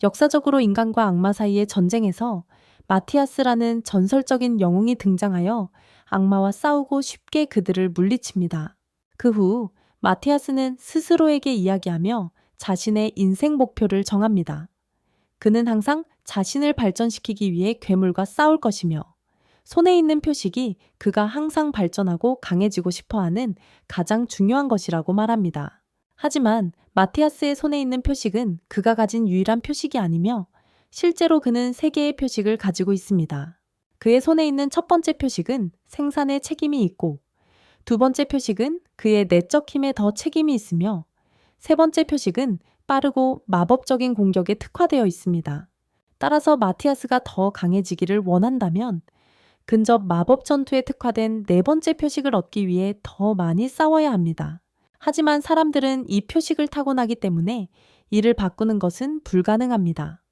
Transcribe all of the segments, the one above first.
역사적으로 인간과 악마 사이의 전쟁에서 마티아스라는 전설적인 영웅이 등장하여 악마와 싸우고 쉽게 그들을 물리칩니다. 그 후 마티아스는 스스로에게 이야기하며 자신의 인생 목표를 정합니다. 그는 항상 자신을 발전시키기 위해 괴물과 싸울 것이며 손에 있는 표식이 그가 항상 발전하고 강해지고 싶어하는 가장 중요한 것이라고 말합니다. 하지만 마티아스의 손에 있는 표식은 그가 가진 유일한 표식이 아니며 실제로 그는 3개의 표식을 가지고 있습니다. 그의 손에 있는 첫 번째 표식은 생산에 책임이 있고, 두 번째 표식은 그의 내적 힘에 더 책임이 있으며, 세 번째 표식은 빠르고 마법적인 공격에 특화되어 있습니다. 따라서 마티아스가 더 강해지기를 원한다면 근접 마법 전투에 특화된 네 번째 표식을 얻기 위해 더 많이 싸워야 합니다. 하지만 사람들은 이 표식을 타고나기 때문에 이를 바꾸는 것은 불가능합니다.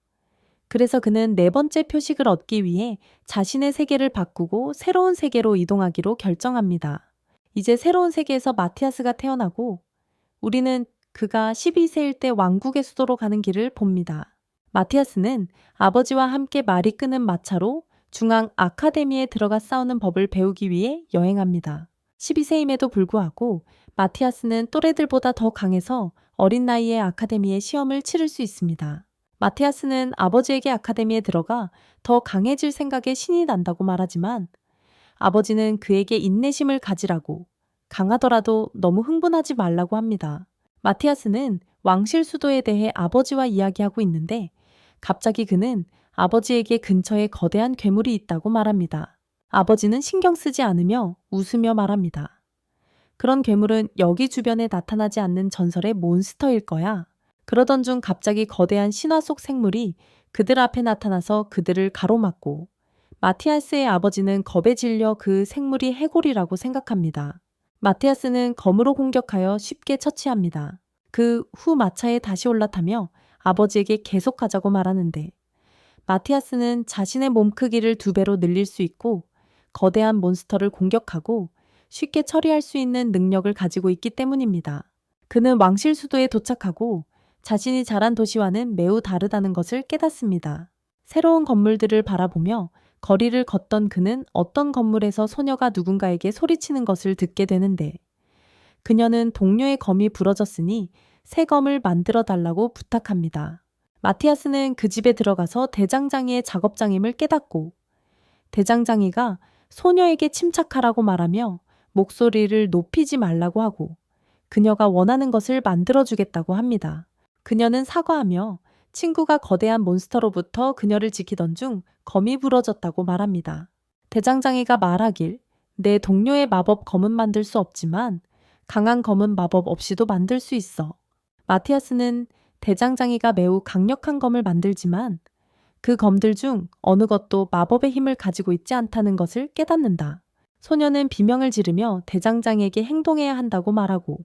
그래서 그는 네 번째 표식을 얻기 위해 자신의 세계를 바꾸고 새로운 세계로 이동하기로 결정합니다. 이제 새로운 세계에서 마티아스가 태어나고 우리는 그가 12세일 때 왕국의 수도로 가는 길을 봅니다. 마티아스는 아버지와 함께 말이 끄는 마차로 중앙 아카데미에 들어가 싸우는 법을 배우기 위해 여행합니다. 12세임에도 불구하고 마티아스는 또래들보다 더 강해서 어린 나이에 아카데미에 시험을 치를 수 있습니다. 마티아스는 아버지에게 아카데미에 들어가 더 강해질 생각에 신이 난다고 말하지만 아버지는 그에게 인내심을 가지라고, 강하더라도 너무 흥분하지 말라고 합니다. 마티아스는 왕실 수도에 대해 아버지와 이야기하고 있는데 갑자기 그는 아버지에게 근처에 거대한 괴물이 있다고 말합니다. 아버지는 신경 쓰지 않으며 웃으며 말합니다. 그런 괴물은 여기 주변에 나타나지 않는 전설의 몬스터일 거야. 그러던 중 갑자기 거대한 신화 속 생물이 그들 앞에 나타나서 그들을 가로막고 마티아스의 아버지는 겁에 질려 그 생물이 해골이라고 생각합니다. 마티아스는 검으로 공격하여 쉽게 처치합니다. 그 후 마차에 다시 올라타며 아버지에게 계속하자고 말하는데 마티아스는 자신의 몸 크기를 2배로 늘릴 수 있고 거대한 몬스터를 공격하고 쉽게 처리할 수 있는 능력을 가지고 있기 때문입니다. 그는 왕실 수도에 도착하고 자신이 자란 도시와는 매우 다르다는 것을 깨닫습니다. 새로운 건물들을 바라보며 거리를 걷던 그는 어떤 건물에서 소녀가 누군가에게 소리치는 것을 듣게 되는데 그녀는 동료의 검이 부러졌으니 새 검을 만들어 달라고 부탁합니다. 마티아스는 그 집에 들어가서 대장장이의 작업장임을 깨닫고 대장장이가 소녀에게 침착하라고 말하며 목소리를 높이지 말라고 하고 그녀가 원하는 것을 만들어주겠다고 합니다. 그녀는 사과하며 친구가 거대한 몬스터로부터 그녀를 지키던 중 검이 부러졌다고 말합니다. 대장장이가 말하길 내 동료의 마법 검은 만들 수 없지만 강한 검은 마법 없이도 만들 수 있어. 마티아스는 대장장이가 매우 강력한 검을 만들지만 그 검들 중 어느 것도 마법의 힘을 가지고 있지 않다는 것을 깨닫는다. 소녀는 비명을 지르며 대장장이에게 행동해야 한다고 말하고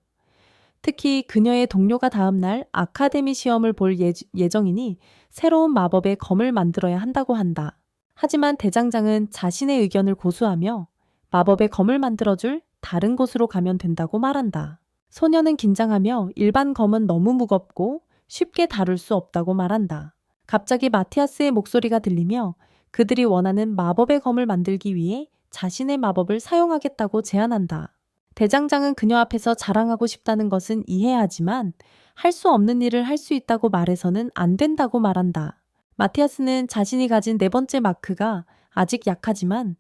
특히 그녀의 동료가 다음날 아카데미 시험을 볼 예정이니 새로운 마법의 검을 만들어야 한다고 한다. 하지만 대장장은 자신의 의견을 고수하며 마법의 검을 만들어줄 다른 곳으로 가면 된다고 말한다. 소녀는 긴장하며 일반 검은 너무 무겁고 쉽게 다룰 수 없다고 말한다. 갑자기 마티아스의 목소리가 들리며 그들이 원하는 마법의 검을 만들기 위해 자신의 마법을 사용하겠다고 제안한다. 대장장은 그녀 앞에서 자랑하고 싶다는 것은 이해하지만 할 수 없는 일을 할 수 있다고 말해서는 안 된다고 말한다. 마티아스는 자신이 가진 네 번째 마크가 아직 약하지만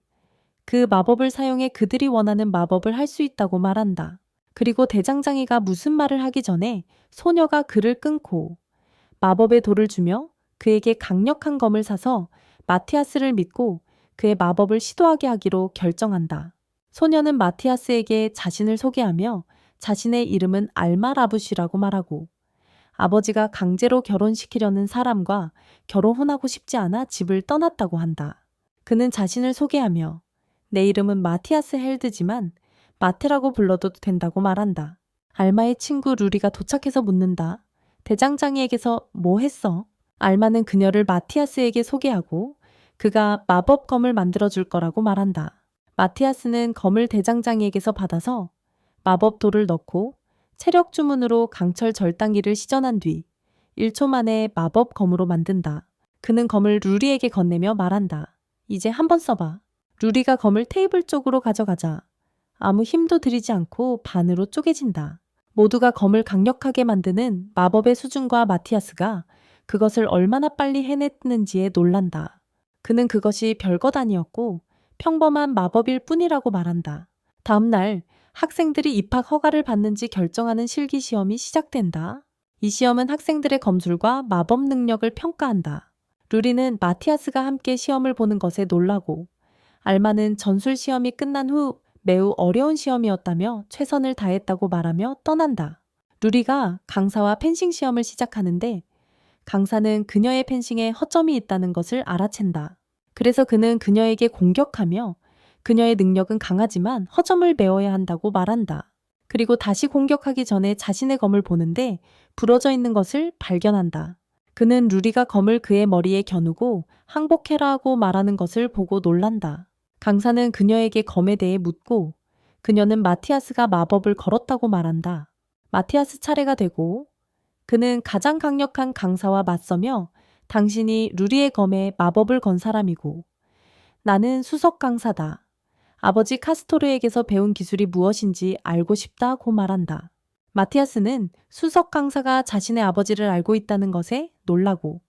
그 마법을 사용해 그들이 원하는 마법을 할 수 있다고 말한다. 그리고 대장장이가 무슨 말을 하기 전에 소녀가 그를 끊고 마법의 돌을 주며 그에게 강력한 검을 사서 마티아스를 믿고 그의 마법을 시도하게 하기로 결정한다. 소녀는 마티아스에게 자신을 소개하며 자신의 이름은 알마라부시라고 말하고 아버지가 강제로 결혼시키려는 사람과 결혼하고 싶지 않아 집을 떠났다고 한다. 그는 자신을 소개하며 내 이름은 마티아스 헬드지만 마테라고 불러도 된다고 말한다. 알마의 친구 루리가 도착해서 묻는다. 대장장이에게서 뭐 했어? 알마는 그녀를 마티아스에게 소개하고 그가 마법검을 만들어줄 거라고 말한다. 마티아스는 검을 대장장이에게서 받아서 마법 돌을 넣고 체력 주문으로 강철 절단기를 시전한 뒤 1초 만에 마법 검으로 만든다. 그는 검을 루리에게 건네며 말한다. 이제 한번 써봐. 루리가 검을 테이블 쪽으로 가져가자 아무 힘도 들이지 않고 반으로 쪼개진다. 모두가 검을 강력하게 만드는 마법의 수준과 마티아스가 그것을 얼마나 빨리 해냈는지에 놀란다. 그는 그것이 별것 아니었고 평범한 마법일 뿐이라고 말한다. 다음 날 학생들이 입학 허가를 받는지 결정하는 실기 시험이 시작된다. 이 시험은 학생들의 검술과 마법 능력을 평가한다. 루리는 마티아스가 함께 시험을 보는 것에 놀라고 알마는 전술 시험이 끝난 후 매우 어려운 시험이었다며 최선을 다했다고 말하며 떠난다. 루리가 강사와 펜싱 시험을 시작하는데 강사는 그녀의 펜싱에 허점이 있다는 것을 알아챈다. 그래서 그는 그녀에게 공격하며 그녀의 능력은 강하지만 허점을 메워야 한다고 말한다. 그리고 다시 공격하기 전에 자신의 검을 보는데 부러져 있는 것을 발견한다. 그는 루리가 검을 그의 머리에 겨누고 항복해라고 말하는 것을 보고 놀란다. 강사는 그녀에게 검에 대해 묻고 그녀는 마티아스가 마법을 걸었다고 말한다. 마티아스 차례가 되고 그는 가장 강력한 강사와 맞서며 당신이 루리의 검에 마법을 건 사람이고 나는 수석 강사다. 아버지 카스토르에게서 배운 기술이 무엇인지 알고 싶다고 말한다. 마티아스는 수석 강사가 자신의 아버지를 알고 있다는 것에 놀라고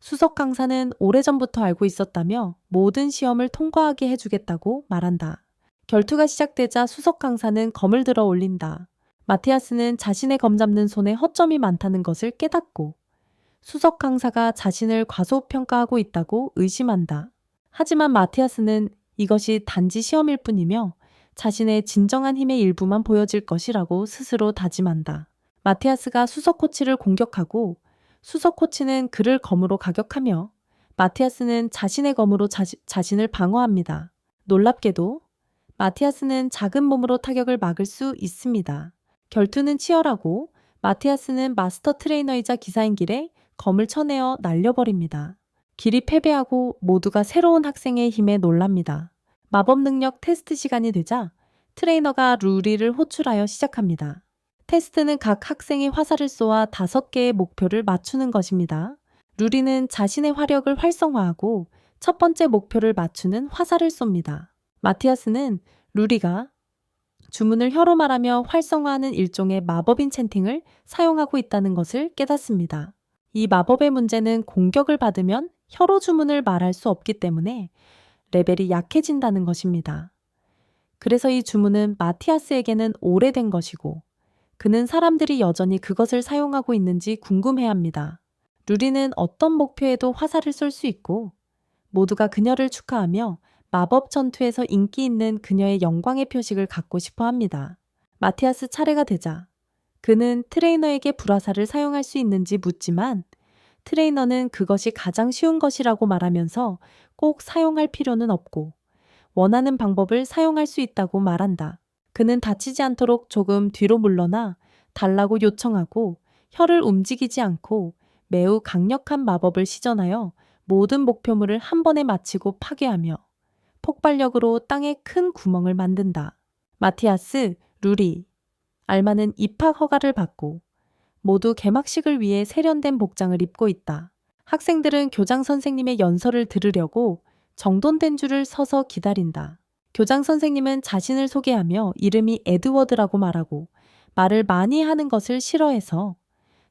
수석 강사는 오래전부터 알고 있었다며 모든 시험을 통과하게 해주겠다고 말한다. 결투가 시작되자 수석 강사는 검을 들어 올린다. 마티아스는 자신의 검 잡는 손에 허점이 많다는 것을 깨닫고 수석 강사가 자신을 과소평가하고 있다고 의심한다. 하지만 마티아스는 이것이 단지 시험일 뿐이며 자신의 진정한 힘의 일부만 보여질 것이라고 스스로 다짐한다. 마티아스가 수석 코치를 공격하고 수석 코치는 그를 검으로 가격하며 마티아스는 자신의 검으로 자신을 방어합니다. 놀랍게도 마티아스는 작은 몸으로 타격을 막을 수 있습니다. 결투는 치열하고 마티아스는 마스터 트레이너이자 기사인 길에 검을 쳐내어 날려버립니다. 길이 패배하고 모두가 새로운 학생의 힘에 놀랍니다. 마법 능력 테스트 시간이 되자 트레이너가 루리를 호출하여 시작합니다. 테스트는 각 학생이 화살을 쏘아 5개의 목표를 맞추는 것입니다. 루리는 자신의 화력을 활성화하고 첫 번째 목표를 맞추는 화살을 쏩니다. 마티아스는 루리가 주문을 혀로 말하며 활성화하는 일종의 마법인 챈팅을 사용하고 있다는 것을 깨닫습니다. 이 마법의 문제는 공격을 받으면 혀로 주문을 말할 수 없기 때문에 레벨이 약해진다는 것입니다. 그래서 이 주문은 마티아스에게는 오래된 것이고 그는 사람들이 여전히 그것을 사용하고 있는지 궁금해합니다. 루리는 어떤 목표에도 화살을 쏠 수 있고 모두가 그녀를 축하하며 마법 전투에서 인기 있는 그녀의 영광의 표식을 갖고 싶어 합니다. 마티아스 차례가 되자 그는 트레이너에게 불화살을 사용할 수 있는지 묻지만 트레이너는 그것이 가장 쉬운 것이라고 말하면서 꼭 사용할 필요는 없고 원하는 방법을 사용할 수 있다고 말한다. 그는 다치지 않도록 조금 뒤로 물러나 달라고 요청하고 혀를 움직이지 않고 매우 강력한 마법을 시전하여 모든 목표물을 한 번에 마치고 파괴하며 폭발력으로 땅에 큰 구멍을 만든다. 마티아스, 루리, 알마는 입학 허가를 받고 모두 개막식을 위해 세련된 복장을 입고 있다. 학생들은 교장 선생님의 연설을 들으려고 정돈된 줄을 서서 기다린다. 교장 선생님은 자신을 소개하며 이름이 에드워드라고 말하고 말을 많이 하는 것을 싫어해서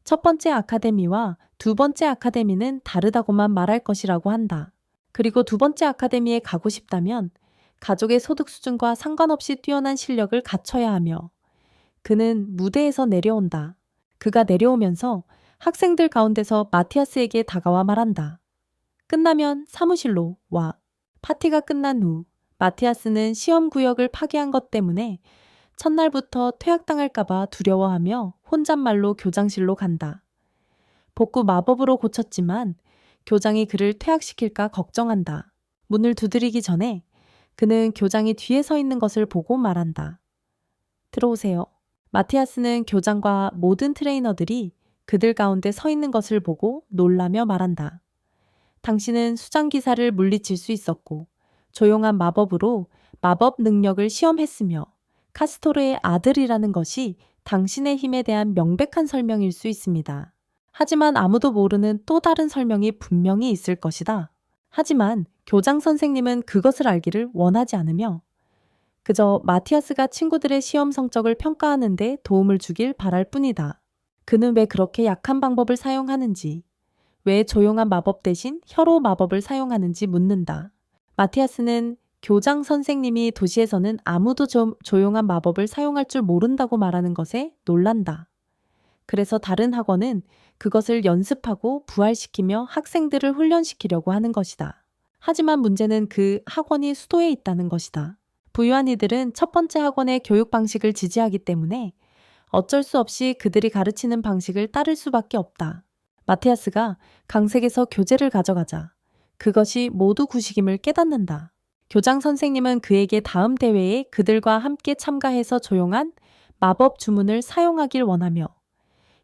첫 번째 아카데미와 두 번째 아카데미는 다르다고만 말할 것이라고 한다. 그리고 두 번째 아카데미에 가고 싶다면 가족의 소득 수준과 상관없이 뛰어난 실력을 갖춰야 하며 그는 무대에서 내려온다. 그가 내려오면서 학생들 가운데서 마티아스에게 다가와 말한다. 끝나면 사무실로 와. 파티가 끝난 후 마티아스는 시험 구역을 파괴한 것 때문에 첫날부터 퇴학당할까봐 두려워하며 혼잣말로 교장실로 간다. 복구 마법으로 고쳤지만 교장이 그를 퇴학시킬까 걱정한다. 문을 두드리기 전에 그는 교장이 뒤에 서 있는 것을 보고 말한다. 들어오세요. 마티아스는 교장과 모든 트레이너들이 그들 가운데 서 있는 것을 보고 놀라며 말한다. 당신은 수장기사를 물리칠 수 있었고 조용한 마법으로 마법 능력을 시험했으며 카스토르의 아들이라는 것이 당신의 힘에 대한 명백한 설명일 수 있습니다. 하지만 아무도 모르는 또 다른 설명이 분명히 있을 것이다. 하지만 교장 선생님은 그것을 알기를 원하지 않으며 그저 마티아스가 친구들의 시험 성적을 평가하는데 도움을 주길 바랄 뿐이다. 그는 왜 그렇게 약한 방법을 사용하는지, 왜 조용한 마법 대신 혀로 마법을 사용하는지 묻는다. 마티아스는 교장 선생님이 도시에서는 아무도 좀 조용한 마법을 사용할 줄 모른다고 말하는 것에 놀란다. 그래서 다른 학원은 그것을 연습하고 부활시키며 학생들을 훈련시키려고 하는 것이다. 하지만 문제는 그 학원이 수도에 있다는 것이다. 부유한 이들은 첫 번째 학원의 교육 방식을 지지하기 때문에 어쩔 수 없이 그들이 가르치는 방식을 따를 수밖에 없다. 마티아스가 강색에서 교재를 가져가자 그것이 모두 구식임을 깨닫는다. 교장 선생님은 그에게 다음 대회에 그들과 함께 참가해서 조용한 마법 주문을 사용하길 원하며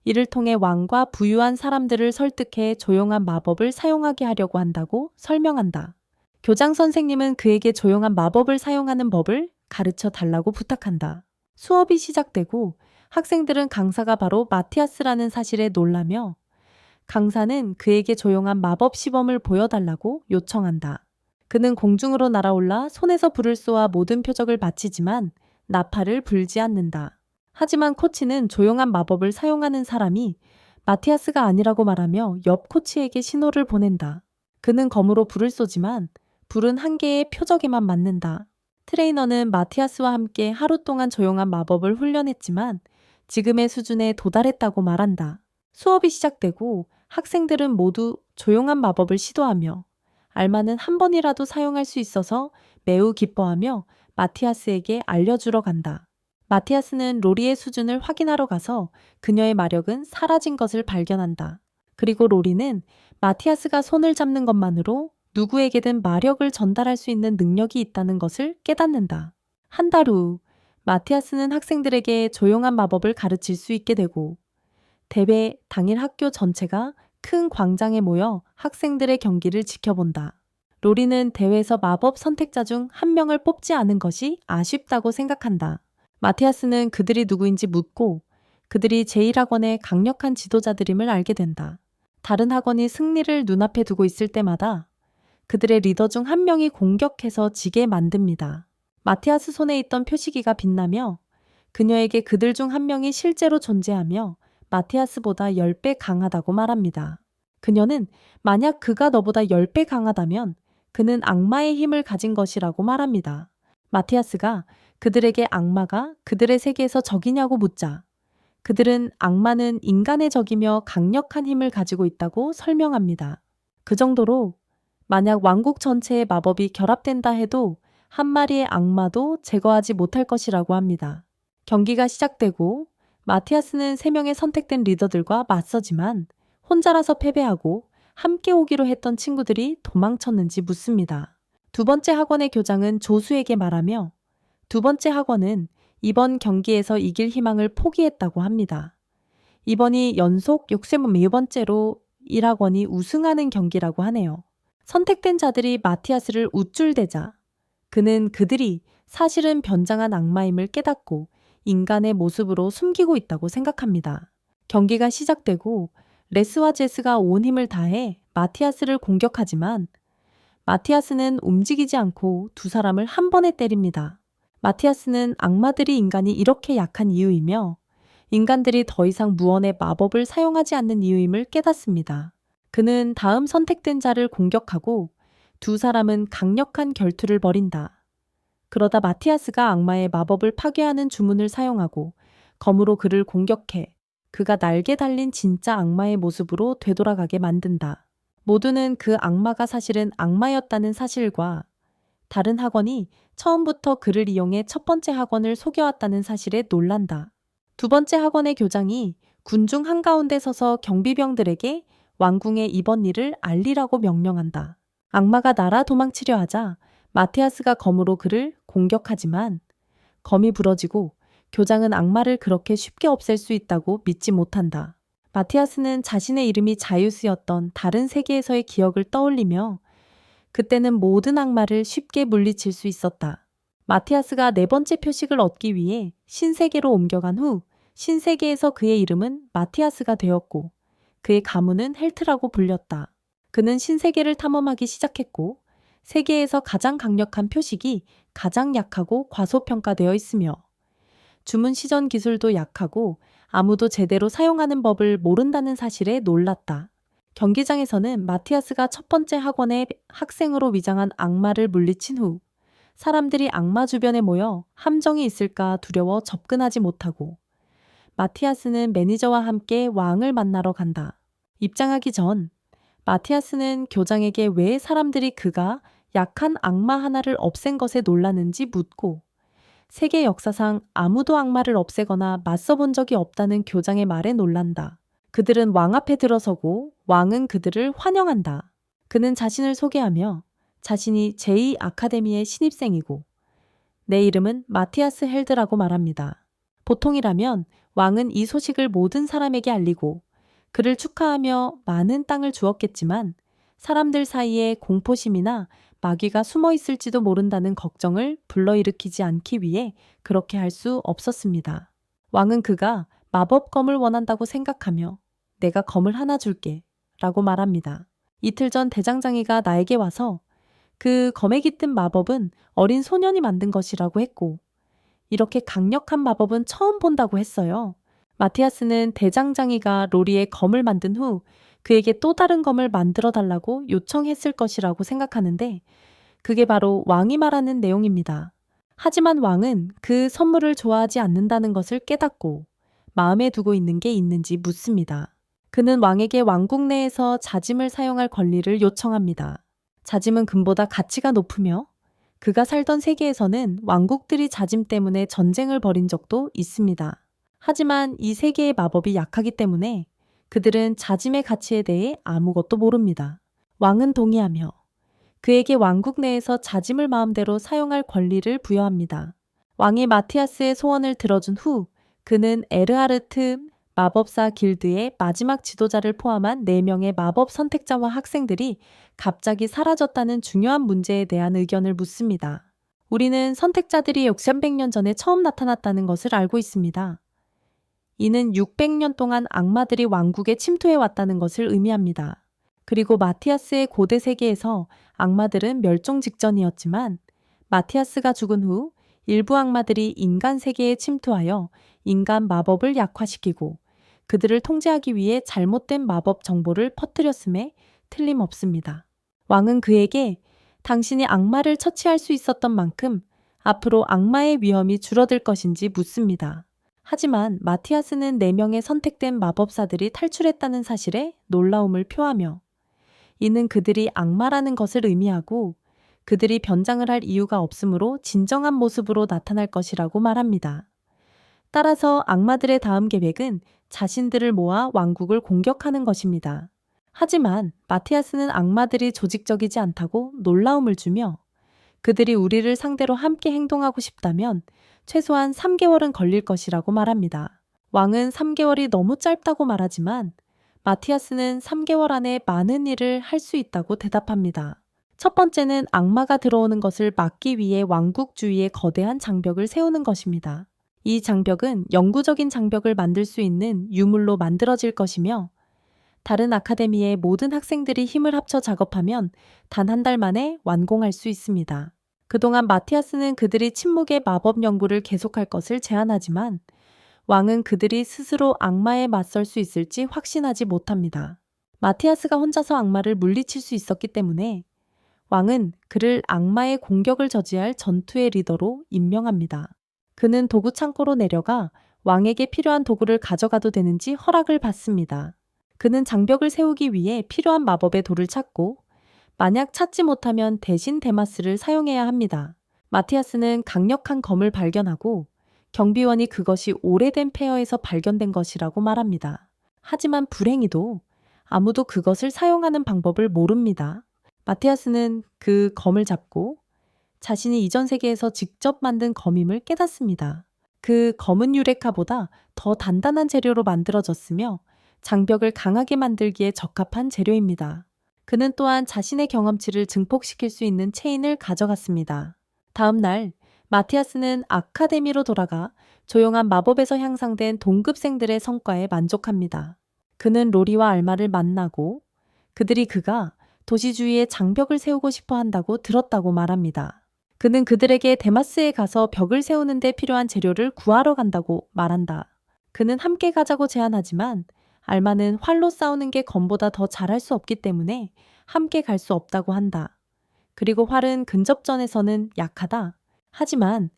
이를 통해 왕과 부유한 사람들을 설득해 조용한 마법을 사용하게 하려고 한다고 설명한다. 교장 선생님은 그에게 조용한 마법을 사용하는 법을 가르쳐 달라고 부탁한다. 수업이 시작되고 학생들은 강사가 바로 마티아스라는 사실에 놀라며 강사는 그에게 조용한 마법 시범을 보여달라고 요청한다. 그는 공중으로 날아올라 손에서 불을 쏘아 모든 표적을 마치지만 나팔을 불지 않는다. 하지만 코치는 조용한 마법을 사용하는 사람이 마티아스가 아니라고 말하며 옆 코치에게 신호를 보낸다. 그는 검으로 불을 쏘지만 불은 한 개의 표적에만 맞는다. 트레이너는 마티아스와 함께 하루 동안 조용한 마법을 훈련했지만 지금의 수준에 도달했다고 말한다. 수업이 시작되고 학생들은 모두 조용한 마법을 시도하며 알마는 한 번이라도 사용할 수 있어서 매우 기뻐하며 마티아스에게 알려주러 간다. 마티아스는 로리의 수준을 확인하러 가서 그녀의 마력은 사라진 것을 발견한다. 그리고 로리는 마티아스가 손을 잡는 것만으로 누구에게든 마력을 전달할 수 있는 능력이 있다는 것을 깨닫는다. 한 달 후, 마티아스는 학생들에게 조용한 마법을 가르칠 수 있게 되고 대회 당일 학교 전체가 큰 광장에 모여 학생들의 경기를 지켜본다. 로리는 대회에서 마법 선택자 중 한 명을 뽑지 않은 것이 아쉽다고 생각한다. 마티아스는 그들이 누구인지 묻고 그들이 제1학원의 강력한 지도자들임을 알게 된다. 다른 학원이 승리를 눈앞에 두고 있을 때마다 그들의 리더 중 한 명이 공격해서 지게 만듭니다. 마티아스 손에 있던 표시기가 빛나며 그녀에게 그들 중 한 명이 실제로 존재하며 마티아스보다 10배 강하다고 말합니다. 그녀는 만약 그가 너보다 10배 강하다면 그는 악마의 힘을 가진 것이라고 말합니다. 마티아스가 그들에게 악마가 그들의 세계에서 적이냐고 묻자 그들은 악마는 인간의 적이며 강력한 힘을 가지고 있다고 설명합니다. 그 정도로 만약 왕국 전체의 마법이 결합된다 해도 한 마리의 악마도 제거하지 못할 것이라고 합니다. 경기가 시작되고 마티아스는 3명의 선택된 리더들과 맞서지만 혼자라서 패배하고 함께 오기로 했던 친구들이 도망쳤는지 묻습니다. 두 번째 학원의 교장은 조수에게 말하며 두 번째 학원은 이번 경기에서 이길 희망을 포기했다고 합니다. 이번이 연속 64번째로 1학원이 우승하는 경기라고 하네요. 선택된 자들이 마티아스를 우쭐대자 그는 그들이 사실은 변장한 악마임을 깨닫고 인간의 모습으로 숨기고 있다고 생각합니다. 경기가 시작되고 레스와 제스가 온 힘을 다해 마티아스를 공격하지만 마티아스는 움직이지 않고 두 사람을 한 번에 때립니다. 마티아스는 악마들이 인간이 이렇게 약한 이유이며 인간들이 더 이상 무언의 마법을 사용하지 않는 이유임을 깨닫습니다. 그는 다음 선택된 자를 공격하고 두 사람은 강력한 결투를 벌인다. 그러다 마티아스가 악마의 마법을 파괴하는 주문을 사용하고 검으로 그를 공격해 그가 날개 달린 진짜 악마의 모습으로 되돌아가게 만든다. 모두는 그 악마가 사실은 악마였다는 사실과 다른 학원이 처음부터 그를 이용해 첫 번째 학원을 속여왔다는 사실에 놀란다. 두 번째 학원의 교장이 군중 한가운데 서서 경비병들에게 왕궁의 이번 일을 알리라고 명령한다. 악마가 날아 도망치려 하자 마티아스가 검으로 그를 공격하지만 검이 부러지고 교장은 악마를 그렇게 쉽게 없앨 수 있다고 믿지 못한다. 마티아스는 자신의 이름이 자유스였던 다른 세계에서의 기억을 떠올리며 그때는 모든 악마를 쉽게 물리칠 수 있었다. 마티아스가 네 번째 표식을 얻기 위해 신세계로 옮겨간 후 신세계에서 그의 이름은 마티아스가 되었고 그의 가문은 헬트라고 불렸다. 그는 신세계를 탐험하기 시작했고 세계에서 가장 강력한 표식이 가장 약하고 과소평가되어 있으며 주문 시전 기술도 약하고 아무도 제대로 사용하는 법을 모른다는 사실에 놀랐다. 경기장에서는 마티아스가 첫 번째 학원의 학생으로 위장한 악마를 물리친 후 사람들이 악마 주변에 모여 함정이 있을까 두려워 접근하지 못하고 마티아스는 매니저와 함께 왕을 만나러 간다. 입장하기 전 마티아스는 교장에게 왜 사람들이 그가 약한 악마 하나를 없앤 것에 놀라는지 묻고 세계 역사상 아무도 악마를 없애거나 맞서본 적이 없다는 교장의 말에 놀란다. 그들은 왕 앞에 들어서고 왕은 그들을 환영한다. 그는 자신을 소개하며 자신이 제2 아카데미의 신입생이고 내 이름은 마티아스 헬드라고 말합니다. 보통이라면 왕은 이 소식을 모든 사람에게 알리고 그를 축하하며 많은 땅을 주었겠지만 사람들 사이에 공포심이나 마귀가 숨어 있을지도 모른다는 걱정을 불러일으키지 않기 위해 그렇게 할 수 없었습니다. 왕은 그가 마법검을 원한다고 생각하며 내가 검을 하나 줄게 라고 말합니다. 이틀 전 대장장이가 나에게 와서 그 검에 깃든 마법은 어린 소년이 만든 것이라고 했고 이렇게 강력한 마법은 처음 본다고 했어요. 마티아스는 대장장이가 로리의 검을 만든 후 그에게 또 다른 검을 만들어 달라고 요청했을 것이라고 생각하는데 그게 바로 왕이 말하는 내용입니다. 하지만 왕은 그 선물을 좋아하지 않는다는 것을 깨닫고 마음에 두고 있는 게 있는지 묻습니다. 그는 왕에게 왕국 내에서 자짐을 사용할 권리를 요청합니다. 자짐은 금보다 가치가 높으며 그가 살던 세계에서는 왕국들이 자짐 때문에 전쟁을 벌인 적도 있습니다. 하지만 이 세계의 마법이 약하기 때문에 그들은 자짐의 가치에 대해 아무것도 모릅니다. 왕은 동의하며 그에게 왕국 내에서 자짐을 마음대로 사용할 권리를 부여합니다. 왕이 마티아스의 소원을 들어준 후 그는 에르하르트 마법사 길드의 마지막 지도자를 포함한 4명의 마법 선택자와 학생들이 갑자기 사라졌다는 중요한 문제에 대한 의견을 묻습니다. 우리는 선택자들이 6,300년 전에 처음 나타났다는 것을 알고 있습니다. 이는 600년 동안 악마들이 왕국에 침투해 왔다는 것을 의미합니다. 그리고 마티아스의 고대 세계에서 악마들은 멸종 직전이었지만 마티아스가 죽은 후 일부 악마들이 인간 세계에 침투하여 인간 마법을 약화시키고 그들을 통제하기 위해 잘못된 마법 정보를 퍼뜨렸음에 틀림없습니다. 왕은 그에게 당신이 악마를 처치할 수 있었던 만큼 앞으로 악마의 위험이 줄어들 것인지 묻습니다. 하지만 마티아스는 4명의 선택된 마법사들이 탈출했다는 사실에 놀라움을 표하며 이는 그들이 악마라는 것을 의미하고 그들이 변장을 할 이유가 없으므로 진정한 모습으로 나타날 것이라고 말합니다. 따라서 악마들의 다음 계획은 자신들을 모아 왕국을 공격하는 것입니다. 하지만 마티아스는 악마들이 조직적이지 않다고 놀라움을 주며 그들이 우리를 상대로 함께 행동하고 싶다면 최소한 3개월은 걸릴 것이라고 말합니다. 왕은 3개월이 너무 짧다고 말하지만 마티아스는 3개월 안에 많은 일을 할 수 있다고 대답합니다. 첫 번째는 악마가 들어오는 것을 막기 위해 왕국 주위에 거대한 장벽을 세우는 것입니다. 이 장벽은 영구적인 장벽을 만들 수 있는 유물로 만들어질 것이며 다른 아카데미의 모든 학생들이 힘을 합쳐 작업하면 단 한 달 만에 완공할 수 있습니다. 그동안 마티아스는 그들이 침묵의 마법 연구를 계속할 것을 제안하지만 왕은 그들이 스스로 악마에 맞설 수 있을지 확신하지 못합니다. 마티아스가 혼자서 악마를 물리칠 수 있었기 때문에 왕은 그를 악마의 공격을 저지할 전투의 리더로 임명합니다. 그는 도구 창고로 내려가 왕에게 필요한 도구를 가져가도 되는지 허락을 받습니다. 그는 장벽을 세우기 위해 필요한 마법의 돌을 찾고 만약 찾지 못하면 대신 데마스를 사용해야 합니다. 마티아스는 강력한 검을 발견하고 경비원이 그것이 오래된 폐허에서 발견된 것이라고 말합니다. 하지만 불행히도 아무도 그것을 사용하는 방법을 모릅니다. 마티아스는 그 검을 잡고 자신이 이전 세계에서 직접 만든 검임을 깨닫습니다. 그 검은 유레카보다 더 단단한 재료로 만들어졌으며 장벽을 강하게 만들기에 적합한 재료입니다. 그는 또한 자신의 경험치를 증폭시킬 수 있는 체인을 가져갔습니다. 다음 날 마티아스는 아카데미로 돌아가 조용한 마법에서 향상된 동급생들의 성과에 만족합니다. 그는 로리와 알마를 만나고 그들이 그가 도시 주위에 장벽을 세우고 싶어 한다고 들었다고 말합니다. 그는 그들에게 데마스에 가서 벽을 세우는 데 필요한 재료를 구하러 간다고 말한다. 그는 함께 가자고 제안하지만 알마는 활로 싸우는 게 검보다 더 잘할 수 없기 때문에 함께 갈 수 없다고 한다. 그리고 활은 근접전에서는 약하다. 하지만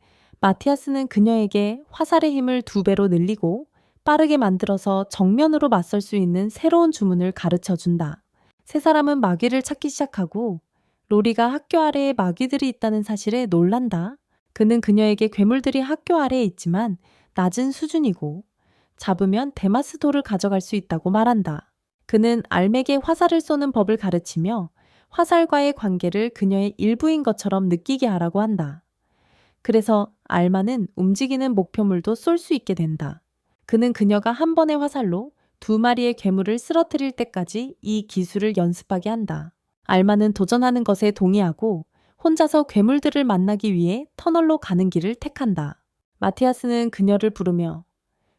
마티아스는 그녀에게 화살의 힘을 2배로 늘리고 빠르게 만들어서 정면으로 맞설 수 있는 새로운 주문을 가르쳐 준다. 세 사람은 마귀를 찾기 시작하고 로리가 학교 아래에 마귀들이 있다는 사실에 놀란다. 그는 그녀에게 괴물들이 학교 아래에 있지만 낮은 수준이고 잡으면 데마스 돌을 가져갈 수 있다고 말한다. 그는 알맥에 화살을 쏘는 법을 가르치며 화살과의 관계를 그녀의 일부인 것처럼 느끼게 하라고 한다. 그래서 알마는 움직이는 목표물도 쏠 수 있게 된다. 그는 그녀가 한 번의 화살로 2마리의 괴물을 쓰러뜨릴 때까지 이 기술을 연습하게 한다. 알마는 도전하는 것에 동의하고 혼자서 괴물들을 만나기 위해 터널로 가는 길을 택한다. 마티아스는 그녀를 부르며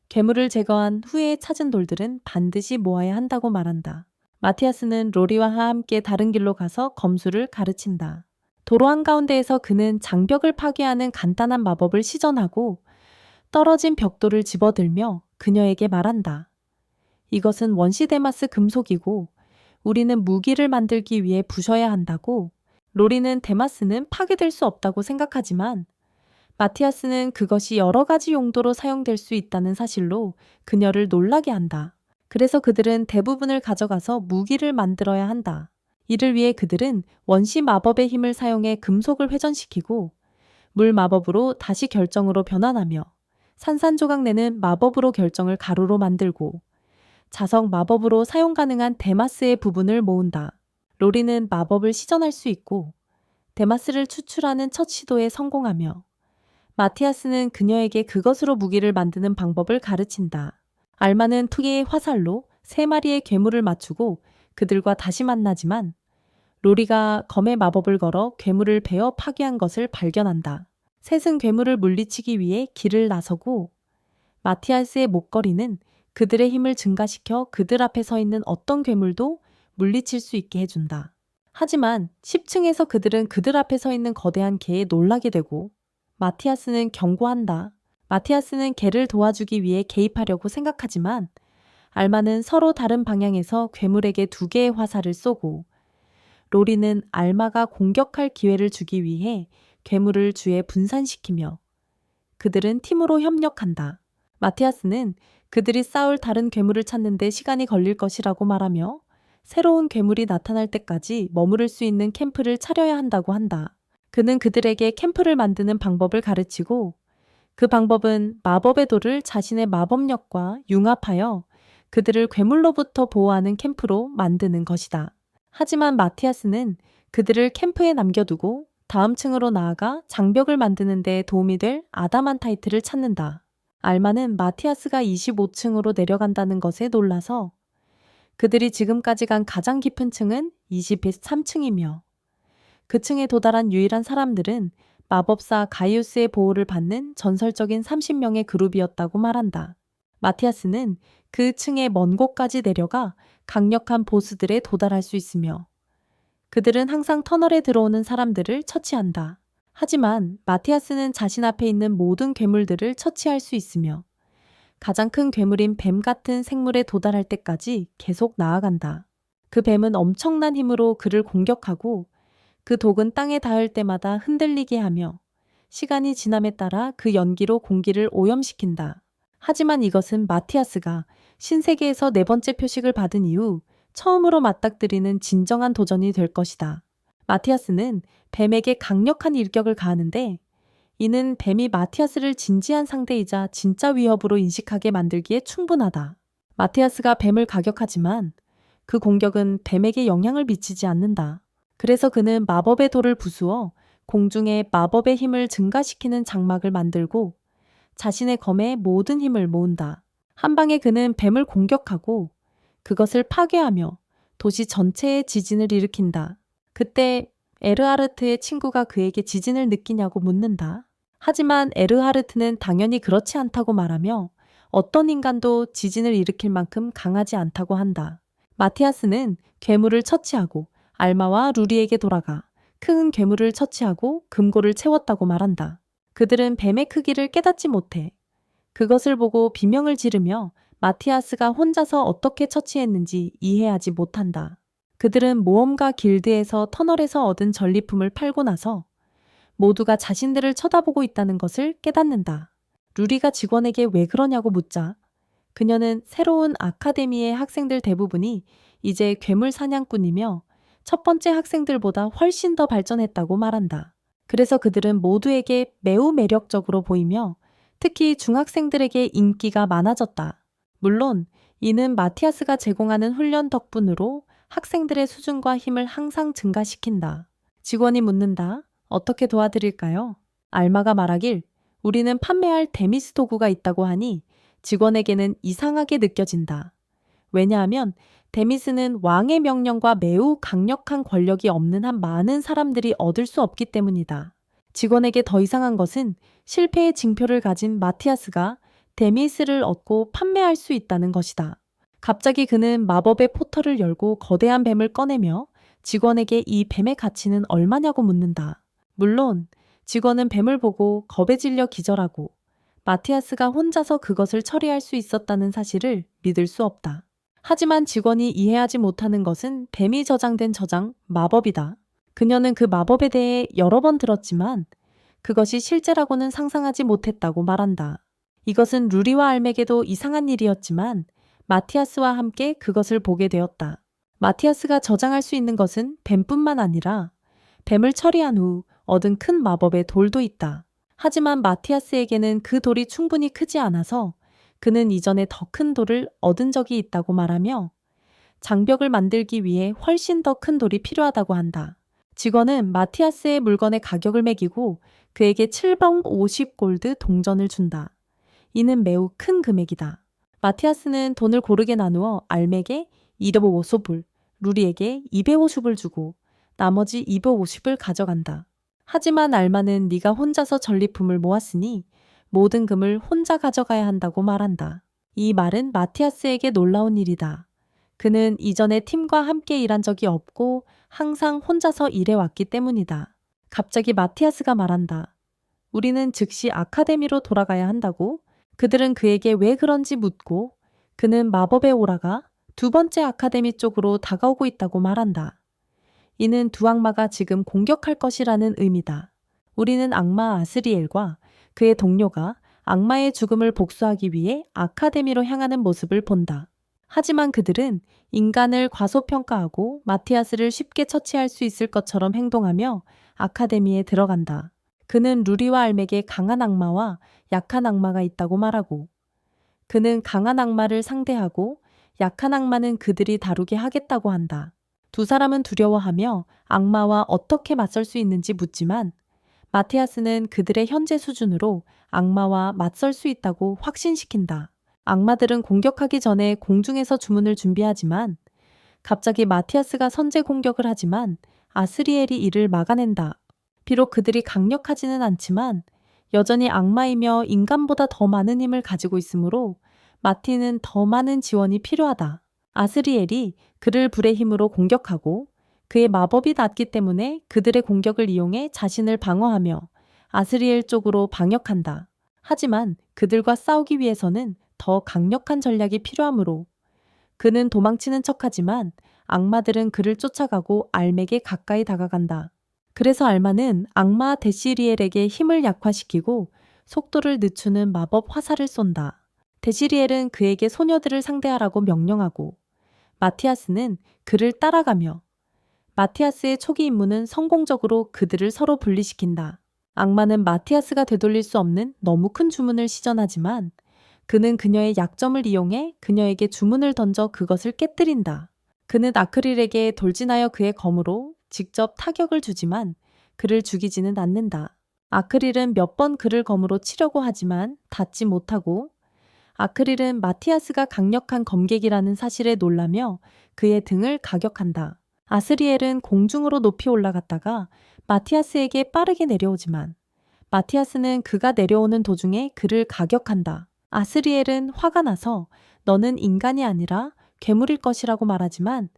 괴물을 제거한 후에 찾은 돌들은 반드시 모아야 한다고 말한다. 마티아스는 로리와 함께 다른 길로 가서 검수를 가르친다. 도로 한가운데에서 그는 장벽을 파괴하는 간단한 마법을 시전하고 떨어진 벽돌을 집어들며 그녀에게 말한다. 이것은 원시 데마스 금속이고 우리는 무기를 만들기 위해 부셔야 한다고. 로리는 데마스는 파괴될 수 없다고 생각하지만 마티아스는 그것이 여러 가지 용도로 사용될 수 있다는 사실로 그녀를 놀라게 한다. 그래서 그들은 대부분을 가져가서 무기를 만들어야 한다. 이를 위해 그들은 원시 마법의 힘을 사용해 금속을 회전시키고 물 마법으로 다시 결정으로 변환하며 산산조각 내는 마법으로 결정을 가루로 만들고 자석 마법으로 사용 가능한 데마스의 부분을 모은다. 로리는 마법을 시전할 수 있고 데마스를 추출하는 첫 시도에 성공하며 마티아스는 그녀에게 그것으로 무기를 만드는 방법을 가르친다. 알마는 투기의 화살로 3마리의 괴물을 맞추고 그들과 다시 만나지만 로리가 검의 마법을 걸어 괴물을 베어 파괴한 것을 발견한다. 셋은 괴물을 물리치기 위해 길을 나서고 마티아스의 목걸이는 그들의 힘을 증가시켜 그들 앞에 서 있는 어떤 괴물도 물리칠 수 있게 해준다. 하지만 10층에서 그들은 그들 앞에 서 있는 거대한 개에 놀라게 되고 마티아스는 경고한다. 마티아스는 개를 도와주기 위해 개입하려고 생각하지만 알마는 서로 다른 방향에서 괴물에게 2개의 화살을 쏘고 로리는 알마가 공격할 기회를 주기 위해 괴물을 주에 분산시키며 그들은 팀으로 협력한다. 마티아스는 그들이 싸울 다른 괴물을 찾는데 시간이 걸릴 것이라고 말하며 새로운 괴물이 나타날 때까지 머무를 수 있는 캠프를 차려야 한다고 한다. 그는 그들에게 캠프를 만드는 방법을 가르치고 그 방법은 마법의 돌을 자신의 마법력과 융합하여 그들을 괴물로부터 보호하는 캠프로 만드는 것이다. 하지만 마티아스는 그들을 캠프에 남겨두고 다음 층으로 나아가 장벽을 만드는 데 도움이 될 아다만타이트를 찾는다. 알마는 마티아스가 25층으로 내려간다는 것에 놀라서 그들이 지금까지 간 가장 깊은 층은 23층이며 그 층에 도달한 유일한 사람들은 마법사 가이우스의 보호를 받는 전설적인 30명의 그룹이었다고 말한다. 마티아스는 그 층의 먼 곳까지 내려가 강력한 보스들에 도달할 수 있으며 그들은 항상 터널에 들어오는 사람들을 처치한다. 하지만 마티아스는 자신 앞에 있는 모든 괴물들을 처치할 수 있으며 가장 큰 괴물인 뱀 같은 생물에 도달할 때까지 계속 나아간다. 그 뱀은 엄청난 힘으로 그를 공격하고 그 독은 땅에 닿을 때마다 흔들리게 하며 시간이 지남에 따라 그 연기로 공기를 오염시킨다. 하지만 이것은 마티아스가 신세계에서 4번째 표식을 받은 이후 처음으로 맞닥뜨리는 진정한 도전이 될 것이다. 마티아스는 뱀에게 강력한 일격을 가하는데 이는 뱀이 마티아스를 진지한 상대이자 진짜 위협으로 인식하게 만들기에 충분하다. 마티아스가 뱀을 가격하지만 그 공격은 뱀에게 영향을 미치지 않는다. 그래서 그는 마법의 돌을 부수어 공중에 마법의 힘을 증가시키는 장막을 만들고 자신의 검에 모든 힘을 모은다. 한 방에 그는 뱀을 공격하고 그것을 파괴하며 도시 전체에 지진을 일으킨다. 그때 에르하르트의 친구가 그에게 지진을 느끼냐고 묻는다. 하지만 에르하르트는 당연히 그렇지 않다고 말하며 어떤 인간도 지진을 일으킬 만큼 강하지 않다고 한다. 마티아스는 괴물을 처치하고 알마와 루리에게 돌아가 큰 괴물을 처치하고 금고를 채웠다고 말한다. 그들은 뱀의 크기를 깨닫지 못해. 그것을 보고 비명을 지르며 마티아스가 혼자서 어떻게 처치했는지 이해하지 못한다. 그들은 모험가 길드에서 터널에서 얻은 전리품을 팔고 나서 모두가 자신들을 쳐다보고 있다는 것을 깨닫는다. 루리가 직원에게 왜 그러냐고 묻자 그녀는 새로운 아카데미의 학생들 대부분이 이제 괴물 사냥꾼이며 첫 번째 학생들보다 훨씬 더 발전했다고 말한다. 그래서 그들은 모두에게 매우 매력적으로 보이며 특히 중학생들에게 인기가 많아졌다. 물론 이는 마티아스가 제공하는 훈련 덕분으로 학생들의 수준과 힘을 항상 증가시킨다. 직원이 묻는다. 어떻게 도와드릴까요? 알마가 말하길 우리는 판매할 데미스 도구가 있다고 하니 직원에게는 이상하게 느껴진다. 왜냐하면 데미스는 왕의 명령과 매우 강력한 권력이 없는 한 많은 사람들이 얻을 수 없기 때문이다. 직원에게 더 이상한 것은 실패의 징표를 가진 마티아스가 데미스를 얻고 판매할 수 있다는 것이다. 갑자기 그는 마법의 포털을 열고 거대한 뱀을 꺼내며 직원에게 이 뱀의 가치는 얼마냐고 묻는다. 물론 직원은 뱀을 보고 겁에 질려 기절하고 마티아스가 혼자서 그것을 처리할 수 있었다는 사실을 믿을 수 없다. 하지만 직원이 이해하지 못하는 것은 뱀이 저장된 저장, 마법이다. 그녀는 그 마법에 대해 여러 번 들었지만 그것이 실제라고는 상상하지 못했다고 말한다. 이것은 루리와 알맥에도 이상한 일이었지만 마티아스와 함께 그것을 보게 되었다. 마티아스가 저장할 수 있는 것은 뱀뿐만 아니라 뱀을 처리한 후 얻은 큰 마법의 돌도 있다. 하지만 마티아스에게는 그 돌이 충분히 크지 않아서 그는 이전에 더 큰 돌을 얻은 적이 있다고 말하며 장벽을 만들기 위해 훨씬 더 큰 돌이 필요하다고 한다. 직원은 마티아스의 물건의 가격을 매기고 그에게 750골드 동전을 준다. 이는 매우 큰 금액이다. 마티아스는 돈을 고르게 나누어 알맥에 250을, 루리에게 250을 주고 나머지 250을 가져간다. 하지만 알마는 네가 혼자서 전리품을 모았으니 모든 금을 혼자 가져가야 한다고 말한다. 이 말은 마티아스에게 놀라운 일이다. 그는 이전에 팀과 함께 일한 적이 없고 항상 혼자서 일해왔기 때문이다. 갑자기 마티아스가 말한다. 우리는 즉시 아카데미로 돌아가야 한다고? 그들은 그에게 왜 그런지 묻고 그는 마법의 오라가 두 번째 아카데미 쪽으로 다가오고 있다고 말한다. 이는 두 악마가 지금 공격할 것이라는 의미다. 우리는 악마 아스리엘과 그의 동료가 악마의 죽음을 복수하기 위해 아카데미로 향하는 모습을 본다. 하지만 그들은 인간을 과소평가하고 마티아스를 쉽게 처치할 수 있을 것처럼 행동하며 아카데미에 들어간다. 그는 루리와 알맥에 강한 악마와 약한 악마가 있다고 말하고 그는 강한 악마를 상대하고 약한 악마는 그들이 다루게 하겠다고 한다. 두 사람은 두려워하며 악마와 어떻게 맞설 수 있는지 묻지만 마티아스는 그들의 현재 수준으로 악마와 맞설 수 있다고 확신시킨다. 악마들은 공격하기 전에 공중에서 주문을 준비하지만 갑자기 마티아스가 선제 공격을 하지만 아스리엘이 이를 막아낸다. 비록 그들이 강력하지는 않지만 여전히 악마이며 인간보다 더 많은 힘을 가지고 있으므로 마티는 더 많은 지원이 필요하다. 아스리엘이 그를 불의 힘으로 공격하고 그의 마법이 낮기 때문에 그들의 공격을 이용해 자신을 방어하며 아스리엘 쪽으로 방역한다. 하지만 그들과 싸우기 위해서는 더 강력한 전략이 필요하므로 그는 도망치는 척하지만 악마들은 그를 쫓아가고 알맥에 가까이 다가간다. 그래서 알마는 악마 데시리엘에게 힘을 약화시키고 속도를 늦추는 마법 화살을 쏜다. 데시리엘은 그에게 소녀들을 상대하라고 명령하고 마티아스는 그를 따라가며 마티아스의 초기 임무는 성공적으로 그들을 서로 분리시킨다. 악마는 마티아스가 되돌릴 수 없는 너무 큰 주문을 시전하지만 그는 그녀의 약점을 이용해 그녀에게 주문을 던져 그것을 깨뜨린다. 그는 아크릴에게 돌진하여 그의 검으로 직접 타격을 주지만 그를 죽이지는 않는다. 아크릴은 몇 번 그를 검으로 치려고 하지만 닿지 못하고 아크릴은 마티아스가 강력한 검객이라는 사실에 놀라며 그의 등을 가격한다. 아스리엘은 공중으로 높이 올라갔다가 마티아스에게 빠르게 내려오지만 마티아스는 그가 내려오는 도중에 그를 가격한다. 아스리엘은 화가 나서 너는 인간이 아니라 괴물일 것이라고 말하지만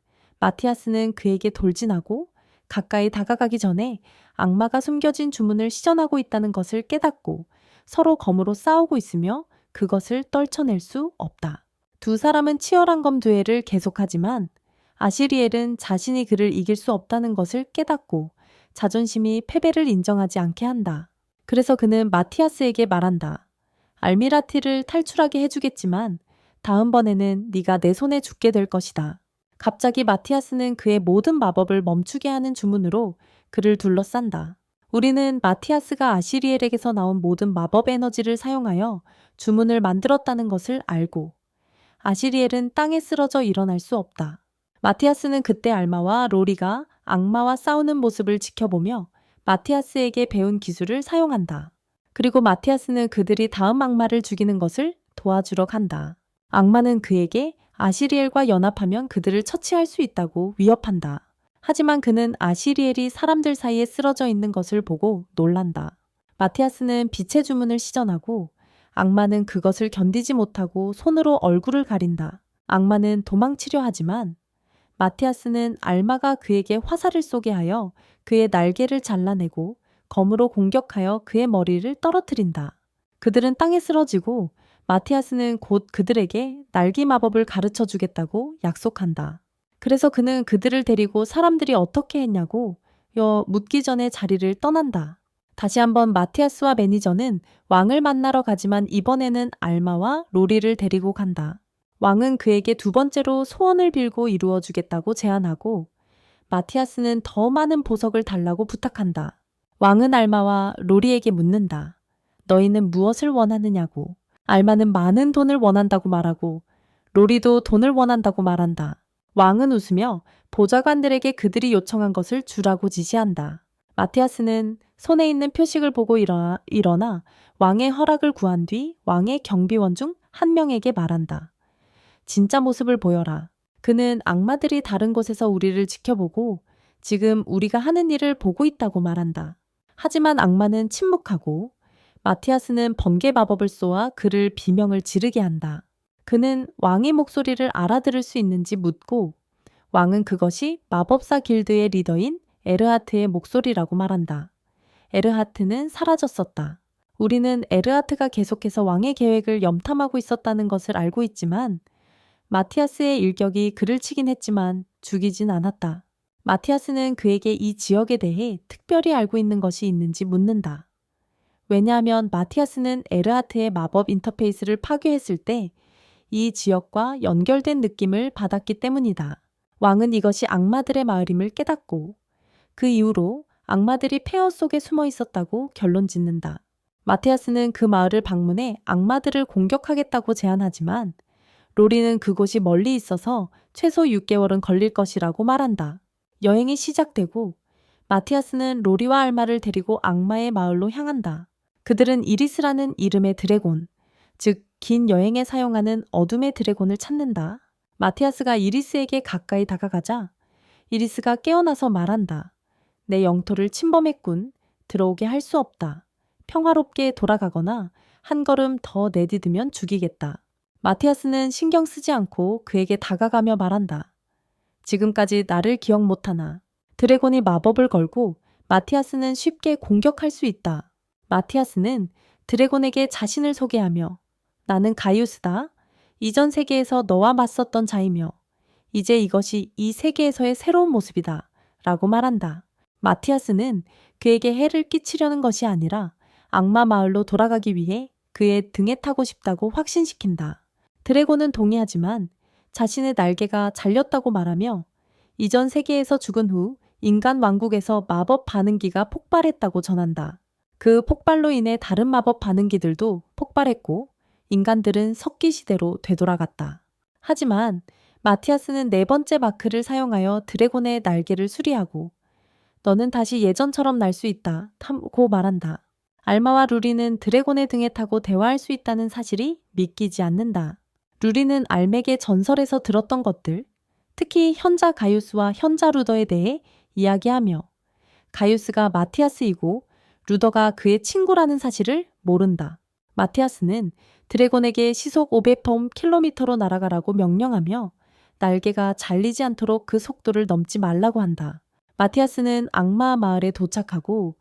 마티아스는 그에게 돌진하고 가까이 다가가기 전에 악마가 숨겨진 주문을 시전하고 있다는 것을 깨닫고 서로 검으로 싸우고 있으며 그것을 떨쳐낼 수 없다. 두 사람은 치열한 검 두엘을 계속하지만 아시리엘은 자신이 그를 이길 수 없다는 것을 깨닫고 자존심이 패배를 인정하지 않게 한다. 그래서 그는 마티아스에게 말한다. 알미라티를 탈출하게 해주겠지만 다음번에는 네가 내 손에 죽게 될 것이다. 갑자기 마티아스는 그의 모든 마법을 멈추게 하는 주문으로 그를 둘러싼다. 우리는 마티아스가 아시리엘에게서 나온 모든 마법 에너지를 사용하여 주문을 만들었다는 것을 알고 아시리엘은 땅에 쓰러져 일어날 수 없다. 마티아스는 그때 알마와 로리가 악마와 싸우는 모습을 지켜보며 마티아스에게 배운 기술을 사용한다. 그리고 마티아스는 그들이 다음 악마를 죽이는 것을 도와주러 간다. 악마는 그에게 아시리엘과 연합하면 그들을 처치할 수 있다고 위협한다. 하지만 그는 아시리엘이 사람들 사이에 쓰러져 있는 것을 보고 놀란다. 마티아스는 빛의 주문을 시전하고 악마는 그것을 견디지 못하고 손으로 얼굴을 가린다. 악마는 도망치려 하지만 마티아스는 알마가 그에게 화살을 쏘게 하여 그의 날개를 잘라내고 검으로 공격하여 그의 머리를 떨어뜨린다. 그들은 땅에 쓰러지고 마티아스는 곧 그들에게 날개 마법을 가르쳐 주겠다고 약속한다. 그래서 그는 그들을 데리고 사람들이 어떻게 했냐고 묻기 전에 자리를 떠난다. 다시 한번 마티아스와 매니저는 왕을 만나러 가지만 이번에는 알마와 로리를 데리고 간다. 왕은 그에게 두 번째로 소원을 빌고 이루어 주겠다고 제안하고 마티아스는 더 많은 보석을 달라고 부탁한다. 왕은 알마와 로리에게 묻는다. 너희는 무엇을 원하느냐고. 알마는 많은 돈을 원한다고 말하고 로리도 돈을 원한다고 말한다. 왕은 웃으며 보좌관들에게 그들이 요청한 것을 주라고 지시한다. 마티아스는 손에 있는 표식을 보고 일어나 왕의 허락을 구한 뒤 왕의 경비원 중 한 명에게 말한다. 진짜 모습을 보여라. 그는 악마들이 다른 곳에서 우리를 지켜보고 지금 우리가 하는 일을 보고 있다고 말한다. 하지만 악마는 침묵하고 마티아스는 번개 마법을 쏘아 그를 비명을 지르게 한다. 그는 왕의 목소리를 알아들을 수 있는지 묻고 왕은 그것이 마법사 길드의 리더인 에르하트의 목소리라고 말한다. 에르하트는 사라졌었다. 우리는 에르하트가 계속해서 왕의 계획을 염탐하고 있었다는 것을 알고 있지만 마티아스의 일격이 그를 치긴 했지만 죽이진 않았다. 마티아스는 그에게 이 지역에 대해 특별히 알고 있는 것이 있는지 묻는다. 왜냐하면 마티아스는 에르하트의 마법 인터페이스를 파괴했을 때 이 지역과 연결된 느낌을 받았기 때문이다. 왕은 이것이 악마들의 마을임을 깨닫고 그 이후로 악마들이 폐허 속에 숨어 있었다고 결론 짓는다. 마티아스는 그 마을을 방문해 악마들을 공격하겠다고 제안하지만 로리는 그곳이 멀리 있어서 최소 6개월은 걸릴 것이라고 말한다. 여행이 시작되고 마티아스는 로리와 알마를 데리고 악마의 마을로 향한다. 그들은 이리스라는 이름의 드래곤, 즉 긴 여행에 사용하는 어둠의 드래곤을 찾는다. 마티아스가 이리스에게 가까이 다가가자 이리스가 깨어나서 말한다. 내 영토를 침범했군. 들어오게 할 수 없다. 평화롭게 돌아가거나 한 걸음 더 내디디면 죽이겠다. 마티아스는 신경 쓰지 않고 그에게 다가가며 말한다. 지금까지 나를 기억 못하나. 드래곤이 마법을 걸고 마티아스는 쉽게 공격할 수 있다. 마티아스는 드래곤에게 자신을 소개하며 나는 가이우스다. 이전 세계에서 너와 맞섰던 자이며 이제 이것이 이 세계에서의 새로운 모습이다. 라고 말한다. 마티아스는 그에게 해를 끼치려는 것이 아니라 악마 마을로 돌아가기 위해 그의 등에 타고 싶다고 확신시킨다. 드래곤은 동의하지만 자신의 날개가 잘렸다고 말하며 이전 세계에서 죽은 후 인간 왕국에서 마법 반응기가 폭발했다고 전한다. 그 폭발로 인해 다른 마법 반응기들도 폭발했고 인간들은 석기 시대로 되돌아갔다. 하지만 마티아스는 네 번째 마크를 사용하여 드래곤의 날개를 수리하고 너는 다시 예전처럼 날 수 있다. 고 말한다. 알마와 루리는 드래곤의 등에 타고 대화할 수 있다는 사실이 믿기지 않는다. 루리는 알맥의 전설에서 들었던 것들, 특히 현자 가이우스와 현자 루더에 대해 이야기하며 가이우스가 마티아스이고 루더가 그의 친구라는 사실을 모른다. 마티아스는 드래곤에게 시속 500km로 날아가라고 명령하며 날개가 잘리지 않도록 그 속도를 넘지 말라고 한다. 마티아스는 악마 마을에 도착하고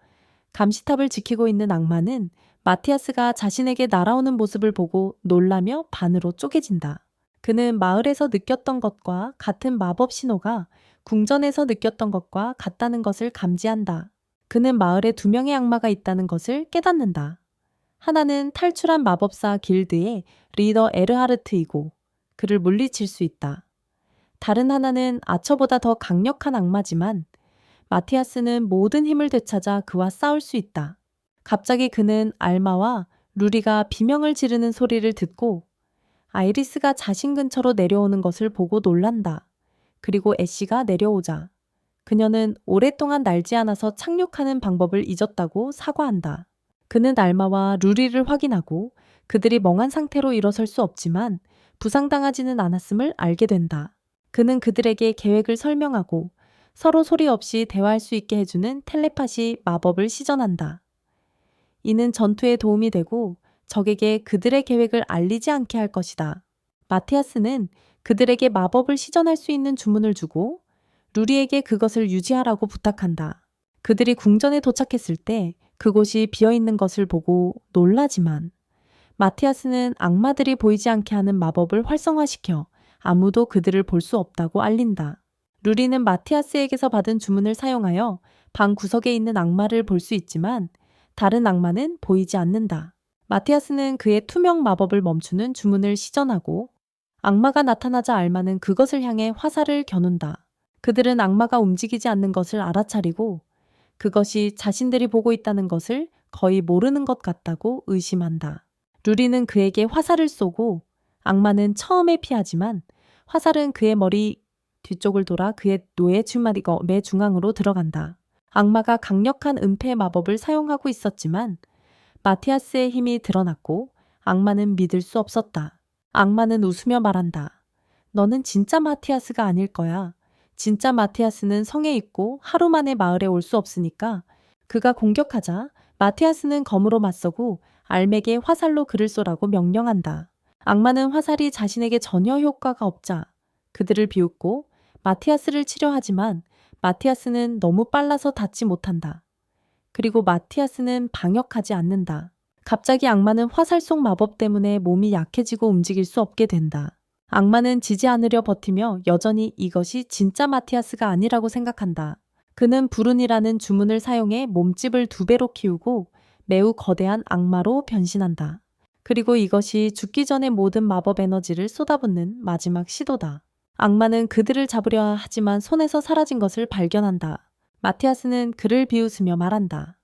감시탑을 지키고 있는 악마는 마티아스가 자신에게 날아오는 모습을 보고 놀라며 반으로 쪼개진다. 그는 마을에서 느꼈던 것과 같은 마법 신호가 궁전에서 느꼈던 것과 같다는 것을 감지한다. 그는 마을에 2명의 악마가 있다는 것을 깨닫는다. 하나는 탈출한 마법사 길드의 리더 에르하르트이고 그를 물리칠 수 있다. 다른 하나는 아처보다 더 강력한 악마지만 마티아스는 모든 힘을 되찾아 그와 싸울 수 있다. 갑자기 그는 알마와 루리가 비명을 지르는 소리를 듣고 아이리스가 자신 근처로 내려오는 것을 보고 놀란다. 그리고 애쉬가 내려오자 그녀는 오랫동안 날지 않아서 착륙하는 방법을 잊었다고 사과한다. 그는 알마와 루리를 확인하고 그들이 멍한 상태로 일어설 수 없지만 부상당하지는 않았음을 알게 된다. 그는 그들에게 계획을 설명하고 서로 소리 없이 대화할 수 있게 해주는 텔레파시 마법을 시전한다. 이는 전투에 도움이 되고 적에게 그들의 계획을 알리지 않게 할 것이다. 마티아스는 그들에게 마법을 시전할 수 있는 주문을 주고 루리에게 그것을 유지하라고 부탁한다. 그들이 궁전에 도착했을 때 그곳이 비어있는 것을 보고 놀라지만 마티아스는 악마들이 보이지 않게 하는 마법을 활성화시켜 아무도 그들을 볼 수 없다고 알린다. 루리는 마티아스에게서 받은 주문을 사용하여 방 구석에 있는 악마를 볼 수 있지만 다른 악마는 보이지 않는다. 마티아스는 그의 투명 마법을 멈추는 주문을 시전하고 악마가 나타나자 알마는 그것을 향해 화살을 겨눈다. 그들은 악마가 움직이지 않는 것을 알아차리고 그것이 자신들이 보고 있다는 것을 거의 모르는 것 같다고 의심한다. 루리는 그에게 화살을 쏘고 악마는 처음에 피하지만 화살은 그의 머리 뒤쪽을 돌아 그의 뇌 주마리거 중앙으로 들어간다. 악마가 강력한 은폐 마법을 사용하고 있었지만 마티아스의 힘이 드러났고 악마는 믿을 수 없었다. 악마는 웃으며 말한다. 너는 진짜 마티아스가 아닐 거야. 진짜 마티아스는 성에 있고 하루 만에 마을에 올 수 없으니까 그가 공격하자 마티아스는 검으로 맞서고 알맥에 화살로 그를 쏘라고 명령한다. 악마는 화살이 자신에게 전혀 효과가 없자 그들을 비웃고 마티아스를 치려하지만 마티아스는 너무 빨라서 닿지 못한다. 그리고 마티아스는 방역하지 않는다. 갑자기 악마는 화살 속 마법 때문에 몸이 약해지고 움직일 수 없게 된다. 악마는 지지 않으려 버티며 여전히 이것이 진짜 마티아스가 아니라고 생각한다. 그는 불운이라는 주문을 사용해 몸집을 2배로 키우고 매우 거대한 악마로 변신한다. 그리고 이것이 죽기 전에 모든 마법 에너지를 쏟아붓는 마지막 시도다. 악마는 그들을 잡으려 하지만 손에서 사라진 것을 발견한다. 마티아스는 그를 비웃으며 말한다.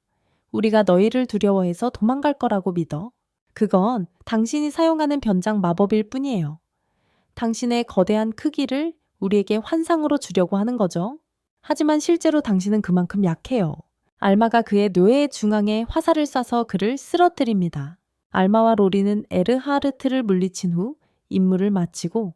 우리가 너희를 두려워해서 도망갈 거라고 믿어. 그건 당신이 사용하는 변장 마법일 뿐이에요. 당신의 거대한 크기를 우리에게 환상으로 주려고 하는 거죠. 하지만 실제로 당신은 그만큼 약해요. 알마가 그의 뇌의 중앙에 화살을 쏴서 그를 쓰러뜨립니다. 알마와 로리는 에르하르트를 물리친 후 임무를 마치고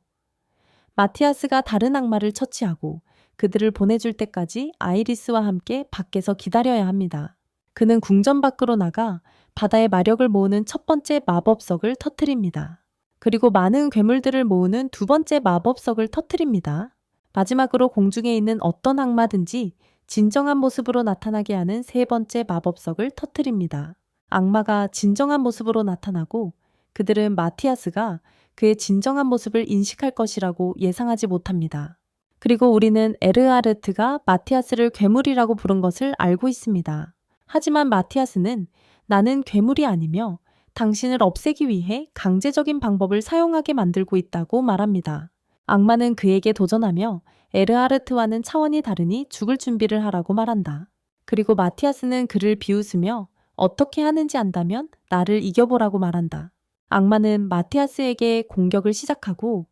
마티아스가 다른 악마를 처치하고 그들을 보내줄 때까지 아이리스와 함께 밖에서 기다려야 합니다. 그는 궁전 밖으로 나가 바다의 마력을 모으는 첫 번째 마법석을 터뜨립니다. 그리고 많은 괴물들을 모으는 두 번째 마법석을 터뜨립니다. 마지막으로 공중에 있는 어떤 악마든지 진정한 모습으로 나타나게 하는 세 번째 마법석을 터뜨립니다. 악마가 진정한 모습으로 나타나고 그들은 마티아스가 그의 진정한 모습을 인식할 것이라고 예상하지 못합니다. 그리고 우리는 에르하르트가 마티아스를 괴물이라고 부른 것을 알고 있습니다. 하지만 마티아스는 나는 괴물이 아니며 당신을 없애기 위해 강제적인 방법을 사용하게 만들고 있다고 말합니다. 악마는 그에게 도전하며 에르하르트와는 차원이 다르니 죽을 준비를 하라고 말한다. 그리고 마티아스는 그를 비웃으며 어떻게 하는지 안다면 나를 이겨보라고 말한다. 악마는 마티아스에게 공격을 시작하고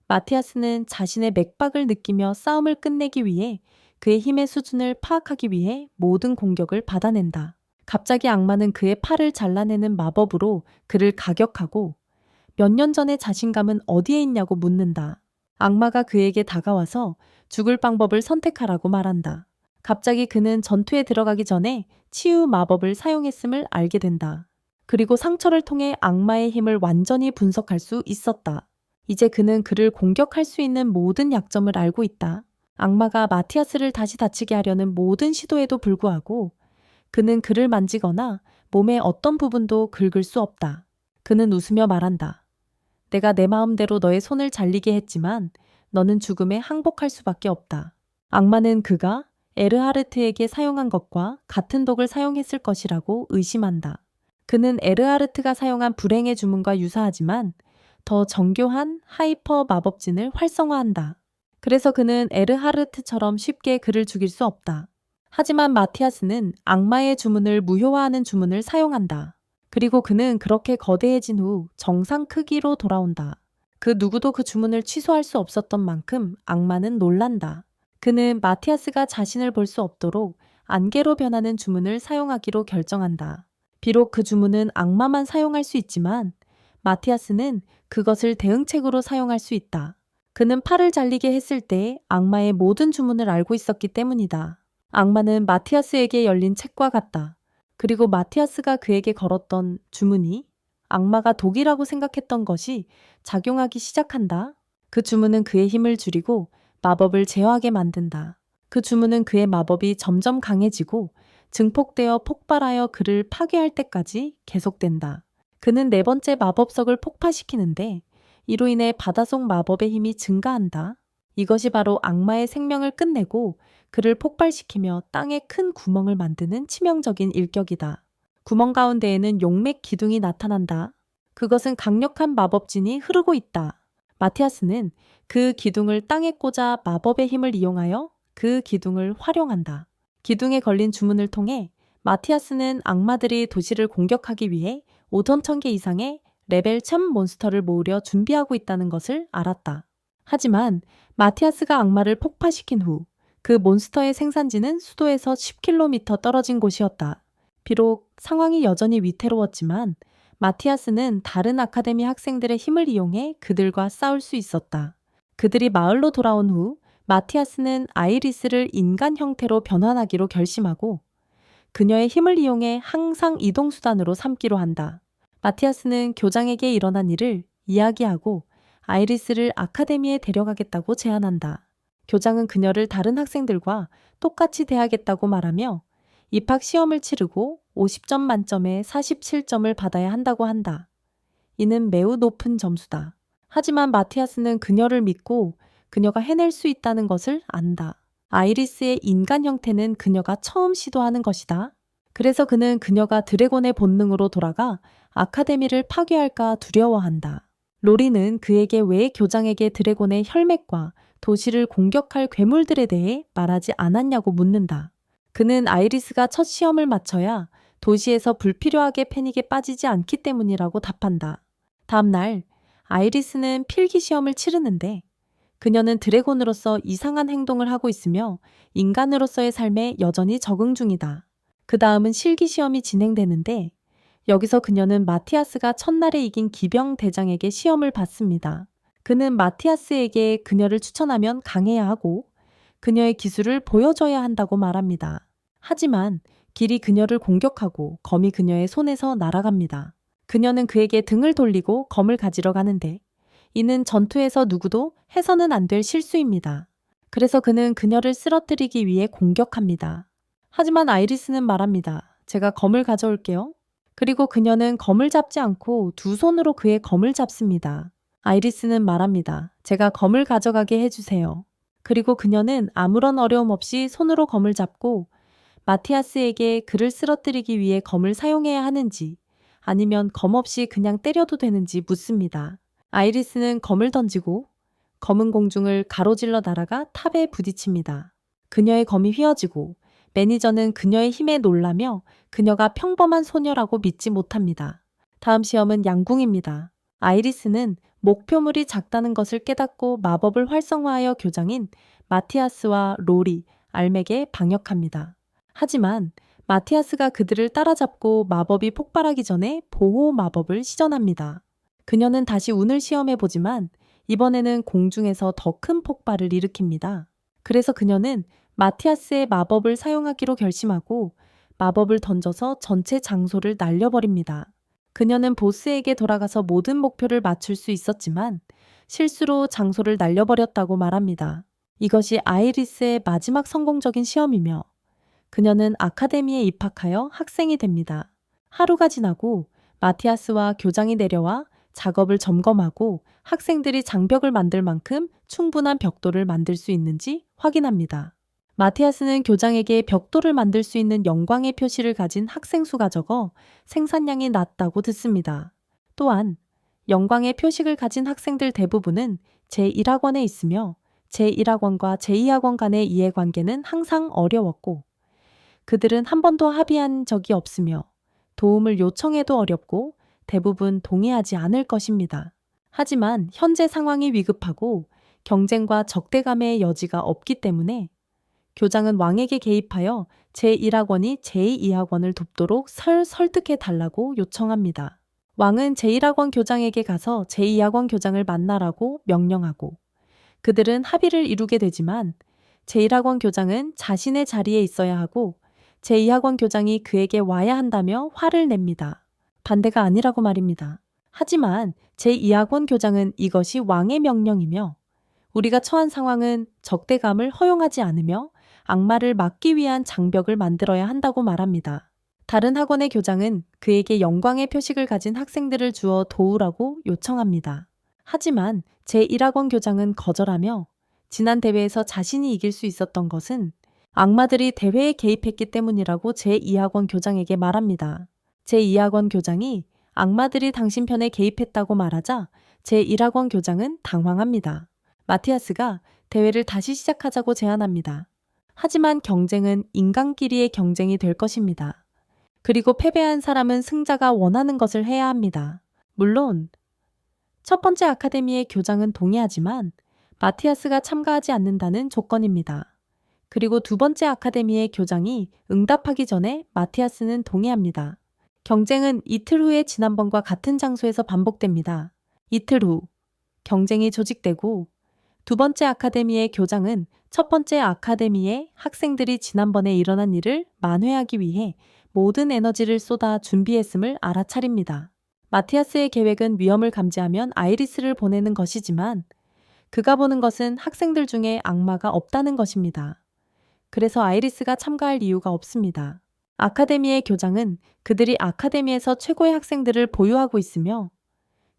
마티아스는 자신의 맥박을 느끼며 싸움을 끝내기 위해 그의 힘의 수준을 파악하기 위해 모든 공격을 받아낸다. 갑자기 악마는 그의 팔을 잘라내는 마법으로 그를 가격하고 몇 년 전의 자신감은 어디에 있냐고 묻는다. 악마가 그에게 다가와서 죽을 방법을 선택하라고 말한다. 갑자기 그는 전투에 들어가기 전에 치유 마법을 사용했음을 알게 된다. 그리고 상처를 통해 악마의 힘을 완전히 분석할 수 있었다. 이제 그는 그를 공격할 수 있는 모든 약점을 알고 있다. 악마가 마티아스를 다시 다치게 하려는 모든 시도에도 불구하고 그는 그를 만지거나 몸의 어떤 부분도 긁을 수 없다. 그는 웃으며 말한다. 내가 내 마음대로 너의 손을 잘리게 했지만 너는 죽음에 항복할 수밖에 없다. 악마는 그가 에르하르트에게 사용한 것과 같은 독을 사용했을 것이라고 의심한다. 그는 에르하르트가 사용한 불행의 주문과 유사하지만 더 정교한 하이퍼 마법진을 활성화한다. 그래서 그는 에르하르트처럼 쉽게 그를 죽일 수 없다. 하지만 마티아스는 악마의 주문을 무효화하는 주문을 사용한다. 그리고 그는 그렇게 거대해진 후 정상 크기로 돌아온다. 그 누구도 그 주문을 취소할 수 없었던 만큼 악마는 놀란다. 그는 마티아스가 자신을 볼 수 없도록 안개로 변하는 주문을 사용하기로 결정한다. 비록 그 주문은 악마만 사용할 수 있지만 마티아스는 그것을 대응책으로 사용할 수 있다. 그는 팔을 잘리게 했을 때 악마의 모든 주문을 알고 있었기 때문이다. 악마는 마티아스에게 열린 책과 같다. 그리고 마티아스가 그에게 걸었던 주문이 악마가 독이라고 생각했던 것이 작용하기 시작한다. 그 주문은 그의 힘을 줄이고 마법을 제어하게 만든다. 그 주문은 그의 마법이 점점 강해지고 증폭되어 폭발하여 그를 파괴할 때까지 계속된다. 그는 네 번째 마법석을 폭파시키는데 이로 인해 바다속 마법의 힘이 증가한다. 이것이 바로 악마의 생명을 끝내고 그를 폭발시키며 땅에 큰 구멍을 만드는 치명적인 일격이다. 구멍 가운데에는 용맥 기둥이 나타난다. 그것은 강력한 마법진이 흐르고 있다. 마티아스는 그 기둥을 땅에 꽂아 마법의 힘을 이용하여 그 기둥을 활용한다. 기둥에 걸린 주문을 통해 마티아스는 악마들이 도시를 공격하기 위해 5,000개 이상의 레벨 1000 몬스터를 모으려 준비하고 있다는 것을 알았다. 하지만 마티아스가 악마를 폭파시킨 후 그 몬스터의 생산지는 수도에서 10km 떨어진 곳이었다. 비록 상황이 여전히 위태로웠지만 마티아스는 다른 아카데미 학생들의 힘을 이용해 그들과 싸울 수 있었다. 그들이 마을로 돌아온 후 마티아스는 아이리스를 인간 형태로 변환하기로 결심하고 그녀의 힘을 이용해 항상 이동수단으로 삼기로 한다. 마티아스는 교장에게 일어난 일을 이야기하고 아이리스를 아카데미에 데려가겠다고 제안한다. 교장은 그녀를 다른 학생들과 똑같이 대하겠다고 말하며 입학 시험을 치르고 50점 만점에 47점을 받아야 한다고 한다. 이는 매우 높은 점수다. 하지만 마티아스는 그녀를 믿고 그녀가 해낼 수 있다는 것을 안다. 아이리스의 인간 형태는 그녀가 처음 시도하는 것이다. 그래서 그는 그녀가 드래곤의 본능으로 돌아가 아카데미를 파괴할까 두려워한다. 로리는 그에게 왜 교장에게 드래곤의 혈맥과 도시를 공격할 괴물들에 대해 말하지 않았냐고 묻는다. 그는 아이리스가 첫 시험을 마쳐야 도시에서 불필요하게 패닉에 빠지지 않기 때문이라고 답한다. 다음 날 아이리스는 필기 시험을 치르는데 그녀는 드래곤으로서 이상한 행동을 하고 있으며 인간으로서의 삶에 여전히 적응 중이다. 그 다음은 실기 시험이 진행되는데 여기서 그녀는 마티아스가 첫날에 이긴 기병 대장에게 시험을 받습니다. 그는 마티아스에게 그녀를 추천하면 강해야 하고 그녀의 기술을 보여줘야 한다고 말합니다. 하지만 길이 그녀를 공격하고 검이 그녀의 손에서 날아갑니다. 그녀는 그에게 등을 돌리고 검을 가지러 가는데 이는 전투에서 누구도 해서는 안 될 실수입니다. 그래서 그는 그녀를 쓰러뜨리기 위해 공격합니다. 하지만 아이리스는 말합니다. 제가 검을 가져올게요. 그리고 그녀는 검을 잡지 않고 두 손으로 그의 검을 잡습니다. 아이리스는 말합니다. 제가 검을 가져가게 해주세요. 그리고 그녀는 아무런 어려움 없이 손으로 검을 잡고 마티아스에게 그를 쓰러뜨리기 위해 검을 사용해야 하는지 아니면 검 없이 그냥 때려도 되는지 묻습니다. 아이리스는 검을 던지고 검은 공중을 가로질러 날아가 탑에 부딪힙니다. 그녀의 검이 휘어지고 매니저는 그녀의 힘에 놀라며 그녀가 평범한 소녀라고 믿지 못합니다. 다음 시험은 양궁입니다. 아이리스는 목표물이 작다는 것을 깨닫고 마법을 활성화하여 교장인 마티아스와 로리, 알맥에 방역합니다. 하지만 마티아스가 그들을 따라잡고 마법이 폭발하기 전에 보호 마법을 시전합니다. 그녀는 다시 운을 시험해보지만 이번에는 공중에서 더 큰 폭발을 일으킵니다. 그래서 그녀는 마티아스의 마법을 사용하기로 결심하고 마법을 던져서 전체 장소를 날려버립니다. 그녀는 보스에게 돌아가서 모든 목표를 맞출 수 있었지만 실수로 장소를 날려버렸다고 말합니다. 이것이 아이리스의 마지막 성공적인 시험이며 그녀는 아카데미에 입학하여 학생이 됩니다. 하루가 지나고 마티아스와 교장이 내려와 작업을 점검하고 학생들이 장벽을 만들 만큼 충분한 벽돌을 만들 수 있는지 확인합니다. 마티아스는 교장에게 벽돌을 만들 수 있는 영광의 표시를 가진 학생 수가 적어 생산량이 낮다고 듣습니다. 또한 영광의 표식을 가진 학생들 대부분은 제1학원에 있으며 제1학원과 제2학원 간의 이해관계는 항상 어려웠고 그들은 한 번도 합의한 적이 없으며 도움을 요청해도 어렵고 대부분 동의하지 않을 것입니다. 하지만 현재 상황이 위급하고 경쟁과 적대감의 여지가 없기 때문에 교장은 왕에게 개입하여 제1학원이 제2학원을 돕도록 설득해 달라고 요청합니다. 왕은 제1학원 교장에게 가서 제2학원 교장을 만나라고 명령하고 그들은 합의를 이루게 되지만 제1학원 교장은 자신의 자리에 있어야 하고 제2학원 교장이 그에게 와야 한다며 화를 냅니다. 반대가 아니라고 말입니다. 하지만 제2학원 교장은 이것이 왕의 명령이며 우리가 처한 상황은 적대감을 허용하지 않으며 악마를 막기 위한 장벽을 만들어야 한다고 말합니다. 다른 학원의 교장은 그에게 영광의 표식을 가진 학생들을 주어 도우라고 요청합니다. 하지만 제1학원 교장은 거절하며 지난 대회에서 자신이 이길 수 있었던 것은 악마들이 대회에 개입했기 때문이라고 제2학원 교장에게 말합니다. 제2학원 교장이 악마들이 당신 편에 개입했다고 말하자 제1학원 교장은 당황합니다. 마티아스가 대회를 다시 시작하자고 제안합니다. 하지만 경쟁은 인간끼리의 경쟁이 될 것입니다. 그리고 패배한 사람은 승자가 원하는 것을 해야 합니다. 물론 첫 번째 아카데미의 교장은 동의하지만 마티아스가 참가하지 않는다는 조건입니다. 그리고 두 번째 아카데미의 교장이 응답하기 전에 마티아스는 동의합니다. 경쟁은 이틀 후에 지난번과 같은 장소에서 반복됩니다. 이틀 후 경쟁이 조직되고 두 번째 아카데미의 교장은 첫 번째 아카데미의 학생들이 지난번에 일어난 일을 만회하기 위해 모든 에너지를 쏟아 준비했음을 알아차립니다. 마티아스의 계획은 위험을 감지하면 아이리스를 보내는 것이지만 그가 보는 것은 학생들 중에 악마가 없다는 것입니다. 그래서 아이리스가 참가할 이유가 없습니다. 아카데미의 교장은 그들이 아카데미에서 최고의 학생들을 보유하고 있으며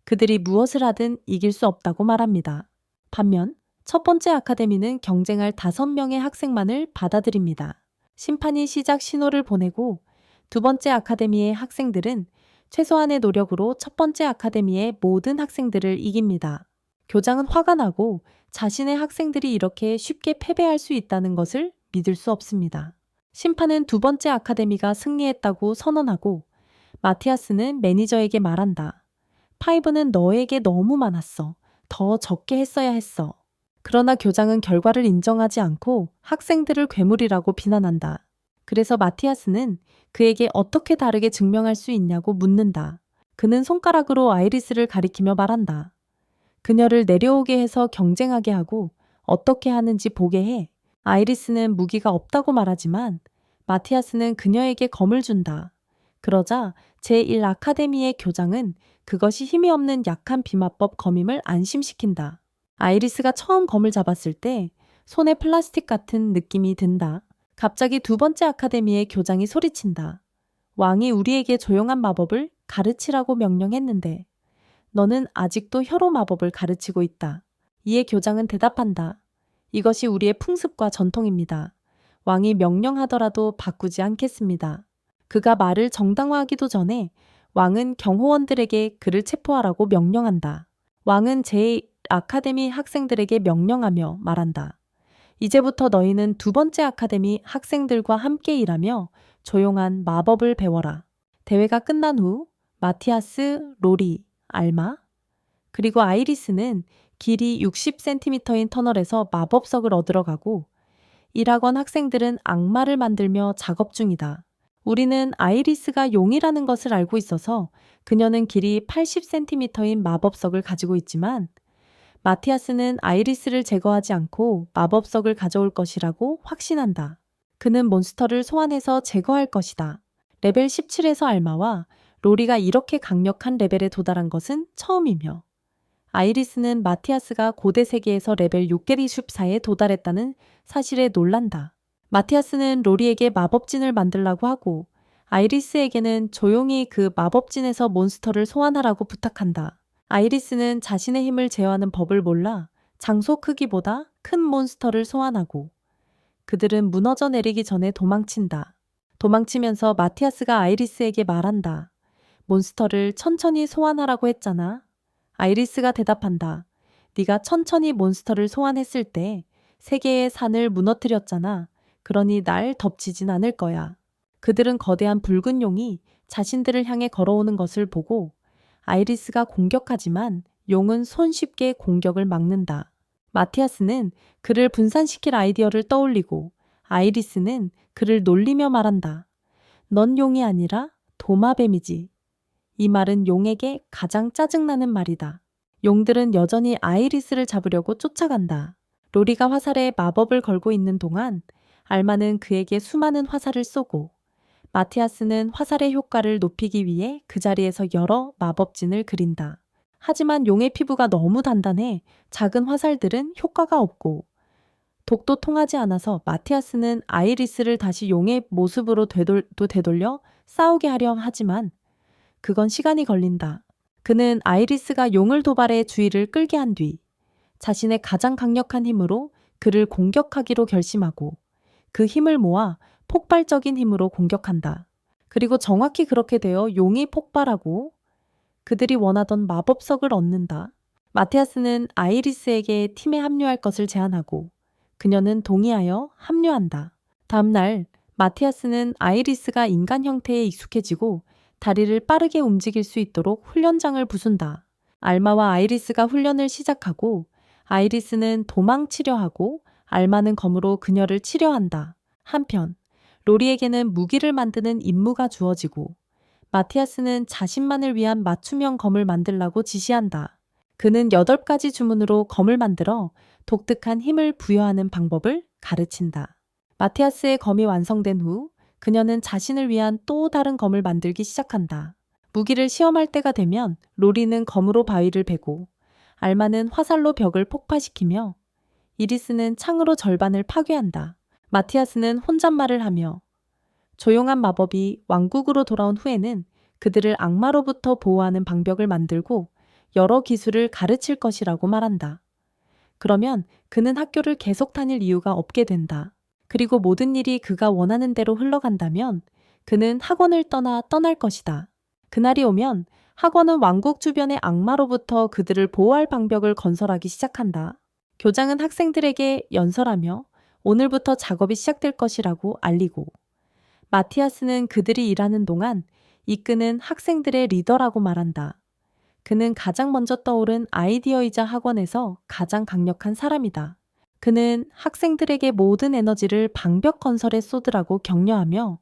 그들이 무엇을 하든 이길 수 없다고 말합니다. 반면 첫 번째 아카데미는 경쟁할 5명의 학생만을 받아들입니다. 심판이 시작 신호를 보내고 두 번째 아카데미의 학생들은 최소한의 노력으로 첫 번째 아카데미의 모든 학생들을 이깁니다. 교장은 화가 나고 자신의 학생들이 이렇게 쉽게 패배할 수 있다는 것을 믿을 수 없습니다. 심판은 두 번째 아카데미가 승리했다고 선언하고 마티아스는 매니저에게 말한다. 파이브는 너에게 너무 많았어. 더 적게 했어야 했어. 그러나 교장은 결과를 인정하지 않고 학생들을 괴물이라고 비난한다. 그래서 마티아스는 그에게 어떻게 다르게 증명할 수 있냐고 묻는다. 그는 손가락으로 아이리스를 가리키며 말한다. 그녀를 내려오게 해서 경쟁하게 하고 어떻게 하는지 보게 해. 아이리스는 무기가 없다고 말하지만 마티아스는 그녀에게 검을 준다. 그러자 제1 아카데미의 교장은 그것이 힘이 없는 약한 비마법 검임을 안심시킨다. 아이리스가 처음 검을 잡았을 때 손에 플라스틱 같은 느낌이 든다. 갑자기 두 번째 아카데미의 교장이 소리친다. 왕이 우리에게 조용한 마법을 가르치라고 명령했는데 너는 아직도 혀로 마법을 가르치고 있다. 이에 교장은 대답한다. 이것이 우리의 풍습과 전통입니다. 왕이 명령하더라도 바꾸지 않겠습니다. 그가 말을 정당화하기도 전에 왕은 경호원들에게 그를 체포하라고 명령한다. 왕은 제1아카데미 학생들에게 명령하며 말한다. 이제부터 너희는 두 번째 아카데미 학생들과 함께 일하며 조용한 마법을 배워라. 대회가 끝난 후 마티아스, 로리, 알마, 그리고 아이리스는 길이 60cm인 터널에서 마법석을 얻으러 가고 1학원 학생들은 악마를 만들며 작업 중이다. 우리는 아이리스가 용이라는 것을 알고 있어서 그녀는 길이 80cm인 마법석을 가지고 있지만 마티아스는 아이리스를 제거하지 않고 마법석을 가져올 것이라고 확신한다. 그는 몬스터를 소환해서 제거할 것이다. 레벨 17에서 알마와 로리가 이렇게 강력한 레벨에 도달한 것은 처음이며 아이리스는 마티아스가 고대 세계에서 레벨 6게리슌사에 도달했다는 사실에 놀란다. 마티아스는 로리에게 마법진을 만들라고 하고 아이리스에게는 조용히 그 마법진에서 몬스터를 소환하라고 부탁한다. 아이리스는 자신의 힘을 제어하는 법을 몰라 장소 크기보다 큰 몬스터를 소환하고 그들은 무너져 내리기 전에 도망친다. 도망치면서 마티아스가 아이리스에게 말한다. 몬스터를 천천히 소환하라고 했잖아. 아이리스가 대답한다. 네가 천천히 몬스터를 소환했을 때 세계의 산을 무너뜨렸잖아. 그러니 날 덮치진 않을 거야. 그들은 거대한 붉은 용이 자신들을 향해 걸어오는 것을 보고 아이리스가 공격하지만 용은 손쉽게 공격을 막는다. 마티아스는 그를 분산시킬 아이디어를 떠올리고 아이리스는 그를 놀리며 말한다. 넌 용이 아니라 도마뱀이지. 이 말은 용에게 가장 짜증나는 말이다. 용들은 여전히 아이리스를 잡으려고 쫓아간다. 로리가 화살에 마법을 걸고 있는 동안 알마는 그에게 수많은 화살을 쏘고 마티아스는 화살의 효과를 높이기 위해 그 자리에서 여러 마법진을 그린다. 하지만 용의 피부가 너무 단단해 작은 화살들은 효과가 없고 독도 통하지 않아서 마티아스는 아이리스를 다시 용의 모습으로 되돌려 싸우게 하려 하지만 그건 시간이 걸린다. 그는 아이리스가 용을 도발해 주의를 끌게 한 뒤 자신의 가장 강력한 힘으로 그를 공격하기로 결심하고 그 힘을 모아 폭발적인 힘으로 공격한다. 그리고 정확히 그렇게 되어 용이 폭발하고 그들이 원하던 마법석을 얻는다. 마티아스는 아이리스에게 팀에 합류할 것을 제안하고 그녀는 동의하여 합류한다. 다음 날 마티아스는 아이리스가 인간 형태에 익숙해지고 다리를 빠르게 움직일 수 있도록 훈련장을 부순다. 알마와 아이리스가 훈련을 시작하고 아이리스는 도망치려 하고 알마는 검으로 그녀를 치려한다. 한편 로리에게는 무기를 만드는 임무가 주어지고 마티아스는 자신만을 위한 맞춤형 검을 만들라고 지시한다. 그는 8가지 주문으로 검을 만들어 독특한 힘을 부여하는 방법을 가르친다. 마티아스의 검이 완성된 후 그녀는 자신을 위한 또 다른 검을 만들기 시작한다. 무기를 시험할 때가 되면 로리는 검으로 바위를 베고 알마는 화살로 벽을 폭파시키며 이리스는 창으로 절반을 파괴한다. 마티아스는 혼잣말을 하며 조용한 마법이 왕국으로 돌아온 후에는 그들을 악마로부터 보호하는 방벽을 만들고 여러 기술을 가르칠 것이라고 말한다. 그러면 그는 학교를 계속 다닐 이유가 없게 된다. 그리고 모든 일이 그가 원하는 대로 흘러간다면 그는 학원을 떠날 것이다. 그날이 오면 학원은 왕국 주변의 악마로부터 그들을 보호할 방벽을 건설하기 시작한다. 교장은 학생들에게 연설하며 오늘부터 작업이 시작될 것이라고 알리고 마티아스는 그들이 일하는 동안 이끄는 학생들의 리더라고 말한다. 그는 가장 먼저 떠오른 아이디어이자 학원에서 가장 강력한 사람이다. 그는 학생들에게 모든 에너지를 방벽 건설에 쏟으라고 격려하며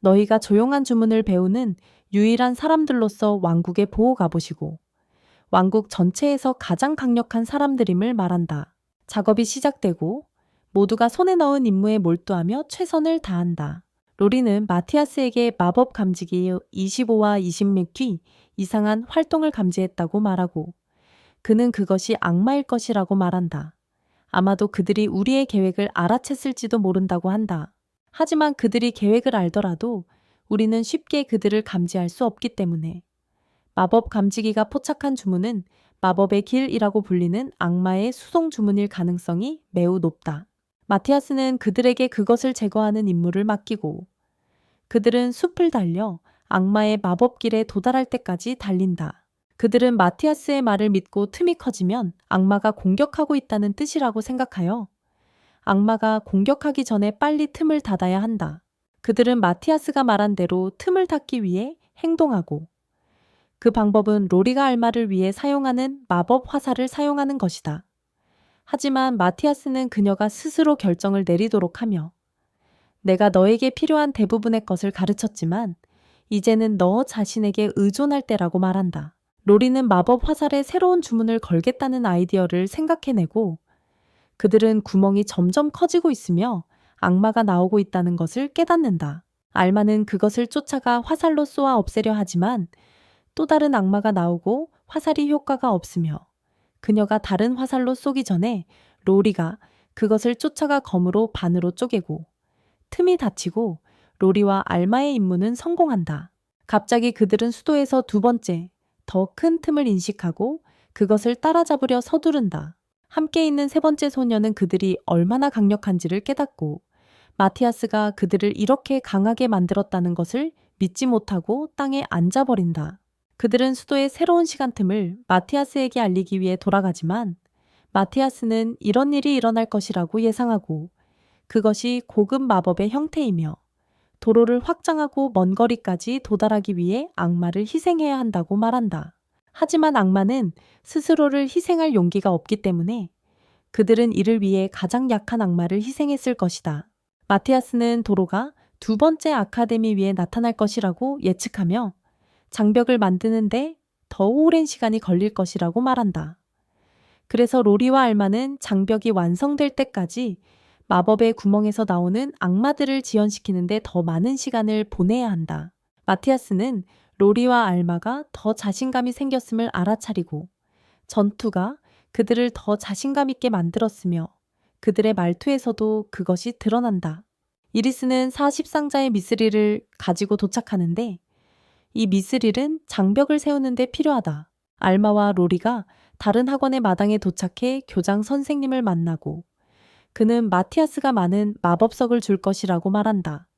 너희가 조용한 주문을 배우는 유일한 사람들로서 왕국의 보호 갑옷이고 왕국 전체에서 가장 강력한 사람들임을 말한다. 작업이 시작되고 모두가 손에 넣은 임무에 몰두하며 최선을 다한다. 로리는 마티아스에게 마법 감지기 25와 20mek 뒤 이상한 활동을 감지했다고 말하고 그는 그것이 악마일 것이라고 말한다. 아마도 그들이 우리의 계획을 알아챘을지도 모른다고 한다. 하지만 그들이 계획을 알더라도 우리는 쉽게 그들을 감지할 수 없기 때문에 마법 감지기가 포착한 주문은 마법의 길이라고 불리는 악마의 수송 주문일 가능성이 매우 높다. 마티아스는 그들에게 그것을 제거하는 임무를 맡기고 그들은 숲을 달려 악마의 마법길에 도달할 때까지 달린다. 그들은 마티아스의 말을 믿고 틈이 커지면 악마가 공격하고 있다는 뜻이라고 생각하여 악마가 공격하기 전에 빨리 틈을 닫아야 한다. 그들은 마티아스가 말한 대로 틈을 닫기 위해 행동하고 그 방법은 로리가 알마를 위해 사용하는 마법 화살을 사용하는 것이다. 하지만 마티아스는 그녀가 스스로 결정을 내리도록 하며 내가 너에게 필요한 대부분의 것을 가르쳤지만 이제는 너 자신에게 의존할 때라고 말한다. 로리는 마법 화살에 새로운 주문을 걸겠다는 아이디어를 생각해내고 그들은 구멍이 점점 커지고 있으며 악마가 나오고 있다는 것을 깨닫는다. 알마는 그것을 쫓아가 화살로 쏘아 없애려 하지만 또 다른 악마가 나오고 화살이 효과가 없으며 그녀가 다른 화살로 쏘기 전에 로리가 그것을 쫓아가 검으로 반으로 쪼개고 틈이 닫히고 로리와 알마의 임무는 성공한다. 갑자기 그들은 수도에서 두 번째, 더 큰 틈을 인식하고 그것을 따라잡으려 서두른다. 함께 있는 세 번째 소녀는 그들이 얼마나 강력한지를 깨닫고 마티아스가 그들을 이렇게 강하게 만들었다는 것을 믿지 못하고 땅에 앉아버린다. 그들은 수도의 새로운 시간틈을 마티아스에게 알리기 위해 돌아가지만 마티아스는 이런 일이 일어날 것이라고 예상하고 그것이 고급 마법의 형태이며 도로를 확장하고 먼 거리까지 도달하기 위해 악마를 희생해야 한다고 말한다. 하지만 악마는 스스로를 희생할 용기가 없기 때문에 그들은 이를 위해 가장 약한 악마를 희생했을 것이다. 마티아스는 도로가 두 번째 아카데미 위에 나타날 것이라고 예측하며 장벽을 만드는데 더 오랜 시간이 걸릴 것이라고 말한다. 그래서 로리와 알마는 장벽이 완성될 때까지 마법의 구멍에서 나오는 악마들을 지연시키는데 더 많은 시간을 보내야 한다. 마티아스는 로리와 알마가 더 자신감이 생겼음을 알아차리고 전투가 그들을 더 자신감 있게 만들었으며 그들의 말투에서도 그것이 드러난다. 이리스는 40상자의 미스릴을 가지고 도착하는데 이 미스릴은 장벽을 세우는데 필요하다. 알마와 로리가 다른 학원의 마당에 도착해 교장 선생님을 만나고 그는 마티아스가 많은 마법석을 줄 것이라고 말한다.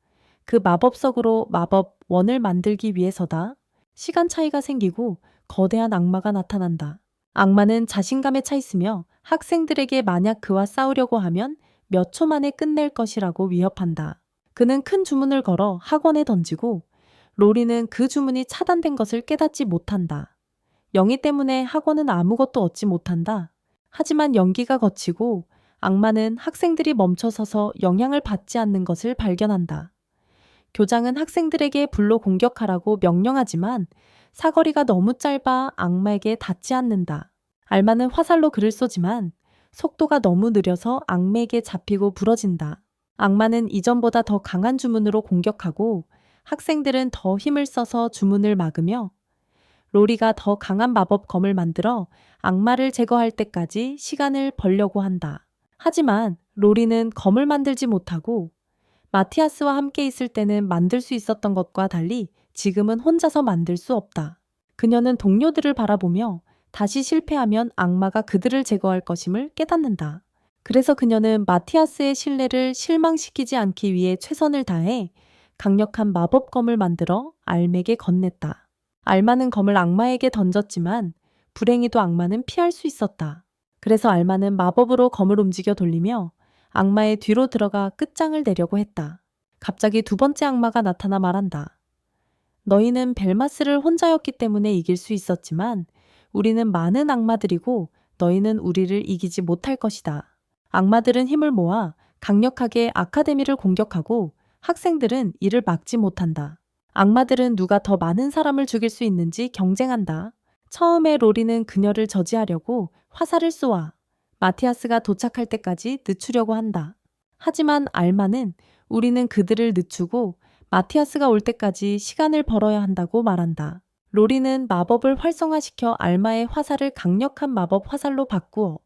그 마법석으로 마법 원을 만들기 위해서다. 시간 차이가 생기고 거대한 악마가 나타난다. 악마는 자신감에 차 있으며 학생들에게 만약 그와 싸우려고 하면 몇 초 만에 끝낼 것이라고 위협한다. 그는 큰 주문을 걸어 학원에 던지고 로리는 그 주문이 차단된 것을 깨닫지 못한다. 영희 때문에 학원은 아무것도 얻지 못한다. 하지만 연기가 거치고 악마는 학생들이 멈춰서서 영향을 받지 않는 것을 발견한다. 교장은 학생들에게 불로 공격하라고 명령하지만 사거리가 너무 짧아 악마에게 닿지 않는다. 알마는 화살로 그를 쏘지만 속도가 너무 느려서 악마에게 잡히고 부러진다. 악마는 이전보다 더 강한 주문으로 공격하고 학생들은 더 힘을 써서 주문을 막으며 로리가 더 강한 마법검을 만들어 악마를 제거할 때까지 시간을 벌려고 한다. 하지만 로리는 검을 만들지 못하고 마티아스와 함께 있을 때는 만들 수 있었던 것과 달리 지금은 혼자서 만들 수 없다. 그녀는 동료들을 바라보며 다시 실패하면 악마가 그들을 제거할 것임을 깨닫는다. 그래서 그녀는 마티아스의 신뢰를 실망시키지 않기 위해 최선을 다해 강력한 마법검을 만들어 알맥에 건넸다. 알마는 검을 악마에게 던졌지만 불행히도 악마는 피할 수 있었다. 그래서 알마는 마법으로 검을 움직여 돌리며 악마의 뒤로 들어가 끝장을 내려고 했다. 갑자기 두 번째 악마가 나타나 말한다. 너희는 벨마스를 혼자였기 때문에 이길 수 있었지만 우리는 많은 악마들이고 너희는 우리를 이기지 못할 것이다. 악마들은 힘을 모아 강력하게 아카데미를 공격하고 학생들은 이를 막지 못한다. 악마들은 누가 더 많은 사람을 죽일 수 있는지 경쟁한다. 처음에 로리는 그녀를 저지하려고 화살을 쏘아 마티아스가 도착할 때까지 늦추려고 한다. 하지만 알마는 우리는 그들을 늦추고 마티아스가 올 때까지 시간을 벌어야 한다고 말한다. 로리는 마법을 활성화시켜 알마의 화살을 강력한 마법 화살로 바꾸어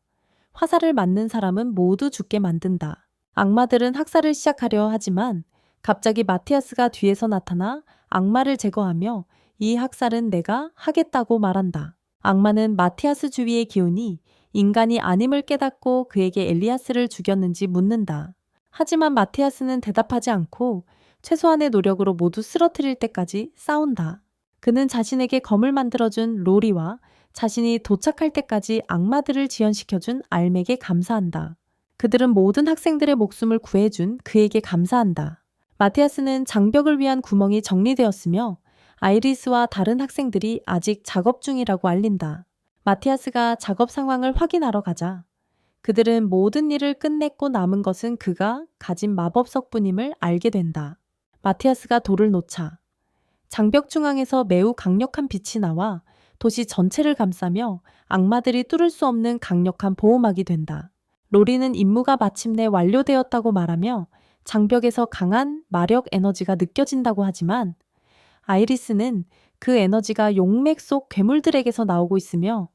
화살을 맞는 사람은 모두 죽게 만든다. 악마들은 학살을 시작하려 하지만 갑자기 마티아스가 뒤에서 나타나 악마를 제거하며 이 학살은 내가 하겠다고 말한다. 악마는 마티아스 주위의 기운이 인간이 아님을 깨닫고 그에게 엘리아스를 죽였는지 묻는다. 하지만 마티아스는 대답하지 않고 최소한의 노력으로 모두 쓰러뜨릴 때까지 싸운다. 그는 자신에게 검을 만들어준 로리와 자신이 도착할 때까지 악마들을 지연시켜준 알맥에 감사한다. 그들은 모든 학생들의 목숨을 구해준 그에게 감사한다. 마티아스는 장벽을 위한 구멍이 정리되었으며 아이리스와 다른 학생들이 아직 작업 중이라고 알린다. 마티아스가 작업 상황을 확인하러 가자. 그들은 모든 일을 끝냈고 남은 것은 그가 가진 마법석뿐임을 알게 된다. 마티아스가 돌을 놓자 장벽 중앙에서 매우 강력한 빛이 나와 도시 전체를 감싸며 악마들이 뚫을 수 없는 강력한 보호막이 된다. 로리는 임무가 마침내 완료되었다고 말하며 장벽에서 강한 마력 에너지가 느껴진다고 하지만 아이리스는 그 에너지가 용맥 속 괴물들에게서 나오고 있으며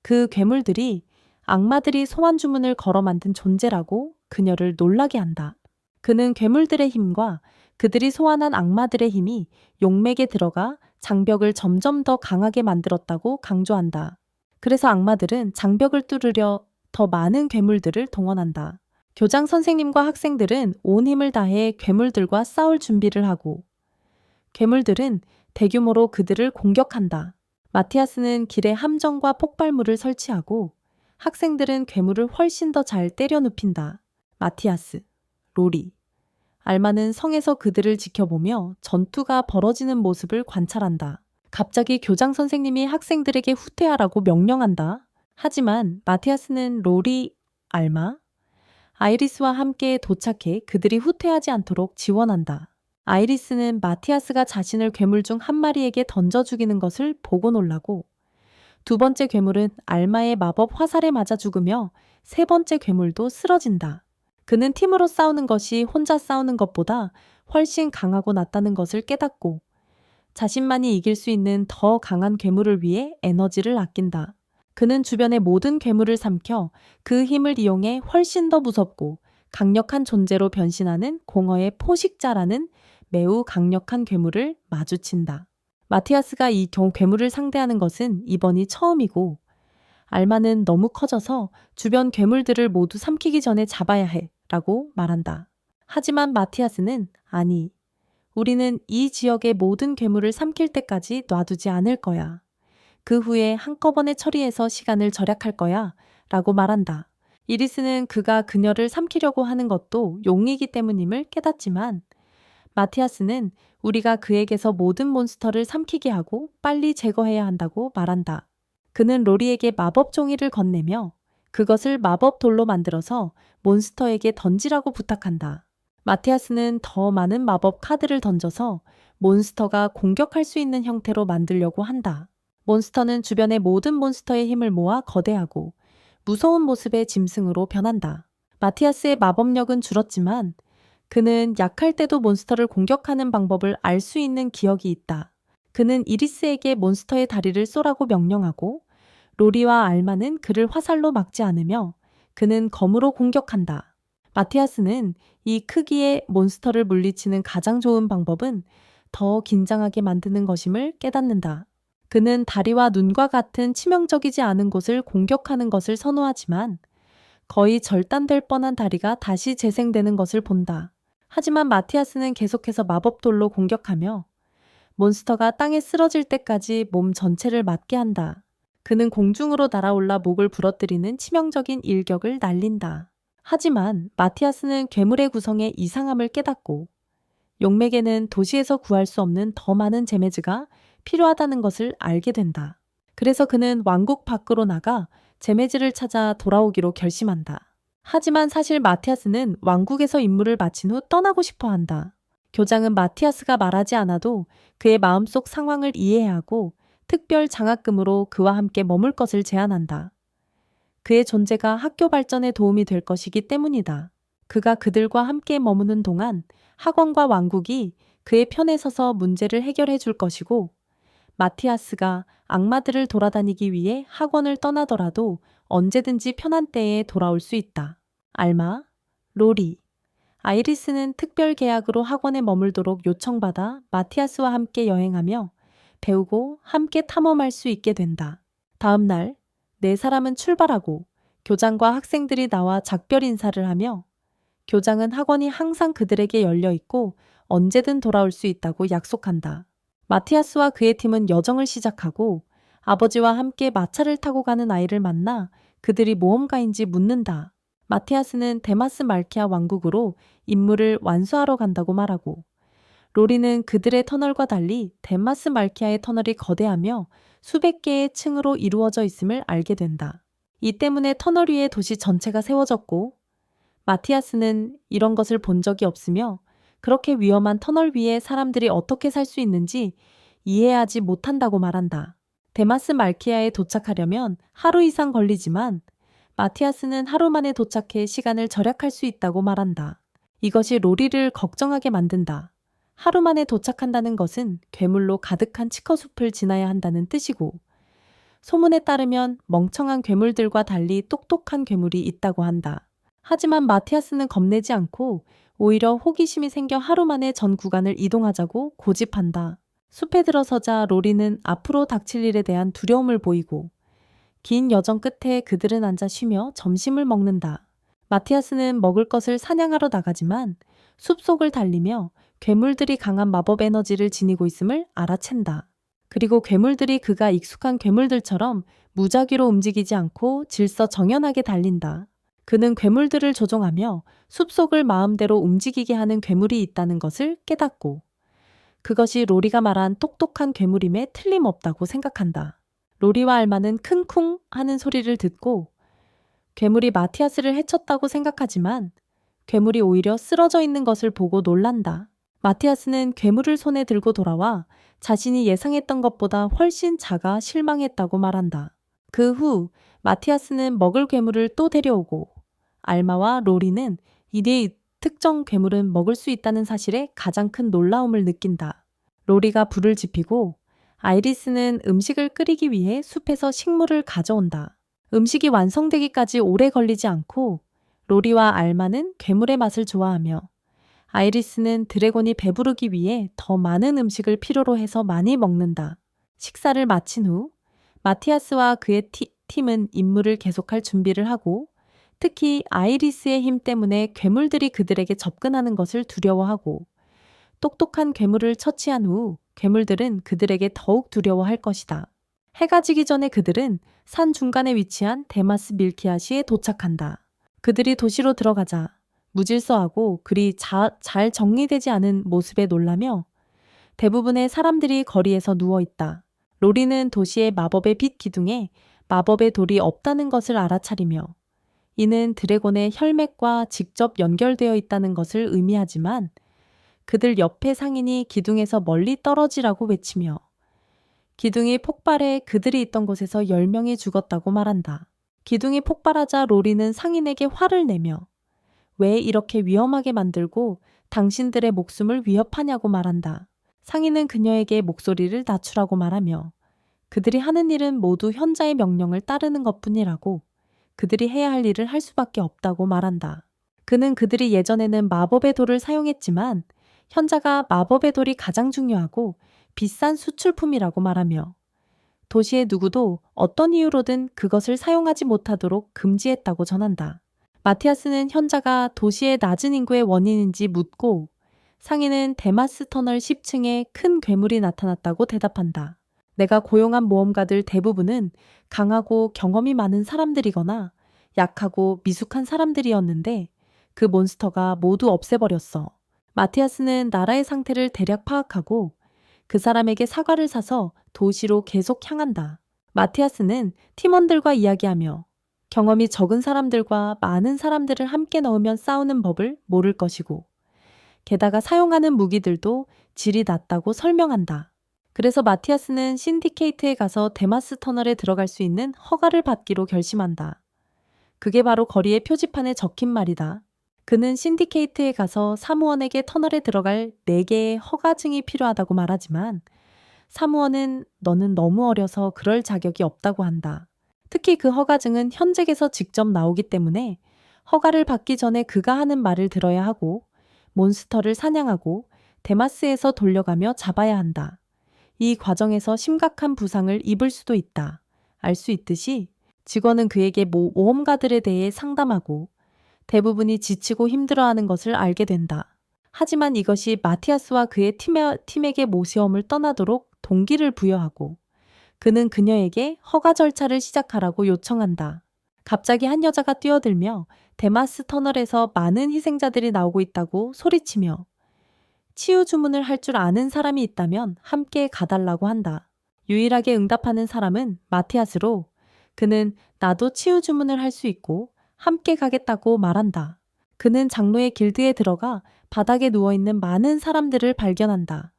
그 괴물들이 악마들이 소환 주문을 걸어 만든 존재라고 그녀를 놀라게 한다. 그는 괴물들의 힘과 그들이 소환한 악마들의 힘이 용맥에 들어가 장벽을 점점 더 강하게 만들었다고 강조한다. 그래서 악마들은 장벽을 뚫으려 더 많은 괴물들을 동원한다. 교장 선생님과 학생들은 온 힘을 다해 괴물들과 싸울 준비를 하고 괴물들은 대규모로 그들을 공격한다. 마티아스는 길에 함정과 폭발물을 설치하고 학생들은 괴물을 훨씬 더 잘 때려 눕힌다. 마티아스, 로리, 알마는 성에서 그들을 지켜보며 전투가 벌어지는 모습을 관찰한다. 갑자기 교장 선생님이 학생들에게 후퇴하라고 명령한다. 하지만 마티아스는 로리, 알마, 아이리스와 함께 도착해 그들이 후퇴하지 않도록 지원한다. 아이리스는 마티아스가 자신을 괴물 중 한 마리에게 던져 죽이는 것을 보고 놀라고 두 번째 괴물은 알마의 마법 화살에 맞아 죽으며 세 번째 괴물도 쓰러진다. 그는 팀으로 싸우는 것이 혼자 싸우는 것보다 훨씬 강하고 낫다는 것을 깨닫고 자신만이 이길 수 있는 더 강한 괴물을 위해 에너지를 아낀다. 그는 주변의 모든 괴물을 삼켜 그 힘을 이용해 훨씬 더 무섭고 강력한 존재로 변신하는 공허의 포식자라는 매우 강력한 괴물을 마주친다. 마티아스가 이 괴물을 상대하는 것은 이번이 처음이고 알마는 너무 커져서 주변 괴물들을 모두 삼키기 전에 잡아야 해 라고 말한다. 하지만 마티아스는 아니, 우리는 이 지역의 모든 괴물을 삼킬 때까지 놔두지 않을 거야. 그 후에 한꺼번에 처리해서 시간을 절약할 거야 라고 말한다. 이리스는 그가 그녀를 삼키려고 하는 것도 용이기 때문임을 깨닫지만 마티아스는 우리가 그에게서 모든 몬스터를 삼키게 하고 빨리 제거해야 한다고 말한다. 그는 로리에게 마법 종이를 건네며 그것을 마법 돌로 만들어서 몬스터에게 던지라고 부탁한다. 마티아스는 더 많은 마법 카드를 던져서 몬스터가 공격할 수 있는 형태로 만들려고 한다. 몬스터는 주변의 모든 몬스터의 힘을 모아 거대하고 무서운 모습의 짐승으로 변한다. 마티아스의 마법력은 줄었지만 그는 약할 때도 몬스터를 공격하는 방법을 알 수 있는 기억이 있다. 그는 이리스에게 몬스터의 다리를 쏘라고 명령하고 로리와 알마는 그를 화살로 막지 않으며 그는 검으로 공격한다. 마티아스는 이 크기의 몬스터를 물리치는 가장 좋은 방법은 더 긴장하게 만드는 것임을 깨닫는다. 그는 다리와 눈과 같은 치명적이지 않은 곳을 공격하는 것을 선호하지만 거의 절단될 뻔한 다리가 다시 재생되는 것을 본다. 하지만 마티아스는 계속해서 마법돌로 공격하며 몬스터가 땅에 쓰러질 때까지 몸 전체를 맞게 한다. 그는 공중으로 날아올라 목을 부러뜨리는 치명적인 일격을 날린다. 하지만 마티아스는 괴물의 구성의 이상함을 깨닫고 용맥에는 도시에서 구할 수 없는 더 많은 제메즈가 필요하다는 것을 알게 된다. 그래서 그는 왕국 밖으로 나가 제메즈를 찾아 돌아오기로 결심한다. 하지만 사실 마티아스는 왕국에서 임무를 마친 후 떠나고 싶어 한다. 교장은 마티아스가 말하지 않아도 그의 마음속 상황을 이해하고 특별 장학금으로 그와 함께 머물 것을 제안한다. 그의 존재가 학교 발전에 도움이 될 것이기 때문이다. 그가 그들과 함께 머무는 동안 학원과 왕국이 그의 편에 서서 문제를 해결해 줄 것이고 마티아스가 악마들을 돌아다니기 위해 학원을 떠나더라도 언제든지 편한 때에 돌아올 수 있다. 알마, 로리, 아이리스는 특별 계약으로 학원에 머물도록 요청받아 마티아스와 함께 여행하며 배우고 함께 탐험할 수 있게 된다. 다음 날, 네 사람은 출발하고 교장과 학생들이 나와 작별 인사를 하며 교장은 학원이 항상 그들에게 열려 있고 언제든 돌아올 수 있다고 약속한다. 마티아스와 그의 팀은 여정을 시작하고 아버지와 함께 마차를 타고 가는 아이를 만나 그들이 모험가인지 묻는다. 마티아스는 데마스 말키아 왕국으로 임무를 완수하러 간다고 말하고 로리는 그들의 터널과 달리 데마스 말키아의 터널이 거대하며 수백 개의 층으로 이루어져 있음을 알게 된다. 이 때문에 터널 위에 도시 전체가 세워졌고 마티아스는 이런 것을 본 적이 없으며 그렇게 위험한 터널 위에 사람들이 어떻게 살 수 있는지 이해하지 못한다고 말한다. 데마스 말키아에 도착하려면 하루 이상 걸리지만 마티아스는 하루 만에 도착해 시간을 절약할 수 있다고 말한다. 이것이 로리를 걱정하게 만든다. 하루 만에 도착한다는 것은 괴물로 가득한 치커숲을 지나야 한다는 뜻이고, 소문에 따르면 멍청한 괴물들과 달리 똑똑한 괴물이 있다고 한다. 하지만 마티아스는 겁내지 않고 오히려 호기심이 생겨 하루 만에 전 구간을 이동하자고 고집한다. 숲에 들어서자 로리는 앞으로 닥칠 일에 대한 두려움을 보이고, 긴 여정 끝에 그들은 앉아 쉬며 점심을 먹는다. 마티아스는 먹을 것을 사냥하러 나가지만 숲속을 달리며 괴물들이 강한 마법 에너지를 지니고 있음을 알아챈다. 그리고 괴물들이 그가 익숙한 괴물들처럼 무작위로 움직이지 않고 질서 정연하게 달린다. 그는 괴물들을 조종하며 숲속을 마음대로 움직이게 하는 괴물이 있다는 것을 깨닫고, 그것이 로리가 말한 똑똑한 괴물임에 틀림없다고 생각한다. 로리와 알마는 킁쿵 하는 소리를 듣고 괴물이 마티아스를 해쳤다고 생각하지만 괴물이 오히려 쓰러져 있는 것을 보고 놀란다. 마티아스는 괴물을 손에 들고 돌아와 자신이 예상했던 것보다 훨씬 작아 실망했다고 말한다. 그 후 마티아스는 먹을 괴물을 또 데려오고, 알마와 로리는 이내 특정 괴물은 먹을 수 있다는 사실에 가장 큰 놀라움을 느낀다. 로리가 불을 지피고 아이리스는 음식을 끓이기 위해 숲에서 식물을 가져온다. 음식이 완성되기까지 오래 걸리지 않고 로리와 알마는 괴물의 맛을 좋아하며, 아이리스는 드래곤이 배부르기 위해 더 많은 음식을 필요로 해서 많이 먹는다. 식사를 마친 후 마티아스와 그의 팀은 임무를 계속할 준비를 하고, 특히 아이리스의 힘 때문에 괴물들이 그들에게 접근하는 것을 두려워하고, 똑똑한 괴물을 처치한 후 괴물들은 그들에게 더욱 두려워할 것이다. 해가 지기 전에 그들은 산 중간에 위치한 데마스 밀키아시에 도착한다. 그들이 도시로 들어가자 무질서하고 그리 잘 정리되지 않은 모습에 놀라며 대부분의 사람들이 거리에서 누워있다. 로리는 도시의 마법의 빛 기둥에 마법의 돌이 없다는 것을 알아차리며, 이는 드래곤의 혈맥과 직접 연결되어 있다는 것을 의미하지만 그들 옆의 상인이 기둥에서 멀리 떨어지라고 외치며 기둥이 폭발해 그들이 있던 곳에서 10명이 죽었다고 말한다. 기둥이 폭발하자 로리는 상인에게 화를 내며 왜 이렇게 위험하게 만들고 당신들의 목숨을 위협하냐고 말한다. 상인은 그녀에게 목소리를 낮추라고 말하며 그들이 하는 일은 모두 현자의 명령을 따르는 것뿐이라고, 그들이 해야 할 일을 할 수밖에 없다고 말한다. 그는 그들이 예전에는 마법의 돌을 사용했지만 현자가 마법의 돌이 가장 중요하고 비싼 수출품이라고 말하며 도시의 누구도 어떤 이유로든 그것을 사용하지 못하도록 금지했다고 전한다. 마티아스는 현자가 도시의 낮은 인구의 원인인지 묻고, 상인은 데마스 터널 10층에 큰 괴물이 나타났다고 대답한다. 내가 고용한 모험가들 대부분은 강하고 경험이 많은 사람들이거나 약하고 미숙한 사람들이었는데 그 몬스터가 모두 없애버렸어. 마티아스는 나라의 상태를 대략 파악하고 그 사람에게 사과를 사서 도시로 계속 향한다. 마티아스는 팀원들과 이야기하며 경험이 적은 사람들과 많은 사람들을 함께 넣으면 싸우는 법을 모를 것이고, 게다가 사용하는 무기들도 질이 낮다고 설명한다. 그래서 마티아스는 신디케이트에 가서 데마스 터널에 들어갈 수 있는 허가를 받기로 결심한다. 그게 바로 거리의 표지판에 적힌 말이다. 그는 신디케이트에 가서 사무원에게 터널에 들어갈 4개의 허가증이 필요하다고 말하지만 사무원은 너는 너무 어려서 그럴 자격이 없다고 한다. 특히 그 허가증은 현직에서 직접 나오기 때문에 허가를 받기 전에 그가 하는 말을 들어야 하고 몬스터를 사냥하고 데마스에서 돌려가며 잡아야 한다. 이 과정에서 심각한 부상을 입을 수도 있다. 알 수 있듯이 직원은 그에게 모험가들에 대해 상담하고 대부분이 지치고 힘들어하는 것을 알게 된다. 하지만 이것이 마티아스와 그의 팀에게 모시험을 떠나도록 동기를 부여하고 그는 그녀에게 허가 절차를 시작하라고 요청한다. 갑자기 한 여자가 뛰어들며 데마스 터널에서 많은 희생자들이 나오고 있다고 소리치며 치유 주문을 할 줄 아는 사람이 있다면 함께 가달라고 한다. 유일하게 응답하는 사람은 마티아스로 그는 나도 치유 주문을 할 수 있고 함께 가겠다고 말한다. 그는 장로의 길드에 들어가 바닥에 누워있는 많은 사람들을 발견한다.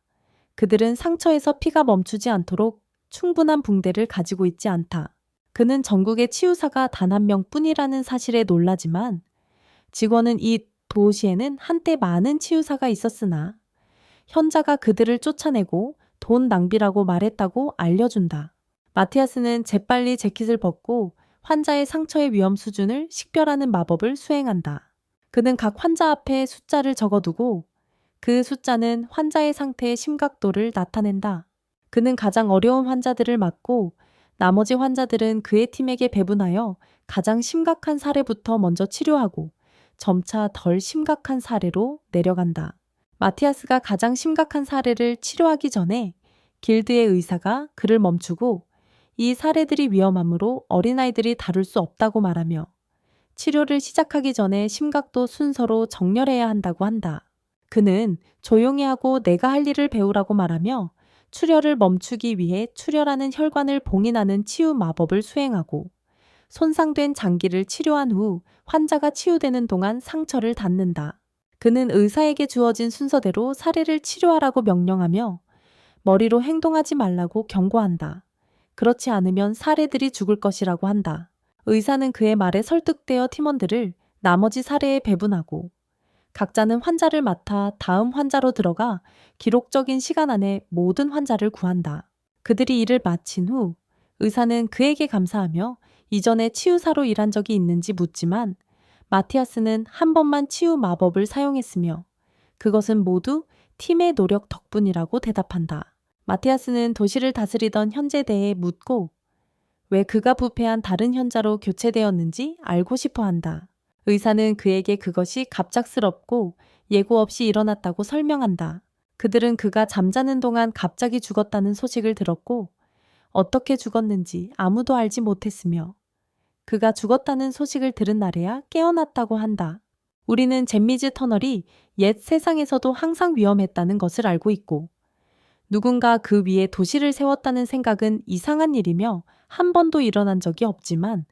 그들은 상처에서 피가 멈추지 않도록 충분한 붕대를 가지고 있지 않다. 그는 전국의 치유사가 단 한 명뿐이라는 사실에 놀라지만 직원은 이 도시에는 한때 많은 치유사가 있었으나 현자가 그들을 쫓아내고 돈 낭비라고 말했다고 알려준다. 마티아스는 재빨리 재킷을 벗고 환자의 상처의 위험 수준을 식별하는 마법을 수행한다. 그는 각 환자 앞에 숫자를 적어두고 그 숫자는 환자의 상태의 심각도를 나타낸다. 그는 가장 어려운 환자들을 맡고 나머지 환자들은 그의 팀에게 배분하여 가장 심각한 사례부터 먼저 치료하고 점차 덜 심각한 사례로 내려간다. 마티아스가 가장 심각한 사례를 치료하기 전에 길드의 의사가 그를 멈추고 이 사례들이 위험하므로 어린아이들이 다룰 수 없다고 말하며 치료를 시작하기 전에 심각도 순서로 정렬해야 한다고 한다. 그는 조용히 하고 내가 할 일을 배우라고 말하며 출혈을 멈추기 위해 출혈하는 혈관을 봉인하는 치유 마법을 수행하고 손상된 장기를 치료한 후 환자가 치유되는 동안 상처를 닫는다. 그는 의사에게 주어진 순서대로 사례를 치료하라고 명령하며 머리로 행동하지 말라고 경고한다. 그렇지 않으면 사례들이 죽을 것이라고 한다. 의사는 그의 말에 설득되어 팀원들을 나머지 사례에 배분하고 각자는 환자를 맡아 다음 환자로 들어가 기록적인 시간 안에 모든 환자를 구한다. 그들이 일을 마친 후 의사는 그에게 감사하며 이전에 치유사로 일한 적이 있는지 묻지만 마티아스는 한 번만 치유 마법을 사용했으며 그것은 모두 팀의 노력 덕분이라고 대답한다. 마티아스는 도시를 다스리던 현제대에 묻고 왜 그가 부패한 다른 현자로 교체되었는지 알고 싶어 한다. 의사는 그에게 그것이 갑작스럽고 예고 없이 일어났다고 설명한다. 그들은 그가 잠자는 동안 갑자기 죽었다는 소식을 들었고 어떻게 죽었는지 아무도 알지 못했으며 그가 죽었다는 소식을 들은 날에야 깨어났다고 한다. 우리는 잼미즈 터널이 옛 세상에서도 항상 위험했다는 것을 알고 있고 누군가 그 위에 도시를 세웠다는 생각은 이상한 일이며 한 번도 일어난 적이 없지만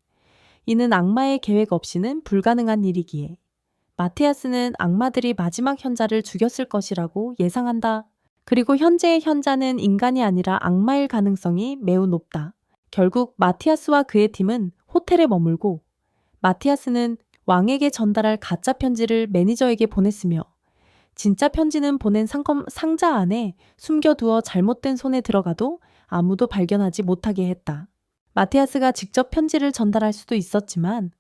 이는 악마의 계획 없이는 불가능한 일이기에 마티아스는 악마들이 마지막 현자를 죽였을 것이라고 예상한다. 그리고 현재의 현자는 인간이 아니라 악마일 가능성이 매우 높다. 결국 마티아스와 그의 팀은 호텔에 머물고 마티아스는 왕에게 전달할 가짜 편지를 매니저에게 보냈으며 진짜 편지는 보낸 상자 안에 숨겨두어 잘못된 손에 들어가도 아무도 발견하지 못하게 했다. 마티아스가 직접 편지를 전달할 수도 있었지만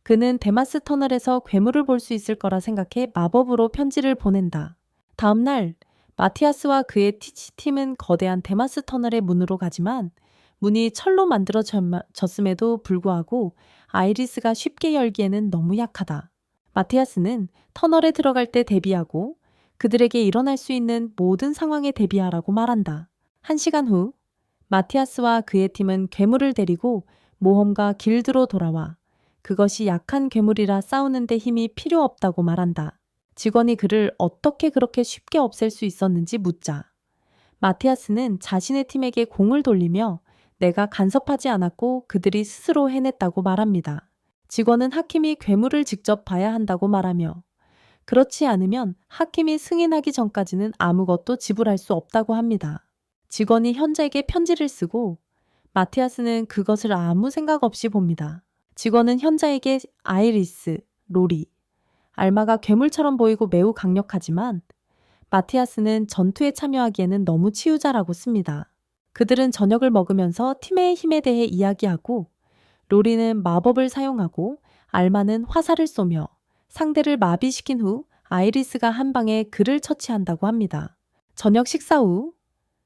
그는 데마스 터널에서 괴물을 볼 수 있을 거라 생각해 마법으로 편지를 보낸다. 다음 날 마티아스와 그의 티치팀은 거대한 데마스 터널의 문으로 가지만 문이 철로 만들어졌음에도 불구하고 아이리스가 쉽게 열기에는 너무 약하다. 마티아스는 터널에 들어갈 때 대비하고 그들에게 일어날 수 있는 모든 상황에 대비하라고 말한다. 1시간 후 마티아스와 그의 팀은 괴물을 데리고 모험가 길드로 돌아와 그것이 약한 괴물이라 싸우는데 힘이 필요 없다고 말한다. 직원이 그를 어떻게 그렇게 쉽게 없앨 수 있었는지 묻자 마티아스는 자신의 팀에게 공을 돌리며 내가 간섭하지 않았고 그들이 스스로 해냈다고 말합니다. 직원은 하킴이 괴물을 직접 봐야 한다고 말하며 그렇지 않으면 하킴이 승인하기 전까지는 아무것도 지불할 수 없다고 합니다. 직원이 현자에게 편지를 쓰고 마티아스는 그것을 아무 생각 없이 봅니다. 직원은 현자에게 아이리스, 로리, 알마가 괴물처럼 보이고 매우 강력하지만 마티아스는 전투에 참여하기에는 너무 치유자라고 씁니다. 그들은 저녁을 먹으면서 팀의 힘에 대해 이야기하고 로리는 마법을 사용하고 알마는 화살을 쏘며 상대를 마비시킨 후 아이리스가 한 방에 그를 처치한다고 합니다. 저녁 식사 후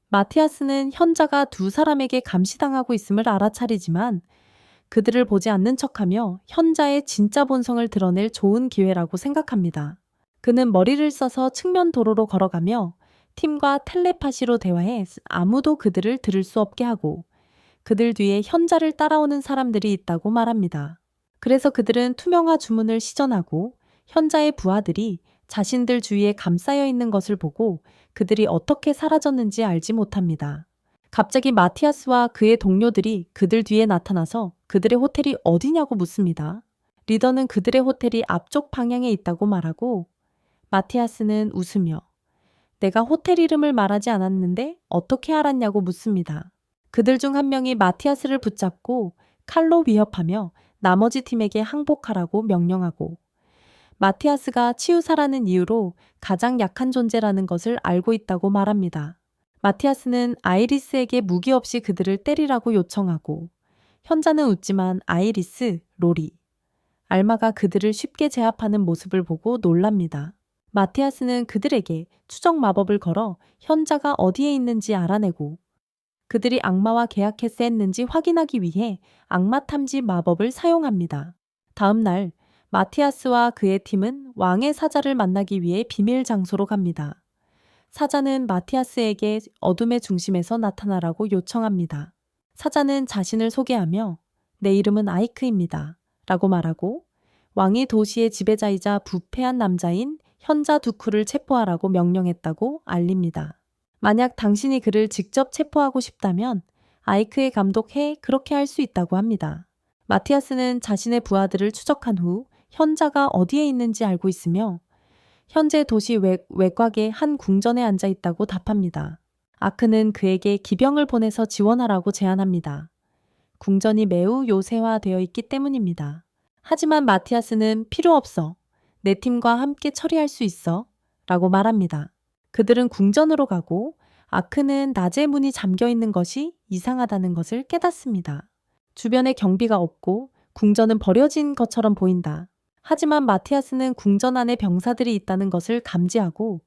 마티아스는 현자가 두 사람에게 감시당하고 있음을 알아차리지만 그들을 보지 않는 척하며 현자의 진짜 본성을 드러낼 좋은 기회라고 생각합니다. 그는 머리를 써서 측면 도로로 걸어가며 팀과 텔레파시로 대화해 아무도 그들을 들을 수 없게 하고 그들 뒤에 현자를 따라오는 사람들이 있다고 말합니다. 그래서 그들은 투명화 주문을 시전하고 현자의 부하들이 자신들 주위에 감싸여 있는 것을 보고 그들이 어떻게 사라졌는지 알지 못합니다. 갑자기 마티아스와 그의 동료들이 그들 뒤에 나타나서 그들의 호텔이 어디냐고 묻습니다. 리더는 그들의 호텔이 앞쪽 방향에 있다고 말하고 마티아스는 웃으며 내가 호텔 이름을 말하지 않았는데 어떻게 알았냐고 묻습니다. 그들 중 한 명이 마티아스를 붙잡고 칼로 위협하며 나머지 팀에게 항복하라고 명령하고 마티아스가 치유사라는 이유로 가장 약한 존재라는 것을 알고 있다고 말합니다. 마티아스는 아이리스에게 무기 없이 그들을 때리라고 요청하고, 현자는 웃지만 아이리스, 로리, 알마가 그들을 쉽게 제압하는 모습을 보고 놀랍니다. 마티아스는 그들에게 추적 마법을 걸어 현자가 어디에 있는지 알아내고, 그들이 악마와 계약해서 했는지 확인하기 위해 악마 탐지 마법을 사용합니다. 다음 날 마티아스와 그의 팀은 왕의 사자를 만나기 위해 비밀 장소로 갑니다. 사자는 마티아스에게 어둠의 중심에서 나타나라고 요청합니다. 사자는 자신을 소개하며 내 이름은 아이크입니다. 라고 말하고 왕이 도시의 지배자이자 부패한 남자인 현자 두쿠를 체포하라고 명령했다고 알립니다. 만약 당신이 그를 직접 체포하고 싶다면 아이크에 감독해 그렇게 할 수 있다고 합니다. 마티아스는 자신의 부하들을 추적한 후 현자가 어디에 있는지 알고 있으며 현재 도시 외곽의 한 궁전에 앉아 있다고 답합니다. 아크는 그에게 기병을 보내서 지원하라고 제안합니다. 궁전이 매우 요새화되어 있기 때문입니다. 하지만 마티아스는 필요 없어. 내 팀과 함께 처리할 수 있어. 라고 말합니다. 그들은 궁전으로 가고 아크는 낮에 문이 잠겨 있는 것이 이상하다는 것을 깨닫습니다. 주변에 경비가 없고 궁전은 버려진 것처럼 보인다. 하지만 마티아스는 궁전 안에 병사들이 있다는 것을 감지하고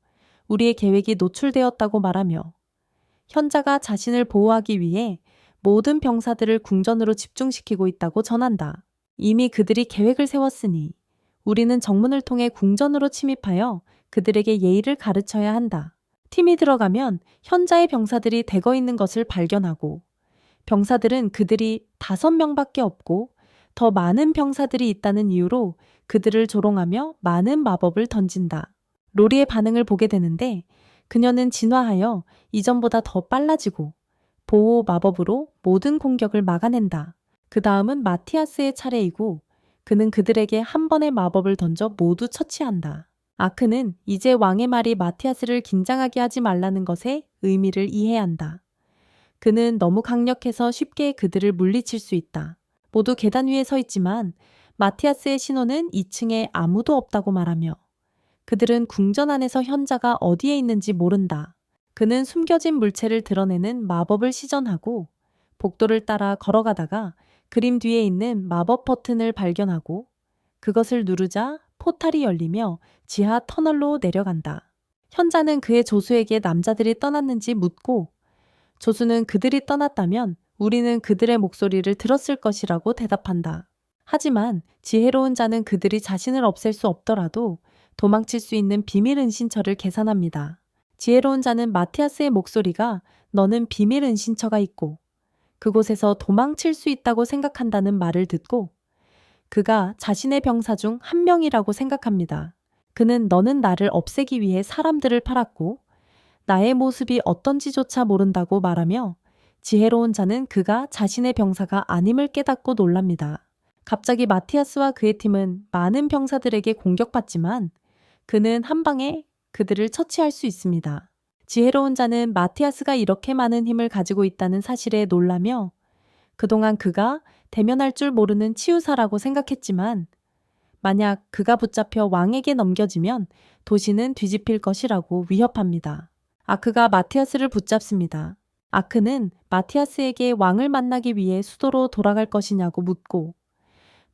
우리의 계획이 노출되었다고 말하며 현자가 자신을 보호하기 위해 모든 병사들을 궁전으로 집중시키고 있다고 전한다. 이미 그들이 계획을 세웠으니 우리는 정문을 통해 궁전으로 침입하여 그들에게 예의를 가르쳐야 한다. 팀이 들어가면 현자의 병사들이 대거 있는 것을 발견하고 병사들은 그들이 5명밖에 없고 더 많은 병사들이 있다는 이유로 그들을 조롱하며 많은 마법을 던진다. 로리의 반응을 보게 되는데 그녀는 진화하여 이전보다 더 빨라지고 보호 마법으로 모든 공격을 막아낸다. 그 다음은 마티아스의 차례이고 그는 그들에게 한 번의 마법을 던져 모두 처치한다. 아크는 이제 왕의 말이 마티아스를 긴장하게 하지 말라는 것의 의미를 이해한다. 그는 너무 강력해서 쉽게 그들을 물리칠 수 있다. 모두 계단 위에 서 있지만 마티아스의 신호는 2층에 아무도 없다고 말하며 그들은 궁전 안에서 현자가 어디에 있는지 모른다. 그는 숨겨진 물체를 드러내는 마법을 시전하고 복도를 따라 걸어가다가 그림 뒤에 있는 마법 버튼을 발견하고 그것을 누르자 포탈이 열리며 지하 터널로 내려간다. 현자는 그의 조수에게 남자들이 떠났는지 묻고 조수는 그들이 떠났다면 우리는 그들의 목소리를 들었을 것이라고 대답한다. 하지만 지혜로운 자는 그들이 자신을 없앨 수 없더라도 도망칠 수 있는 비밀 은신처를 계산합니다. 지혜로운 자는 마티아스의 목소리가 너는 비밀 은신처가 있고 그곳에서 도망칠 수 있다고 생각한다는 말을 듣고 그가 자신의 병사 중 한 명이라고 생각합니다. 그는 너는 나를 없애기 위해 사람들을 팔았고 나의 모습이 어떤지조차 모른다고 말하며 지혜로운 자는 그가 자신의 병사가 아님을 깨닫고 놀랍니다. 갑자기 마티아스와 그의 팀은 많은 병사들에게 공격받지만 그는 한 방에 그들을 처치할 수 있습니다. 지혜로운 자는 마티아스가 이렇게 많은 힘을 가지고 있다는 사실에 놀라며 그동안 그가 대면할 줄 모르는 치유사라고 생각했지만 만약 그가 붙잡혀 왕에게 넘겨지면 도시는 뒤집힐 것이라고 위협합니다. 아크가 마티아스를 붙잡습니다. 아크는 마티아스에게 왕을 만나기 위해 수도로 돌아갈 것이냐고 묻고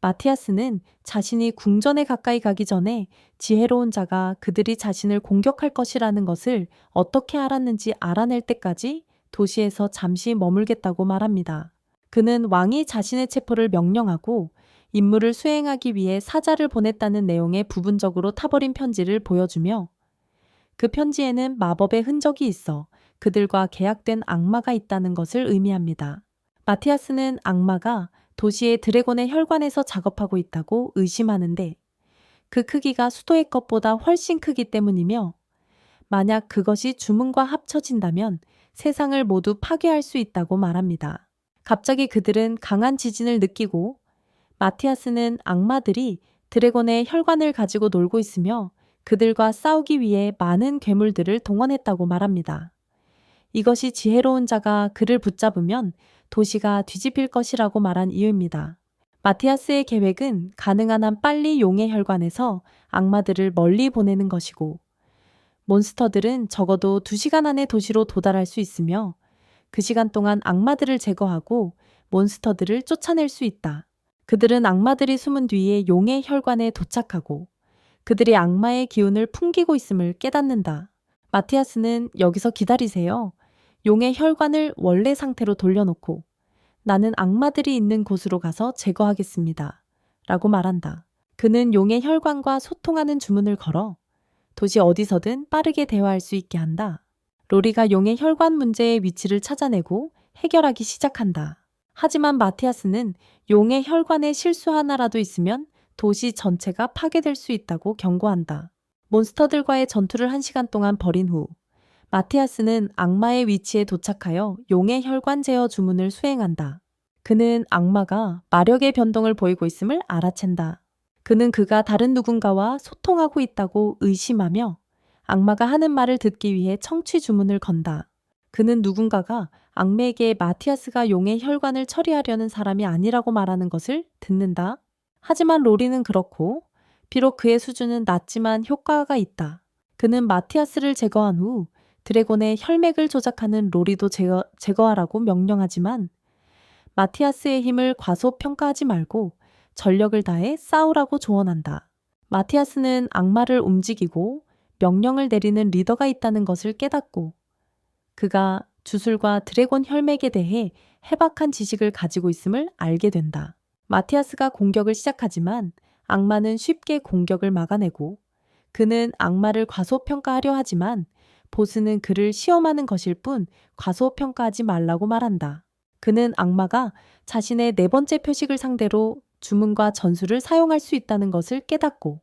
마티아스는 자신이 궁전에 가까이 가기 전에 지혜로운 자가 그들이 자신을 공격할 것이라는 것을 어떻게 알았는지 알아낼 때까지 도시에서 잠시 머물겠다고 말합니다. 그는 왕이 자신의 체포를 명령하고 임무를 수행하기 위해 사자를 보냈다는 내용의 부분적으로 타버린 편지를 보여주며 그 편지에는 마법의 흔적이 있어 그들과 계약된 악마가 있다는 것을 의미합니다. 마티아스는 악마가 도시의 드래곤의 혈관에서 작업하고 있다고 의심하는데 그 크기가 수도의 것보다 훨씬 크기 때문이며 만약 그것이 주문과 합쳐진다면 세상을 모두 파괴할 수 있다고 말합니다. 갑자기 그들은 강한 지진을 느끼고 마티아스는 악마들이 드래곤의 혈관을 가지고 놀고 있으며 그들과 싸우기 위해 많은 괴물들을 동원했다고 말합니다. 이것이 지혜로운 자가 그를 붙잡으면 도시가 뒤집힐 것이라고 말한 이유입니다. 마티아스의 계획은 가능한 한 빨리 용의 혈관에서 악마들을 멀리 보내는 것이고, 몬스터들은 적어도 2시간 안에 도시로 도달할 수 있으며 그 시간 동안 악마들을 제거하고 몬스터들을 쫓아낼 수 있다. 그들은 악마들이 숨은 뒤에 용의 혈관에 도착하고 그들이 악마의 기운을 풍기고 있음을 깨닫는다. 마티아스는 여기서 기다리세요. 용의 혈관을 원래 상태로 돌려놓고 나는 악마들이 있는 곳으로 가서 제거하겠습니다. 라고 말한다. 그는 용의 혈관과 소통하는 주문을 걸어 도시 어디서든 빠르게 대화할 수 있게 한다. 로리가 용의 혈관 문제의 위치를 찾아내고 해결하기 시작한다. 하지만 마티아스는 용의 혈관에 실수 하나라도 있으면 도시 전체가 파괴될 수 있다고 경고한다. 몬스터들과의 전투를 1시간 동안 벌인 후 마티아스는 악마의 위치에 도착하여 용의 혈관 제어 주문을 수행한다. 그는 악마가 마력의 변동을 보이고 있음을 알아챈다. 그는 그가 다른 누군가와 소통하고 있다고 의심하며 악마가 하는 말을 듣기 위해 청취 주문을 건다. 그는 누군가가 악매에게 마티아스가 용의 혈관을 처리하려는 사람이 아니라고 말하는 것을 듣는다. 하지만 로리는 그렇고 비록 그의 수준은 낮지만 효과가 있다. 그는 마티아스를 제거한 후 드래곤의 혈맥을 조작하는 로리도 제거하라고 명령하지만 마티아스의 힘을 과소평가하지 말고 전력을 다해 싸우라고 조언한다. 마티아스는 악마를 움직이고 명령을 내리는 리더가 있다는 것을 깨닫고 그가 주술과 드래곤 혈맥에 대해 해박한 지식을 가지고 있음을 알게 된다. 마티아스가 공격을 시작하지만 악마는 쉽게 공격을 막아내고 그는 악마를 과소평가하려 하지만 보스는 그를 시험하는 것일 뿐 과소평가하지 말라고 말한다. 그는 악마가 자신의 4번째 표식을 상대로 주문과 전술을 사용할 수 있다는 것을 깨닫고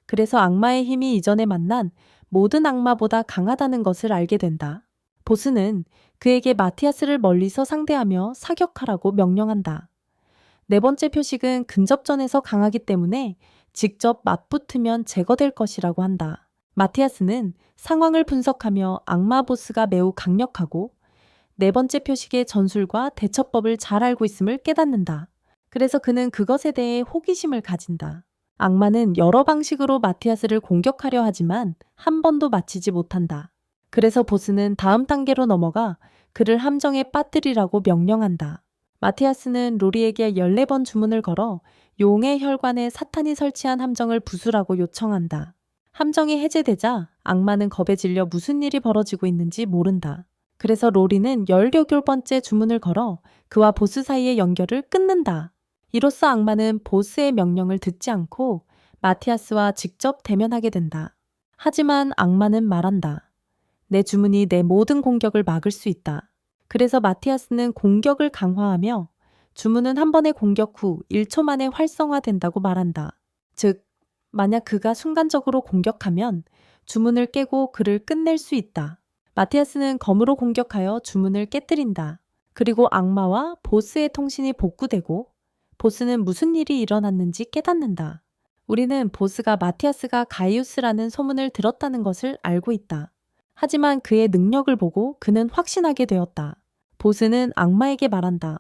그래서 악마의 힘이 이전에 만난 모든 악마보다 강하다는 것을 알게 된다. 보스는 그에게 마티아스를 멀리서 상대하며 사격하라고 명령한다. 4번째 표식은 근접전에서 강하기 때문에 직접 맞붙으면 제거될 것이라고 한다. 마티아스는 상황을 분석하며 악마 보스가 매우 강력하고 4번째 표식의 전술과 대처법을 잘 알고 있음을 깨닫는다. 그래서 그는 그것에 대해 호기심을 가진다. 악마는 여러 방식으로 마티아스를 공격하려 하지만 한 번도 맞히지 못한다. 그래서 보스는 다음 단계로 넘어가 그를 함정에 빠뜨리라고 명령한다. 마티아스는 로리에게 14번 주문을 걸어 용의 혈관에 사탄이 설치한 함정을 부수라고 요청한다. 함정이 해제되자 악마는 겁에 질려 무슨 일이 벌어지고 있는지 모른다. 그래서 로리는 16번째 주문을 걸어 그와 보스 사이의 연결을 끊는다. 이로써 악마는 보스의 명령을 듣지 않고 마티아스와 직접 대면하게 된다. 하지만 악마는 말한다. 내 주문이 내 모든 공격을 막을 수 있다. 그래서 마티아스는 공격을 강화하며 주문은 한 번의 공격 후 1초 만에 활성화된다고 말한다. 즉, 만약 그가 순간적으로 공격하면 주문을 깨고 그를 끝낼 수 있다. 마티아스는 검으로 공격하여 주문을 깨뜨린다. 그리고 악마와 보스의 통신이 복구되고 보스는 무슨 일이 일어났는지 깨닫는다. 우리는 보스가 마티아스가 가이우스라는 소문을 들었다는 것을 알고 있다. 하지만 그의 능력을 보고 그는 확신하게 되었다. 보스는 악마에게 말한다.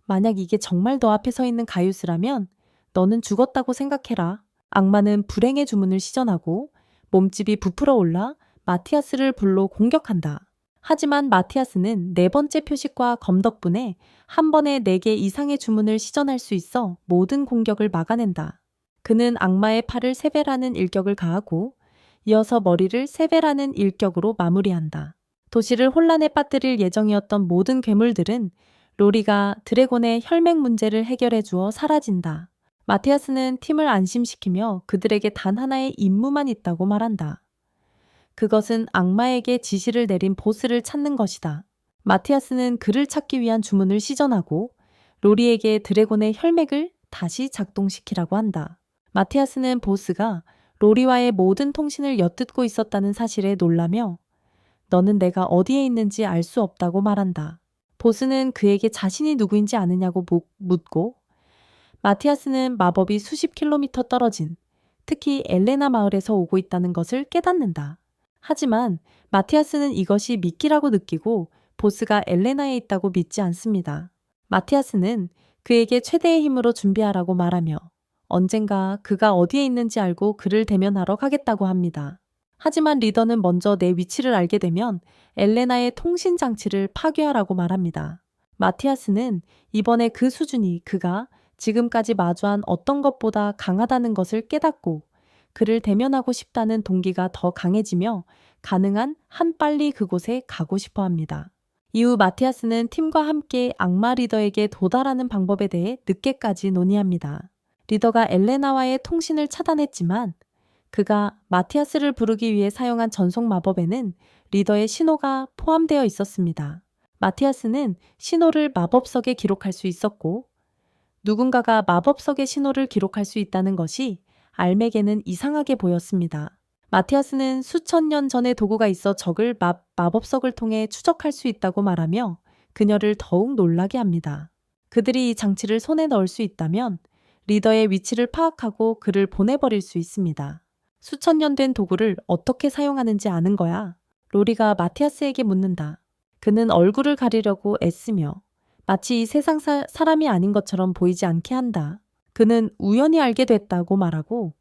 만약 이게 정말 너 앞에 서 있는 가이우스라면 너는 죽었다고 생각해라. 악마는 불행의 주문을 시전하고 몸집이 부풀어 올라 마티아스를 불로 공격한다. 하지만 마티아스는 4번째 표식과 검 덕분에 한 번에 4개 이상의 주문을 시전할 수 있어 모든 공격을 막아낸다. 그는 악마의 팔을 3배라는 일격을 가하고 이어서 머리를 3배라는 일격으로 마무리한다. 도시를 혼란에 빠뜨릴 예정이었던 모든 괴물들은 로리가 드래곤의 혈맥 문제를 해결해 주어 사라진다. 마티아스는 팀을 안심시키며 그들에게 단 하나의 임무만 있다고 말한다. 그것은 악마에게 지시를 내린 보스를 찾는 것이다. 마티아스는 그를 찾기 위한 주문을 시전하고 로리에게 드래곤의 혈맥을 다시 작동시키라고 한다. 마티아스는 보스가 로리와의 모든 통신을 엿듣고 있었다는 사실에 놀라며 너는 내가 어디에 있는지 알 수 없다고 말한다. 보스는 그에게 자신이 누구인지 아느냐고 묻고 마티아스는 마법이 수십 킬로미터 떨어진 특히 엘레나 마을에서 오고 있다는 것을 깨닫는다. 하지만 마티아스는 이것이 미끼라고 느끼고 보스가 엘레나에 있다고 믿지 않습니다. 마티아스는 그에게 최대의 힘으로 준비하라고 말하며 언젠가 그가 어디에 있는지 알고 그를 대면하러 가겠다고 합니다. 하지만 리더는 먼저 내 위치를 알게 되면 엘레나의 통신 장치를 파괴하라고 말합니다. 마티아스는 이번에 그 수준이 그가 지금까지 마주한 어떤 것보다 강하다는 것을 깨닫고 그를 대면하고 싶다는 동기가 더 강해지며 가능한 한 빨리 그곳에 가고 싶어 합니다. 이후 마티아스는 팀과 함께 악마 리더에게 도달하는 방법에 대해 늦게까지 논의합니다. 리더가 엘레나와의 통신을 차단했지만 그가 마티아스를 부르기 위해 사용한 전속 마법에는 리더의 신호가 포함되어 있었습니다. 마티아스는 신호를 마법석에 기록할 수 있었고 누군가가 마법석의 신호를 기록할 수 있다는 것이 알맥에는 이상하게 보였습니다. 마티아스는 수천 년 전의 도구가 있어 적을 마법석을 통해 추적할 수 있다고 말하며 그녀를 더욱 놀라게 합니다. 그들이 이 장치를 손에 넣을 수 있다면 리더의 위치를 파악하고 그를 보내버릴 수 있습니다. 수천 년 된 도구를 어떻게 사용하는지 아는 거야. 로리가 마티아스에게 묻는다. 그는 얼굴을 가리려고 애쓰며 마치 이 세상 사람이 아닌 것처럼 보이지 않게 한다. 그는 우연히 알게 됐다고 말하고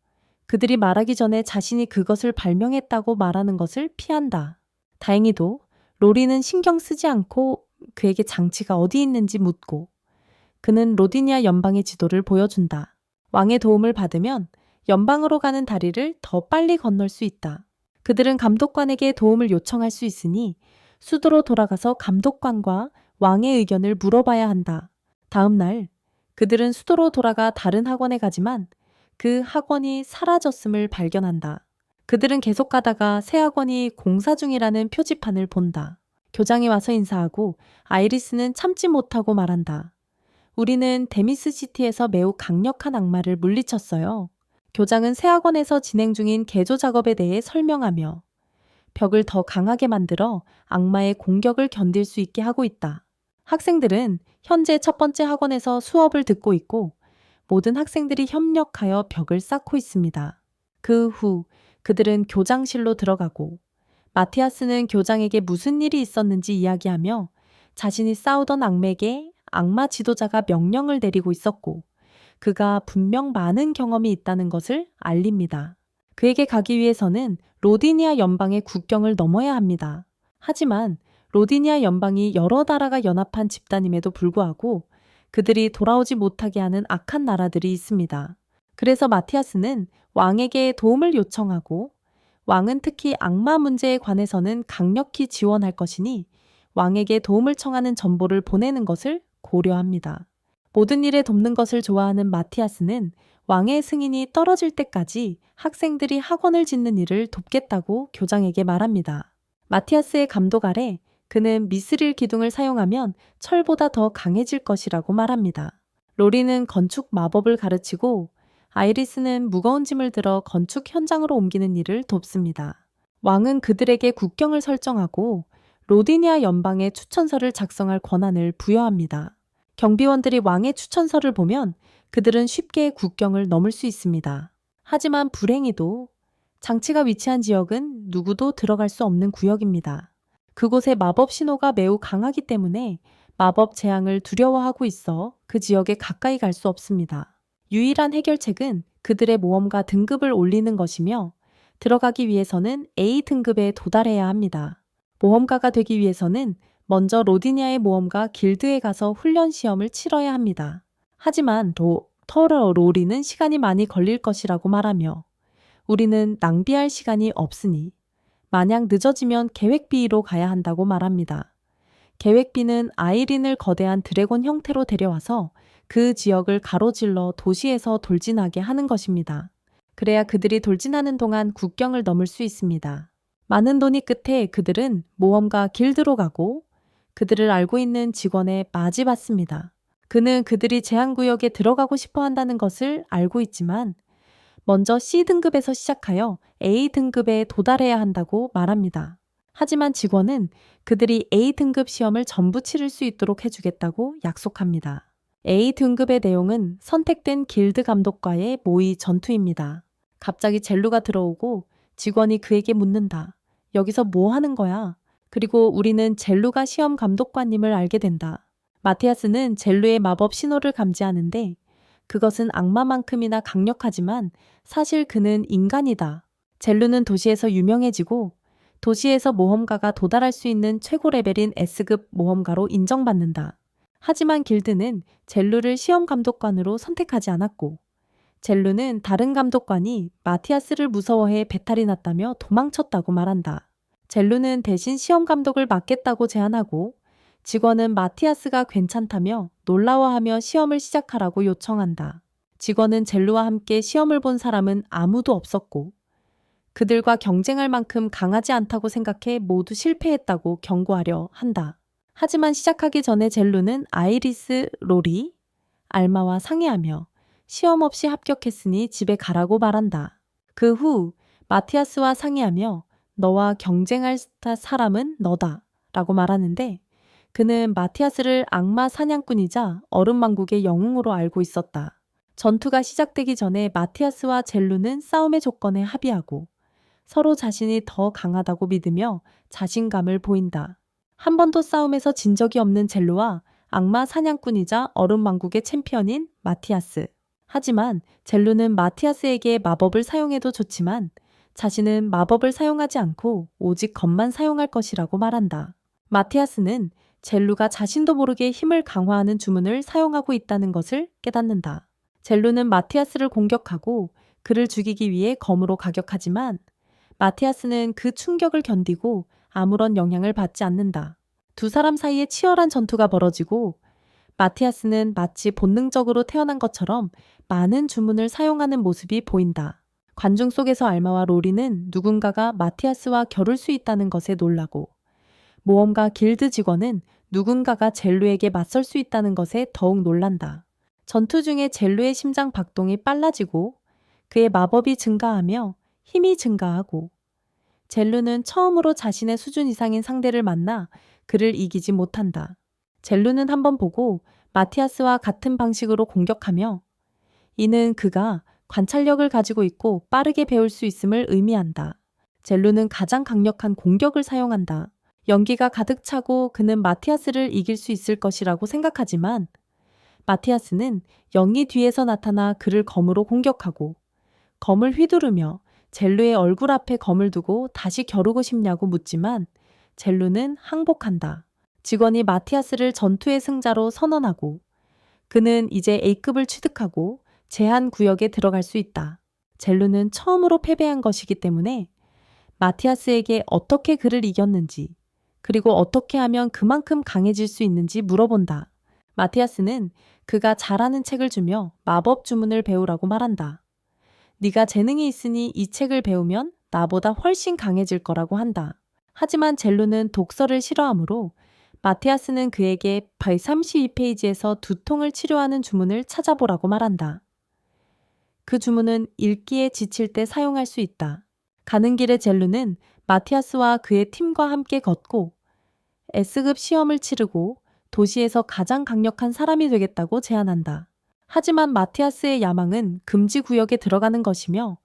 그들이 말하기 전에 자신이 그것을 발명했다고 말하는 것을 피한다. 다행히도 로리는 신경 쓰지 않고 그에게 장치가 어디 있는지 묻고 그는 로디니아 연방의 지도를 보여준다. 왕의 도움을 받으면 연방으로 가는 다리를 더 빨리 건널 수 있다. 그들은 감독관에게 도움을 요청할 수 있으니 수도로 돌아가서 감독관과 왕의 의견을 물어봐야 한다. 다음 날 그들은 수도로 돌아가 다른 학원에 가지만 그 학원이 사라졌음을 발견한다. 그들은 계속 가다가 새 학원이 공사 중이라는 표지판을 본다. 교장이 와서 인사하고 아이리스는 참지 못하고 말한다. 우리는 데미스시티에서 매우 강력한 악마를 물리쳤어요. 교장은 새 학원에서 진행 중인 개조 작업에 대해 설명하며 벽을 더 강하게 만들어 악마의 공격을 견딜 수 있게 하고 있다. 학생들은 현재 첫 번째 학원에서 수업을 듣고 있고 모든 학생들이 협력하여 벽을 쌓고 있습니다. 그 후 그들은 교장실로 들어가고 마티아스는 교장에게 무슨 일이 있었는지 이야기하며 자신이 싸우던 악맥에 악마 지도자가 명령을 내리고 있었고 그가 분명 많은 경험이 있다는 것을 알립니다. 그에게 가기 위해서는 로디니아 연방의 국경을 넘어야 합니다. 하지만 로디니아 연방이 여러 나라가 연합한 집단임에도 불구하고 그들이 돌아오지 못하게 하는 악한 나라들이 있습니다. 그래서 마티아스는 왕에게 도움을 요청하고 왕은 특히 악마 문제에 관해서는 강력히 지원할 것이니 왕에게 도움을 청하는 전보를 보내는 것을 고려합니다. 모든 일에 돕는 것을 좋아하는 마티아스는 왕의 승인이 떨어질 때까지 학생들이 학원을 짓는 일을 돕겠다고 교장에게 말합니다. 마티아스의 감독 아래 그는 미스릴 기둥을 사용하면 철보다 더 강해질 것이라고 말합니다. 로리는 건축 마법을 가르치고 아이리스는 무거운 짐을 들어 건축 현장으로 옮기는 일을 돕습니다. 왕은 그들에게 국경을 설정하고 로디니아 연방의 추천서를 작성할 권한을 부여합니다. 경비원들이 왕의 추천서를 보면 그들은 쉽게 국경을 넘을 수 있습니다. 하지만 불행히도 장치가 위치한 지역은 누구도 들어갈 수 없는 구역입니다. 그곳의 마법 신호가 매우 강하기 때문에 마법 재앙을 두려워하고 있어 그 지역에 가까이 갈 수 없습니다. 유일한 해결책은 그들의 모험가 등급을 올리는 것이며 들어가기 위해서는 A 등급에 도달해야 합니다. 모험가가 되기 위해서는 먼저 로디니아의 모험가 길드에 가서 훈련 시험을 치러야 합니다. 하지만 로리는 시간이 많이 걸릴 것이라고 말하며 우리는 낭비할 시간이 없으니 만약 늦어지면 계획비로 가야 한다고 말합니다. 계획비는 아이린을 거대한 드래곤 형태로 데려와서 그 지역을 가로질러 도시에서 돌진하게 하는 것입니다. 그래야 그들이 돌진하는 동안 국경을 넘을 수 있습니다. 많은 돈이 끝에 그들은 모험가 길드로 가고 그들을 알고 있는 직원에 맞이받습니다. 그는 그들이 제한구역에 들어가고 싶어 한다는 것을 알고 있지만 먼저 C등급에서 시작하여 A등급에 도달해야 한다고 말합니다. 하지만 직원은 그들이 A등급 시험을 전부 치를 수 있도록 해주겠다고 약속합니다. A등급의 내용은 선택된 길드 감독과의 모의 전투입니다. 갑자기 젤루가 들어오고 직원이 그에게 묻는다. 여기서 뭐 하는 거야? 그리고 우리는 젤루가 시험 감독관님을 알게 된다. 마티아스는 젤루의 마법 신호를 감지하는데 그것은 악마만큼이나 강력하지만 사실 그는 인간이다. 젤루는 도시에서 유명해지고 도시에서 모험가가 도달할 수 있는 최고 레벨인 S급 모험가로 인정받는다. 하지만 길드는 젤루를 시험 감독관으로 선택하지 않았고 젤루는 다른 감독관이 마티아스를 무서워해 배탈이 났다며 도망쳤다고 말한다. 젤루는 대신 시험 감독을 맡겠다고 제안하고 직원은 마티아스가 괜찮다며 놀라워하며 시험을 시작하라고 요청한다. 직원은 젤루와 함께 시험을 본 사람은 아무도 없었고 그들과 경쟁할 만큼 강하지 않다고 생각해 모두 실패했다고 경고하려 한다. 하지만 시작하기 전에 젤루는 아이리스, 로리, 알마와 상의하며 시험 없이 합격했으니 집에 가라고 말한다. 그 후 마티아스와 상의하며 너와 경쟁할 사람은 너다 라고 말하는데 그는 마티아스를 악마 사냥꾼이자 얼음왕국의 영웅으로 알고 있었다. 전투가 시작되기 전에 마티아스와 젤루는 싸움의 조건에 합의하고 서로 자신이 더 강하다고 믿으며 자신감을 보인다. 한 번도 싸움에서 진 적이 없는 젤루와 악마 사냥꾼이자 얼음왕국의 챔피언인 마티아스. 하지만 젤루는 마티아스에게 마법을 사용해도 좋지만 자신은 마법을 사용하지 않고 오직 검만 사용할 것이라고 말한다. 마티아스는 젤루가 자신도 모르게 힘을 강화하는 주문을 사용하고 있다는 것을 깨닫는다. 젤루는 마티아스를 공격하고 그를 죽이기 위해 검으로 가격하지만 마티아스는 그 충격을 견디고 아무런 영향을 받지 않는다. 두 사람 사이에 치열한 전투가 벌어지고 마티아스는 마치 본능적으로 태어난 것처럼 많은 주문을 사용하는 모습이 보인다. 관중 속에서 알마와 로리는 누군가가 마티아스와 겨룰 수 있다는 것에 놀라고 모험가 길드 직원은 누군가가 젤루에게 맞설 수 있다는 것에 더욱 놀란다. 전투 중에 젤루의 심장 박동이 빨라지고 그의 마법이 증가하며 힘이 증가하고 젤루는 처음으로 자신의 수준 이상인 상대를 만나 그를 이기지 못한다. 젤루는 한번 보고 마티아스와 같은 방식으로 공격하며 이는 그가 관찰력을 가지고 있고 빠르게 배울 수 있음을 의미한다. 젤루는 가장 강력한 공격을 사용한다. 연기가 가득 차고 그는 마티아스를 이길 수 있을 것이라고 생각하지만 마티아스는 영이 뒤에서 나타나 그를 검으로 공격하고 검을 휘두르며 젤루의 얼굴 앞에 검을 두고 다시 겨루고 싶냐고 묻지만 젤루는 항복한다. 직원이 마티아스를 전투의 승자로 선언하고 그는 이제 A급을 취득하고 제한 구역에 들어갈 수 있다. 젤루는 처음으로 패배한 것이기 때문에 마티아스에게 어떻게 그를 이겼는지 그리고 어떻게 하면 그만큼 강해질 수 있는지 물어본다. 마티아스는 그가 잘하는 책을 주며 마법 주문을 배우라고 말한다. 네가 재능이 있으니 이 책을 배우면 나보다 훨씬 강해질 거라고 한다. 하지만 젤루는 독서를 싫어하므로 마티아스는 그에게 132페이지에서 두통을 치료하는 주문을 찾아보라고 말한다. 그 주문은 읽기에 지칠 때 사용할 수 있다. 가는 길에 젤루는 마티아스와 그의 팀과 함께 걷고 S급 시험을 치르고 도시에서 가장 강력한 사람이 되겠다고 제안한다. 하지만 마티아스의 야망은 금지 구역에 들어가는 것이며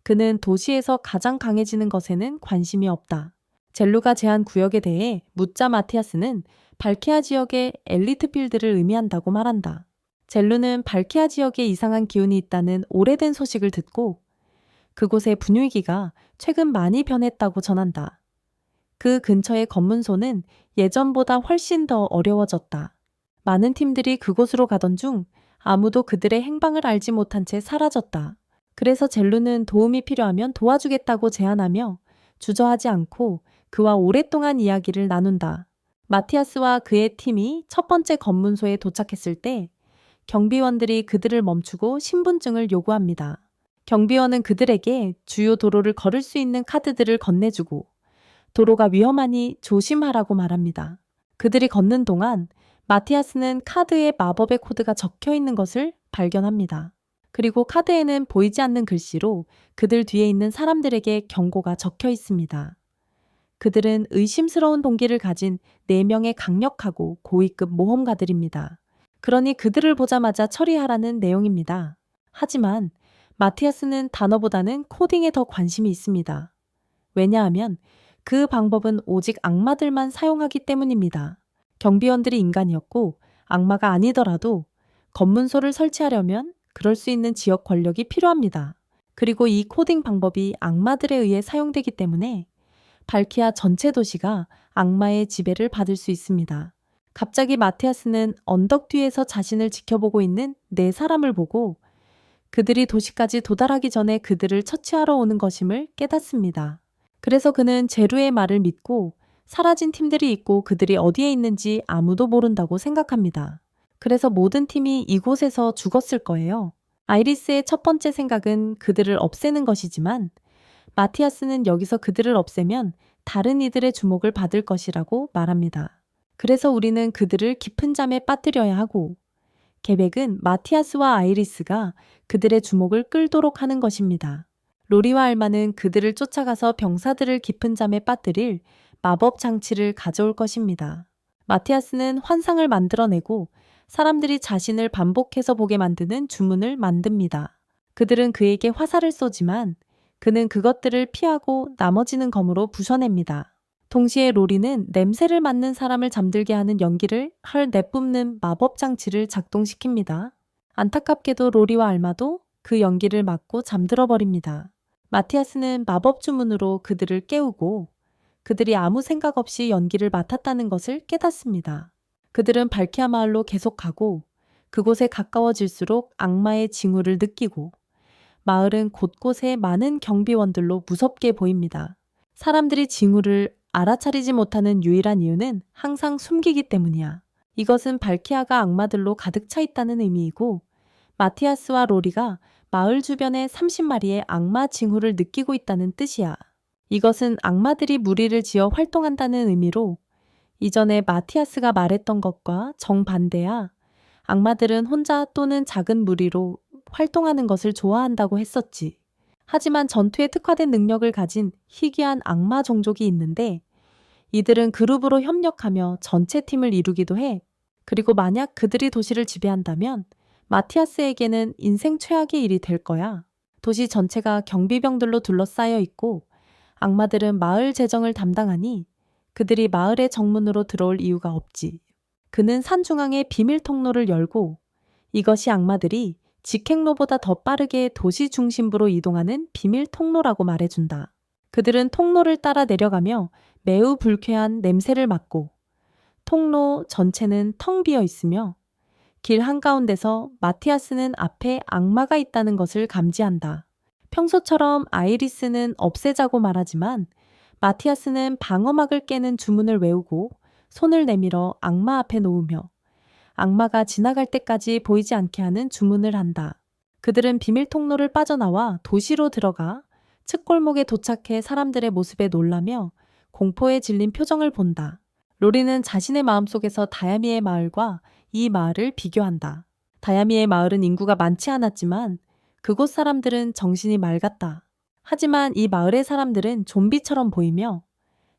그는 도시에서 가장 강해지는 것에는 관심이 없다. 젤루가 제한 구역에 대해 묻자 마티아스는 발케아 지역의 엘리트 필드를 의미한다고 말한다. 젤루는 발케아 지역에 이상한 기운이 있다는 오래된 소식을 듣고 그곳의 분위기가 최근 많이 변했다고 전한다. 그 근처의 검문소는 예전보다 훨씬 더 어려워졌다. 많은 팀들이 그곳으로 가던 중 아무도 그들의 행방을 알지 못한 채 사라졌다. 그래서 젤루는 도움이 필요하면 도와주겠다고 제안하며 주저하지 않고 그와 오랫동안 이야기를 나눈다. 마티아스와 그의 팀이 첫 번째 검문소에 도착했을 때 경비원들이 그들을 멈추고 신분증을 요구합니다. 경비원은 그들에게 주요 도로를 걸을 수 있는 카드들을 건네주고 도로가 위험하니 조심하라고 말합니다. 그들이 걷는 동안 마티아스는 카드에 마법의 코드가 적혀 있는 것을 발견합니다. 그리고 카드에는 보이지 않는 글씨로 그들 뒤에 있는 사람들에게 경고가 적혀 있습니다. 그들은 의심스러운 동기를 가진 4명의 강력하고 고위급 모험가들입니다. 그러니 그들을 보자마자 처리하라는 내용입니다. 하지만 마티아스는 단어보다는 코딩에 더 관심이 있습니다. 왜냐하면 그 방법은 오직 악마들만 사용하기 때문입니다. 경비원들이 인간이었고 악마가 아니더라도 검문소를 설치하려면 그럴 수 있는 지역 권력이 필요합니다. 그리고 이 코딩 방법이 악마들에 의해 사용되기 때문에 발키아 전체 도시가 악마의 지배를 받을 수 있습니다. 갑자기 마티아스는 언덕 뒤에서 자신을 지켜보고 있는 네 사람을 보고 그들이 도시까지 도달하기 전에 그들을 처치하러 오는 것임을 깨닫습니다. 그래서 그는 제루의 말을 믿고 사라진 팀들이 있고 그들이 어디에 있는지 아무도 모른다고 생각합니다. 그래서 모든 팀이 이곳에서 죽었을 거예요. 아이리스의 첫 번째 생각은 그들을 없애는 것이지만 마티아스는 여기서 그들을 없애면 다른 이들의 주목을 받을 것이라고 말합니다. 그래서 우리는 그들을 깊은 잠에 빠뜨려야 하고 계획은 마티아스와 아이리스가 그들의 주목을 끌도록 하는 것입니다. 로리와 알마는 그들을 쫓아가서 병사들을 깊은 잠에 빠뜨릴 마법 장치를 가져올 것입니다. 마티아스는 환상을 만들어내고 사람들이 자신을 반복해서 보게 만드는 주문을 만듭니다. 그들은 그에게 화살을 쏘지만 그는 그것들을 피하고 나머지는 검으로 부숴냅니다. 동시에 로리는 냄새를 맡는 사람을 잠들게 하는 연기를 내뿜는 마법 장치를 작동시킵니다. 안타깝게도 로리와 알마도 그 연기를 맞고 잠들어 버립니다. 마티아스는 마법 주문으로 그들을 깨우고 그들이 아무 생각 없이 연기를 맡았다는 것을 깨닫습니다. 그들은 발키아 마을로 계속 가고 그곳에 가까워질수록 악마의 징후를 느끼고 마을은 곳곳에 많은 경비원들로 무섭게 보입니다. 사람들이 징후를 알아차리지 못하는 유일한 이유는 항상 숨기기 때문이야. 이것은 발키아가 악마들로 가득 차 있다는 의미이고 마티아스와 로리가 마을 주변에 30마리의 악마 징후를 느끼고 있다는 뜻이야. 이것은 악마들이 무리를 지어 활동한다는 의미로 이전에 마티아스가 말했던 것과 정반대야. 악마들은 혼자 또는 작은 무리로 활동하는 것을 좋아한다고 했었지. 하지만 전투에 특화된 능력을 가진 희귀한 악마 종족이 있는데 이들은 그룹으로 협력하며 전체 팀을 이루기도 해. 그리고 만약 그들이 도시를 지배한다면 마티아스에게는 인생 최악의 일이 될 거야. 도시 전체가 경비병들로 둘러싸여 있고 악마들은 마을 재정을 담당하니 그들이 마을의 정문으로 들어올 이유가 없지. 그는 산 중앙에 비밀 통로를 열고 이것이 악마들이 직행로보다 더 빠르게 도시 중심부로 이동하는 비밀 통로라고 말해준다. 그들은 통로를 따라 내려가며 매우 불쾌한 냄새를 맡고 통로 전체는 텅 비어 있으며 길 한가운데서 마티아스는 앞에 악마가 있다는 것을 감지한다. 평소처럼 아이리스는 없애자고 말하지만 마티아스는 방어막을 깨는 주문을 외우고 손을 내밀어 악마 앞에 놓으며 악마가 지나갈 때까지 보이지 않게 하는 주문을 한다. 그들은 비밀 통로를 빠져나와 도시로 들어가 측골목에 도착해 사람들의 모습에 놀라며 공포에 질린 표정을 본다. 로리는 자신의 마음속에서 다야미의 마을과 이 마을을 비교한다. 다야미의 마을은 인구가 많지 않았지만 그곳 사람들은 정신이 맑았다. 하지만 이 마을의 사람들은 좀비처럼 보이며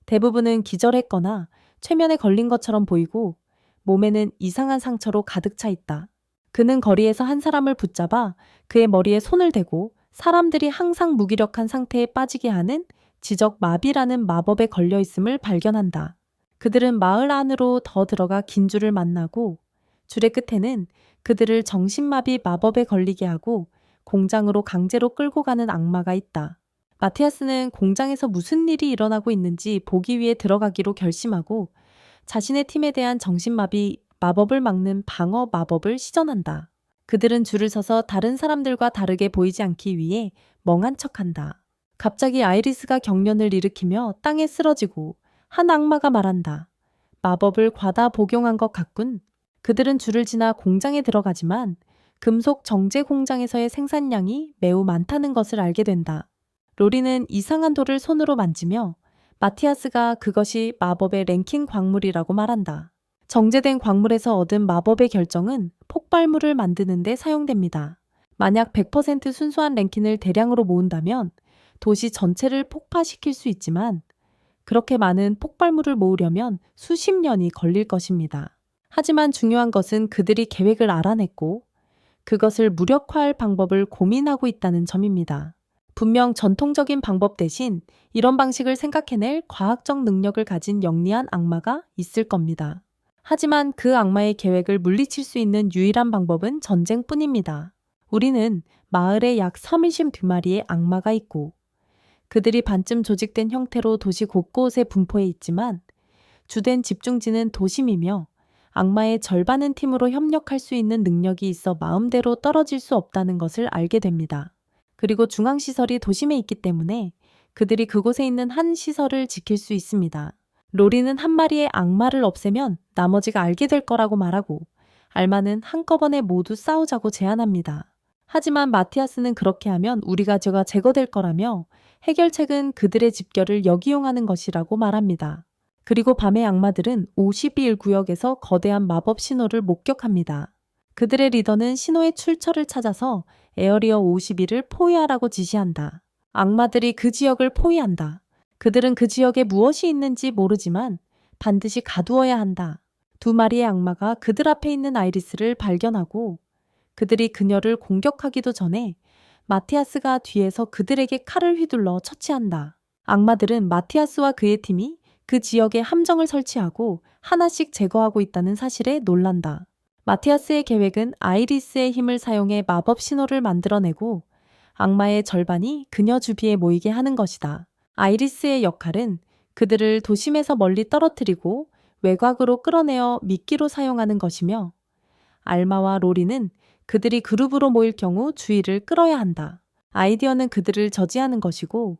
대부분은 기절했거나 최면에 걸린 것처럼 보이고 몸에는 이상한 상처로 가득 차 있다. 그는 거리에서 한 사람을 붙잡아 그의 머리에 손을 대고 사람들이 항상 무기력한 상태에 빠지게 하는 지적 마비라는 마법에 걸려 있음을 발견한다. 그들은 마을 안으로 더 들어가 긴줄을 만나고 줄의 끝에는 그들을 정신마비 마법에 걸리게 하고 공장으로 강제로 끌고 가는 악마가 있다. 마티아스는 공장에서 무슨 일이 일어나고 있는지 보기 위해 들어가기로 결심하고 자신의 팀에 대한 정신마비 마법을 막는 방어 마법을 시전한다. 그들은 줄을 서서 다른 사람들과 다르게 보이지 않기 위해 멍한 척한다. 갑자기 아이리스가 경련을 일으키며 땅에 쓰러지고 한 악마가 말한다. 마법을 과다 복용한 것 같군. 그들은 줄을 지나 공장에 들어가지만 금속 정제 공장에서의 생산량이 매우 많다는 것을 알게 된다. 로리는 이상한 돌을 손으로 만지며 마티아스가 그것이 마법의 랭킹 광물이라고 말한다. 정제된 광물에서 얻은 마법의 결정은 폭발물을 만드는 데 사용됩니다. 만약 100% 순수한 랭킨을 대량으로 모은다면 도시 전체를 폭파시킬 수 있지만 그렇게 많은 폭발물을 모으려면 수십 년이 걸릴 것입니다. 하지만 중요한 것은 그들이 계획을 알아냈고 그것을 무력화할 방법을 고민하고 있다는 점입니다. 분명 전통적인 방법 대신 이런 방식을 생각해낼 과학적 능력을 가진 영리한 악마가 있을 겁니다. 하지만 그 악마의 계획을 물리칠 수 있는 유일한 방법은 전쟁뿐입니다. 우리는 마을에 약 32마리의 악마가 있고 그들이 반쯤 조직된 형태로 도시 곳곳에 분포해 있지만 주된 집중지는 도심이며 악마의 절반은 팀으로 협력할 수 있는 능력이 있어 마음대로 떨어질 수 없다는 것을 알게 됩니다. 그리고 중앙시설이 도심에 있기 때문에 그들이 그곳에 있는 한 시설을 지킬 수 있습니다. 로리는 한 마리의 악마를 없애면 나머지가 알게 될 거라고 말하고 알마는 한꺼번에 모두 싸우자고 제안합니다. 하지만 마티아스는 그렇게 하면 우리 가족가 제거될 거라며 해결책은 그들의 집결을 역이용하는 것이라고 말합니다. 그리고 밤의 악마들은 52일 구역에서 거대한 마법 신호를 목격합니다. 그들의 리더는 신호의 출처를 찾아서 에어리어 51을 포위하라고 지시한다. 악마들이 그 지역을 포위한다. 그들은 그 지역에 무엇이 있는지 모르지만 반드시 가두어야 한다. 두 마리의 악마가 그들 앞에 있는 아이리스를 발견하고 그들이 그녀를 공격하기도 전에 마티아스가 뒤에서 그들에게 칼을 휘둘러 처치한다. 악마들은 마티아스와 그의 팀이 그 지역에 함정을 설치하고 하나씩 제거하고 있다는 사실에 놀란다. 마티아스의 계획은 아이리스의 힘을 사용해 마법 신호를 만들어내고 악마의 절반이 그녀 주위에 모이게 하는 것이다. 아이리스의 역할은 그들을 도심에서 멀리 떨어뜨리고 외곽으로 끌어내어 미끼로 사용하는 것이며 알마와 로리는 그들이 그룹으로 모일 경우 주의를 끌어야 한다. 아이디어는 그들을 저지하는 것이고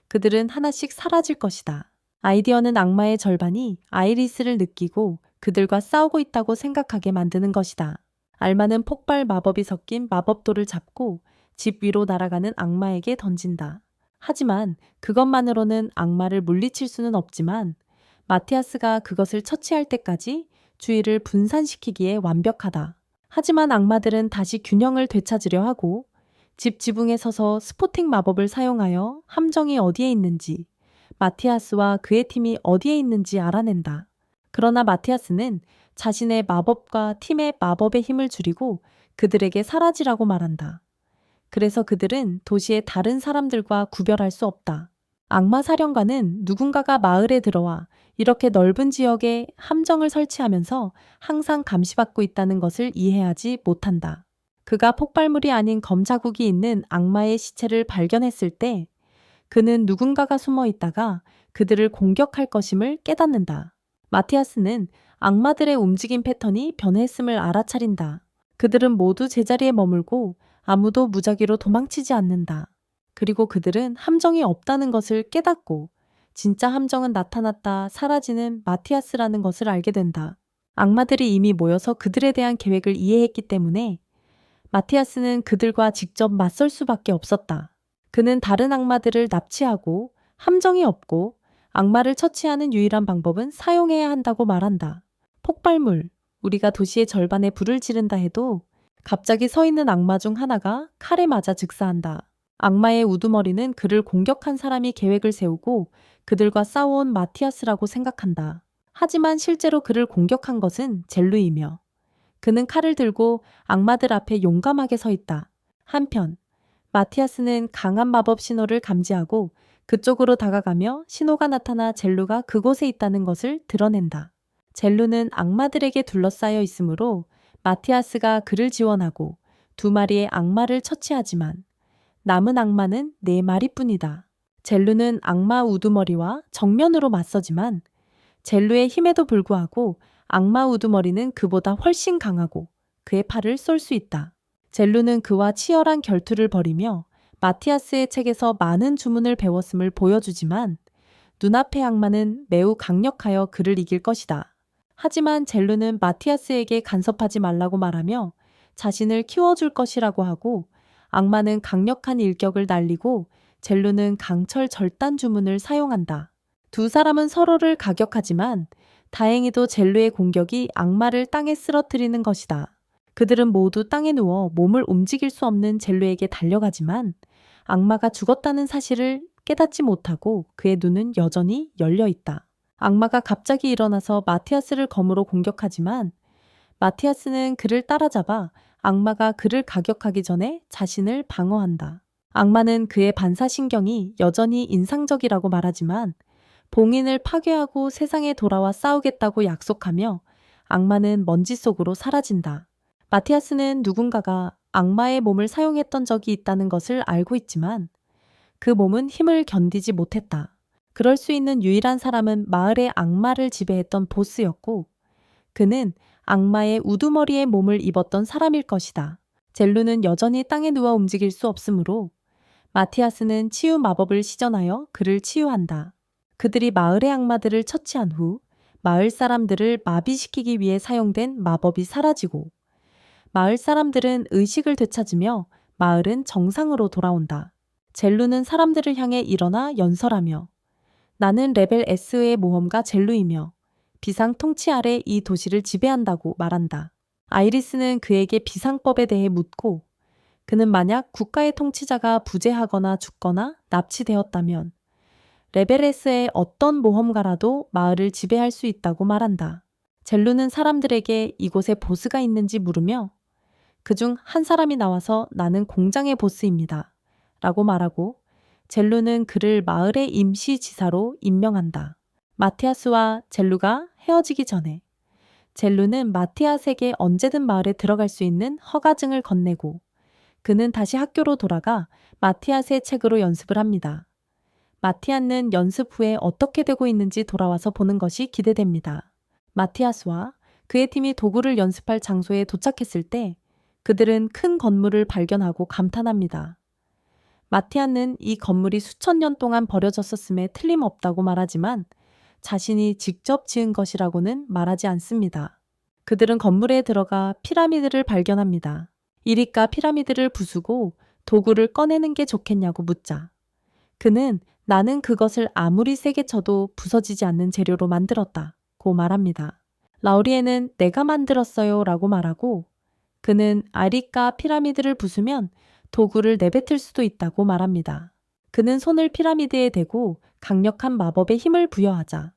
그들은 하나씩 사라질 것이다. 아이디어는 악마의 절반이 아이리스를 느끼고 그들과 싸우고 있다고 생각하게 만드는 것이다. 알마는 폭발 마법이 섞인 마법돌을 잡고 집 위로 날아가는 악마에게 던진다. 하지만 그것만으로는 악마를 물리칠 수는 없지만 마티아스가 그것을 처치할 때까지 주의를 분산시키기에 완벽하다. 하지만 악마들은 다시 균형을 되찾으려 하고 집 지붕에 서서 스포팅 마법을 사용하여 함정이 어디에 있는지 마티아스와 그의 팀이 어디에 있는지 알아낸다. 그러나 마티아스는 자신의 마법과 팀의 마법의 힘을 줄이고 그들에게 사라지라고 말한다. 그래서 그들은 도시의 다른 사람들과 구별할 수 없다. 악마 사령관은 누군가가 마을에 들어와 이렇게 넓은 지역에 함정을 설치하면서 항상 감시받고 있다는 것을 이해하지 못한다. 그가 폭발물이 아닌 검자국이 있는 악마의 시체를 발견했을 때 그는 누군가가 숨어 있다가 그들을 공격할 것임을 깨닫는다. 마티아스는 악마들의 움직임 패턴이 변했음을 알아차린다. 그들은 모두 제자리에 머물고 아무도 무작위로 도망치지 않는다. 그리고 그들은 함정이 없다는 것을 깨닫고 진짜 함정은 나타났다 사라지는 마티아스라는 것을 알게 된다. 악마들이 이미 모여서 그들에 대한 계획을 이해했기 때문에 마티아스는 그들과 직접 맞설 수밖에 없었다. 그는 다른 악마들을 납치하고 함정이 없고 악마를 처치하는 유일한 방법은 사용해야 한다고 말한다. 폭발물, 우리가 도시의 절반에 불을 지른다 해도 갑자기 서 있는 악마 중 하나가 칼에 맞아 즉사한다. 악마의 우두머리는 그를 공격한 사람이 계획을 세우고 그들과 싸워온 마티아스라고 생각한다. 하지만 실제로 그를 공격한 것은 젤루이며 그는 칼을 들고 악마들 앞에 용감하게 서 있다. 한편 마티아스는 강한 마법 신호를 감지하고 그쪽으로 다가가며 신호가 나타나 젤루가 그곳에 있다는 것을 드러낸다. 젤루는 악마들에게 둘러싸여 있으므로 마티아스가 그를 지원하고 두 마리의 악마를 처치하지만 남은 악마는 4마리뿐이다. 젤루는 악마 우두머리와 정면으로 맞서지만 젤루의 힘에도 불구하고 악마 우두머리는 그보다 훨씬 강하고 그의 팔을 쏠 수 있다. 젤루는 그와 치열한 결투를 벌이며 마티아스의 책에서 많은 주문을 배웠음을 보여주지만 눈앞의 악마는 매우 강력하여 그를 이길 것이다. 하지만 젤루는 마티아스에게 간섭하지 말라고 말하며 자신을 키워줄 것이라고 하고 악마는 강력한 일격을 날리고 젤루는 강철 절단 주문을 사용한다. 두 사람은 서로를 가격하지만 다행히도 젤루의 공격이 악마를 땅에 쓰러뜨리는 것이다. 그들은 모두 땅에 누워 몸을 움직일 수 없는 젤루에게 달려가지만 악마가 죽었다는 사실을 깨닫지 못하고 그의 눈은 여전히 열려 있다. 악마가 갑자기 일어나서 마티아스를 검으로 공격하지만 마티아스는 그를 따라잡아 악마가 그를 가격하기 전에 자신을 방어한다. 악마는 그의 반사신경이 여전히 인상적이라고 말하지만 봉인을 파괴하고 세상에 돌아와 싸우겠다고 약속하며 악마는 먼지 속으로 사라진다. 마티아스는 누군가가 악마의 몸을 사용했던 적이 있다는 것을 알고 있지만 그 몸은 힘을 견디지 못했다. 그럴 수 있는 유일한 사람은 마을의 악마를 지배했던 보스였고 그는 악마의 우두머리의 몸을 입었던 사람일 것이다. 젤루는 여전히 땅에 누워 움직일 수 없으므로 마티아스는 치유 마법을 시전하여 그를 치유한다. 그들이 마을의 악마들을 처치한 후 마을 사람들을 마비시키기 위해 사용된 마법이 사라지고 마을 사람들은 의식을 되찾으며 마을은 정상으로 돌아온다. 젤루는 사람들을 향해 일어나 연설하며 나는 레벨 S의 모험가 젤루이며 비상 통치 아래 이 도시를 지배한다고 말한다. 아이리스는 그에게 비상법에 대해 묻고 그는 만약 국가의 통치자가 부재하거나 죽거나 납치되었다면 레벨 S의 어떤 모험가라도 마을을 지배할 수 있다고 말한다. 젤루는 사람들에게 이곳에 보스가 있는지 물으며 그중 한 사람이 나와서 나는 공장의 보스입니다. 라고 말하고 젤루는 그를 마을의 임시지사로 임명한다. 마티아스와 젤루가 헤어지기 전에 젤루는 마티아스에게 언제든 마을에 들어갈 수 있는 허가증을 건네고 그는 다시 학교로 돌아가 마티아스의 책으로 연습을 합니다. 마티아스는 연습 후에 어떻게 되고 있는지 돌아와서 보는 것이 기대됩니다. 마티아스와 그의 팀이 도구를 연습할 장소에 도착했을 때 그들은 큰 건물을 발견하고 감탄합니다. 마티아스는 이 건물이 수천 년 동안 버려졌었음에 틀림없다고 말하지만 자신이 직접 지은 것이라고는 말하지 않습니다. 그들은 건물에 들어가 피라미드를 발견합니다. 이리까 피라미드를 부수고 도구를 꺼내는 게 좋겠냐고 묻자 그는 나는 그것을 아무리 세게 쳐도 부서지지 않는 재료로 만들었다고 말합니다. 라우리에는 내가 만들었어요 라고 말하고 그는 아리까 피라미드를 부수면 도구를 내뱉을 수도 있다고 말합니다. 그는 손을 피라미드에 대고 강력한 마법의 힘을 부여하자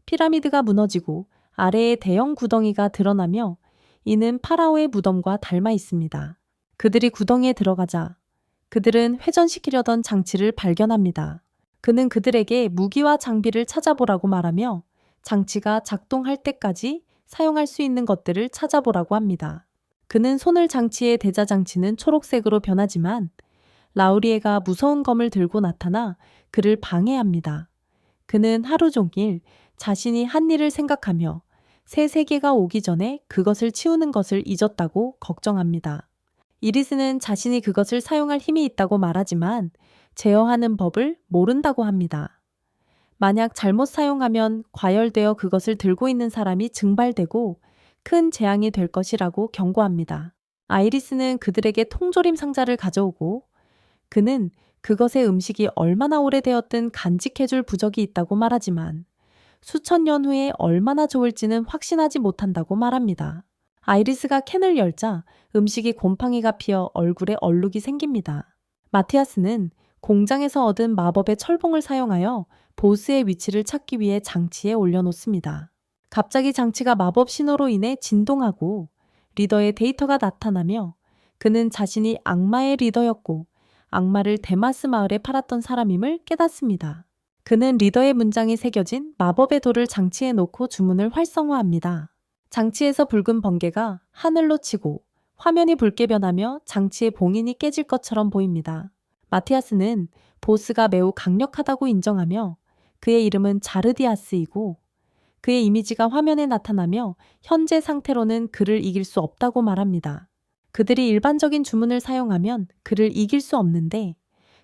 피라미드가 무너지고 아래에 대형 구덩이가 드러나며 이는 파라오의 무덤과 닮아 있습니다. 그들이 구덩이에 들어가자 그들은 회전시키려던 장치를 발견합니다. 그는 그들에게 무기와 장비를 찾아보라고 말하며 장치가 작동할 때까지 사용할 수 있는 것들을 찾아보라고 합니다. 그는 손을 장치에 대자 장치는 초록색으로 변하지만 라우리에가 무서운 검을 들고 나타나 그를 방해합니다. 그는 하루 종일 자신이 한 일을 생각하며 새 세계가 오기 전에 그것을 치우는 것을 잊었다고 걱정합니다. 이리스는 자신이 그것을 사용할 힘이 있다고 말하지만 제어하는 법을 모른다고 합니다. 만약 잘못 사용하면 과열되어 그것을 들고 있는 사람이 증발되고 큰 재앙이 될 것이라고 경고합니다. 아이리스는 그들에게 통조림 상자를 가져오고 그는 그것의 음식이 얼마나 오래되었든 간직해줄 부적이 있다고 말하지만 수천 년 후에 얼마나 좋을지는 확신하지 못한다고 말합니다. 아이리스가 캔을 열자 음식이 곰팡이가 피어 얼굴에 얼룩이 생깁니다. 마티아스는 공장에서 얻은 마법의 철봉을 사용하여 보스의 위치를 찾기 위해 장치에 올려놓습니다. 갑자기 장치가 마법 신호로 인해 진동하고 리더의 데이터가 나타나며 그는 자신이 악마의 리더였고 악마를 데마스 마을에 팔았던 사람임을 깨닫습니다. 그는 리더의 문장이 새겨진 마법의 돌을 장치에 놓고 주문을 활성화합니다. 장치에서 붉은 번개가 하늘로 치고 화면이 붉게 변하며 장치의 봉인이 깨질 것처럼 보입니다. 마티아스는 보스가 매우 강력하다고 인정하며 그의 이름은 자르디아스이고 그의 이미지가 화면에 나타나며 현재 상태로는 그를 이길 수 없다고 말합니다. 그들이 일반적인 주문을 사용하면 그를 이길 수 없는데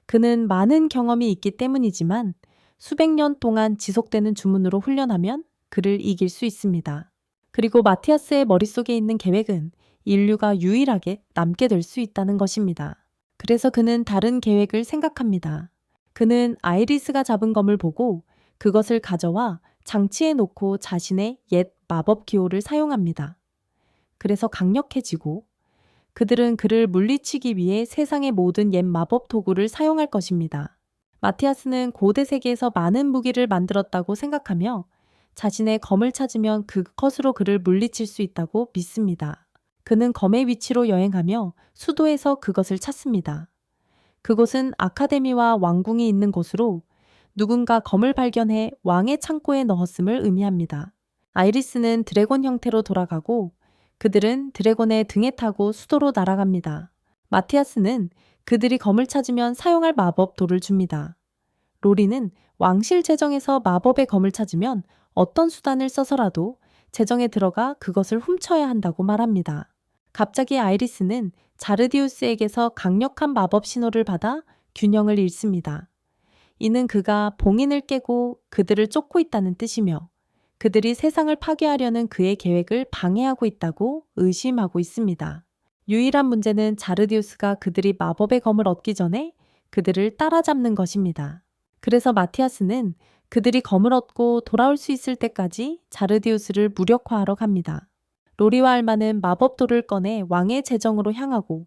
그는 많은 경험이 있기 때문이지만 수백 년 동안 지속되는 주문으로 훈련하면 그를 이길 수 있습니다. 그리고 마티아스의 머릿속에 있는 계획은 인류가 유일하게 남게 될 수 있다는 것입니다. 그래서 그는 다른 계획을 생각합니다. 그는 아이리스가 잡은 검을 보고 그것을 가져와 장치에 놓고 자신의 옛 마법 기호를 사용합니다. 그래서 강력해지고 그들은 그를 물리치기 위해 세상의 모든 옛 마법 도구를 사용할 것입니다. 마티아스는 고대 세계에서 많은 무기를 만들었다고 생각하며 자신의 검을 찾으면 그것으로 그를 물리칠 수 있다고 믿습니다. 그는 검의 위치로 여행하며 수도에서 그것을 찾습니다. 그곳은 아카데미와 왕궁이 있는 곳으로 누군가 검을 발견해 왕의 창고에 넣었음을 의미합니다. 아이리스는 드래곤 형태로 돌아가고 그들은 드래곤의 등에 타고 수도로 날아갑니다. 마티아스는 그들이 검을 찾으면 사용할 마법 돌을 줍니다. 로리는 왕실 재정에서 마법의 검을 찾으면 어떤 수단을 써서라도 재정에 들어가 그것을 훔쳐야 한다고 말합니다. 갑자기 아이리스는 자르디우스에게서 강력한 마법 신호를 받아 균형을 잃습니다. 이는 그가 봉인을 깨고 그들을 쫓고 있다는 뜻이며 그들이 세상을 파괴하려는 그의 계획을 방해하고 있다고 의심하고 있습니다. 유일한 문제는 자르디우스가 그들이 마법의 검을 얻기 전에 그들을 따라잡는 것입니다. 그래서 마티아스는 그들이 검을 얻고 돌아올 수 있을 때까지 자르디우스를 무력화하러 갑니다. 로리와 알마는 마법돌을 꺼내 왕의 재정으로 향하고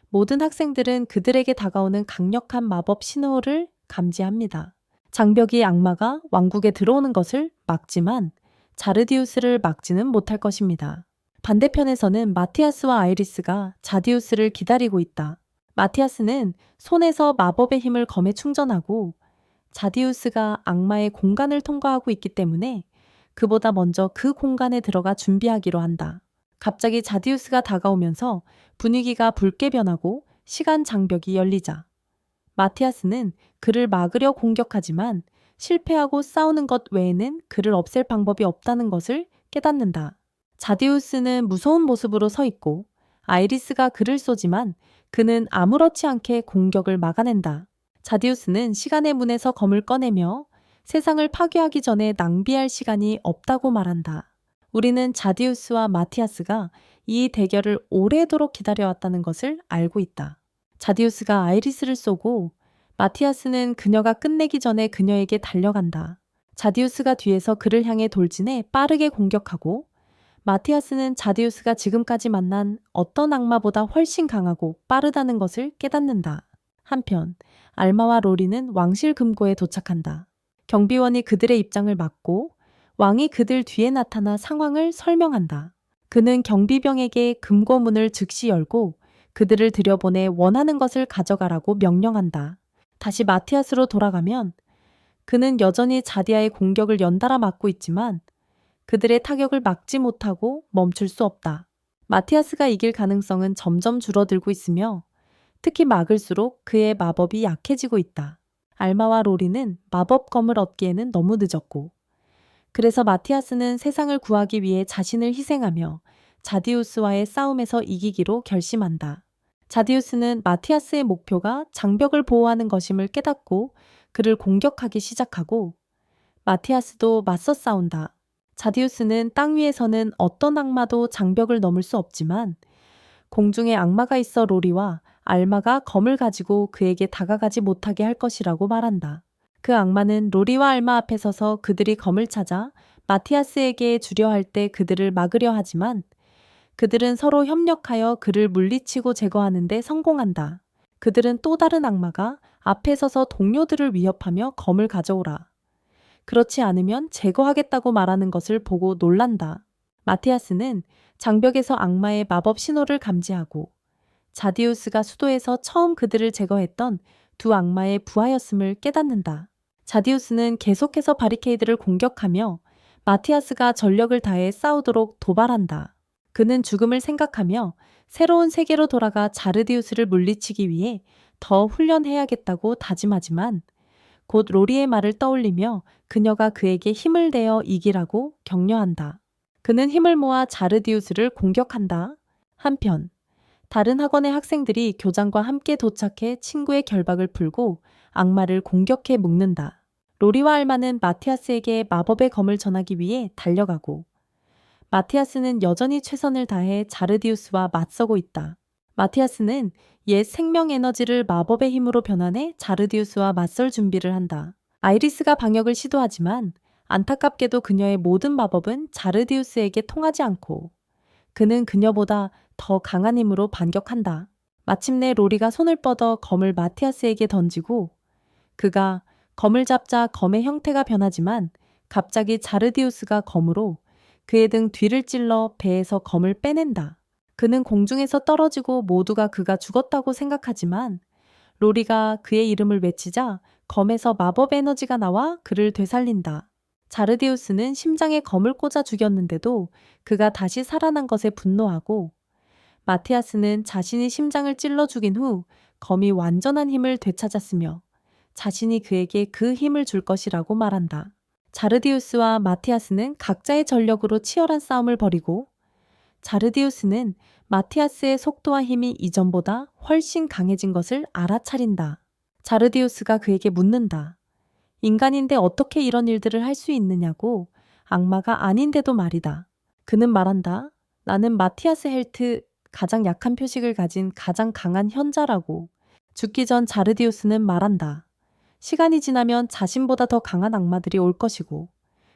모든 학생들은 그들에게 다가오는 강력한 마법 신호를 감지합니다. 장벽이 악마가 왕국에 들어오는 것을 막지만 자르디우스를 막지는 못할 것입니다. 반대편에서는 마티아스와 아이리스가 자디우스를 기다리고 있다. 마티아스는 손에서 마법의 힘을 검에 충전하고 자디우스가 악마의 공간을 통과하고 있기 때문에 그보다 먼저 그 공간에 들어가 준비하기로 한다. 갑자기 자디우스가 다가오면서 분위기가 붉게 변하고 시간 장벽이 열리자 마티아스는 그를 막으려 공격하지만 실패하고 싸우는 것 외에는 그를 없앨 방법이 없다는 것을 깨닫는다. 자디우스는 무서운 모습으로 서 있고 아이리스가 그를 쏘지만 그는 아무렇지 않게 공격을 막아낸다. 자디우스는 시간의 문에서 검을 꺼내며 세상을 파괴하기 전에 낭비할 시간이 없다고 말한다. 우리는 자디우스와 마티아스가 이 대결을 오래도록 기다려왔다는 것을 알고 있다. 자디우스가 아이리스를 쏘고 마티아스는 그녀가 끝내기 전에 그녀에게 달려간다. 자디우스가 뒤에서 그를 향해 돌진해 빠르게 공격하고 마티아스는 자디우스가 지금까지 만난 어떤 악마보다 훨씬 강하고 빠르다는 것을 깨닫는다. 한편 알마와 로리는 왕실 금고에 도착한다. 경비원이 그들의 입장을 막고 왕이 그들 뒤에 나타나 상황을 설명한다. 그는 경비병에게 금고문을 즉시 열고 그들을 들여보내 원하는 것을 가져가라고 명령한다. 다시 마티아스로 돌아가면 그는 여전히 자디아의 공격을 연달아 막고 있지만 그들의 타격을 막지 못하고 멈출 수 없다. 마티아스가 이길 가능성은 점점 줄어들고 있으며 특히 막을수록 그의 마법이 약해지고 있다. 알마와 로리는 마법검을 얻기에는 너무 늦었고 그래서 마티아스는 세상을 구하기 위해 자신을 희생하며 자디우스와의 싸움에서 이기기로 결심한다. 자디우스는 마티아스의 목표가 장벽을 보호하는 것임을 깨닫고 그를 공격하기 시작하고 마티아스도 맞서 싸운다. 자디우스는 땅 위에서는 어떤 악마도 장벽을 넘을 수 없지만 공중에 악마가 있어 로리와 알마가 검을 가지고 그에게 다가가지 못하게 할 것이라고 말한다. 그 악마는 로리와 알마 앞에 서서 그들이 검을 찾아 마티아스에게 주려 할 때 그들을 막으려 하지만 그들은 서로 협력하여 그를 물리치고 제거하는 데 성공한다. 그들은 또 다른 악마가 앞에 서서 동료들을 위협하며 검을 가져오라. 그렇지 않으면 제거하겠다고 말하는 것을 보고 놀란다. 마티아스는 장벽에서 악마의 마법 신호를 감지하고 자디우스가 수도에서 처음 그들을 제거했던 두 악마의 부하였음을 깨닫는다. 자디우스는 계속해서 바리케이드를 공격하며 마티아스가 전력을 다해 싸우도록 도발한다. 그는 죽음을 생각하며 새로운 세계로 돌아가 자르디우스를 물리치기 위해 더 훈련해야겠다고 다짐하지만 곧 로리의 말을 떠올리며 그녀가 그에게 힘을 내어 이기라고 격려한다. 그는 힘을 모아 자르디우스를 공격한다. 한편 다른 학원의 학생들이 교장과 함께 도착해 친구의 결박을 풀고 악마를 공격해 묶는다. 로리와 알마는 마티아스에게 마법의 검을 전하기 위해 달려가고 마티아스는 여전히 최선을 다해 자르디우스와 맞서고 있다. 마티아스는 옛 생명 에너지를 마법의 힘으로 변환해 자르디우스와 맞설 준비를 한다. 아이리스가 방역을 시도하지만 안타깝게도 그녀의 모든 마법은 자르디우스에게 통하지 않고 그는 그녀보다 더 강한 힘으로 반격한다. 마침내 로리가 손을 뻗어 검을 마티아스에게 던지고 그가 검을 잡자 검의 형태가 변하지만 갑자기 자르디우스가 검으로 그의 등 뒤를 찔러 배에서 검을 빼낸다. 그는 공중에서 떨어지고 모두가 그가 죽었다고 생각하지만 로리가 그의 이름을 외치자 검에서 마법 에너지가 나와 그를 되살린다. 자르디우스는 심장에 검을 꽂아 죽였는데도 그가 다시 살아난 것에 분노하고, 마티아스는 자신이 심장을 찔러 죽인 후 검이 완전한 힘을 되찾았으며 자신이 그에게 그 힘을 줄 것이라고 말한다. 자르디우스와 마티아스는 각자의 전력으로 치열한 싸움을 벌이고, 자르디우스는 마티아스의 속도와 힘이 이전보다 훨씬 강해진 것을 알아차린다. 자르디우스가 그에게 묻는다. 인간인데 어떻게 이런 일들을 할 수 있느냐고. 악마가 아닌데도 말이다. 그는 말한다. 나는 마티아스 헬트, 가장 약한 표식을 가진 가장 강한 현자라고. 죽기 전 자르디우스는 말한다. 시간이 지나면 자신보다 더 강한 악마들이 올 것이고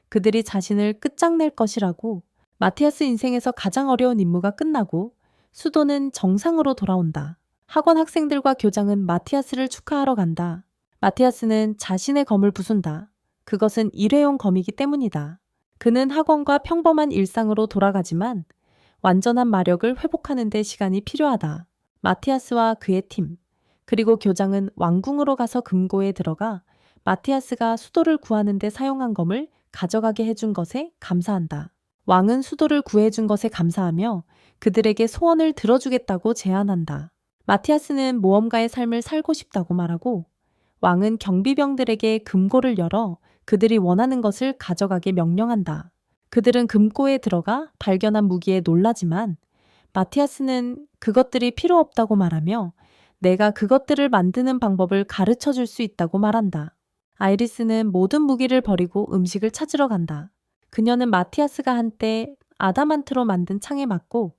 그들이 자신을 끝장낼 것이라고. 마티아스 인생에서 가장 어려운 임무가 끝나고 수도는 정상으로 돌아온다. 학원 학생들과 교장은 마티아스를 축하하러 간다. 마티아스는 자신의 검을 부순다. 그것은 일회용 검이기 때문이다. 그는 학원과 평범한 일상으로 돌아가지만 완전한 마력을 회복하는 데 시간이 필요하다. 마티아스와 그의 팀, 그리고 교장은 왕궁으로 가서 금고에 들어가 마티아스가 수도를 구하는 데 사용한 검을 가져가게 해준 것에 감사한다. 왕은 수도를 구해준 것에 감사하며 그들에게 소원을 들어주겠다고 제안한다. 마티아스는 모험가의 삶을 살고 싶다고 말하고, 왕은 경비병들에게 금고를 열어 그들이 원하는 것을 가져가게 명령한다. 그들은 금고에 들어가 발견한 무기에 놀라지만 마티아스는 그것들이 필요 없다고 말하며 내가 그것들을 만드는 방법을 가르쳐 줄 수 있다고 말한다. 아이리스는 모든 무기를 버리고 음식을 찾으러 간다. 그녀는 마티아스가 한때 아담한트로 만든 창에 맞고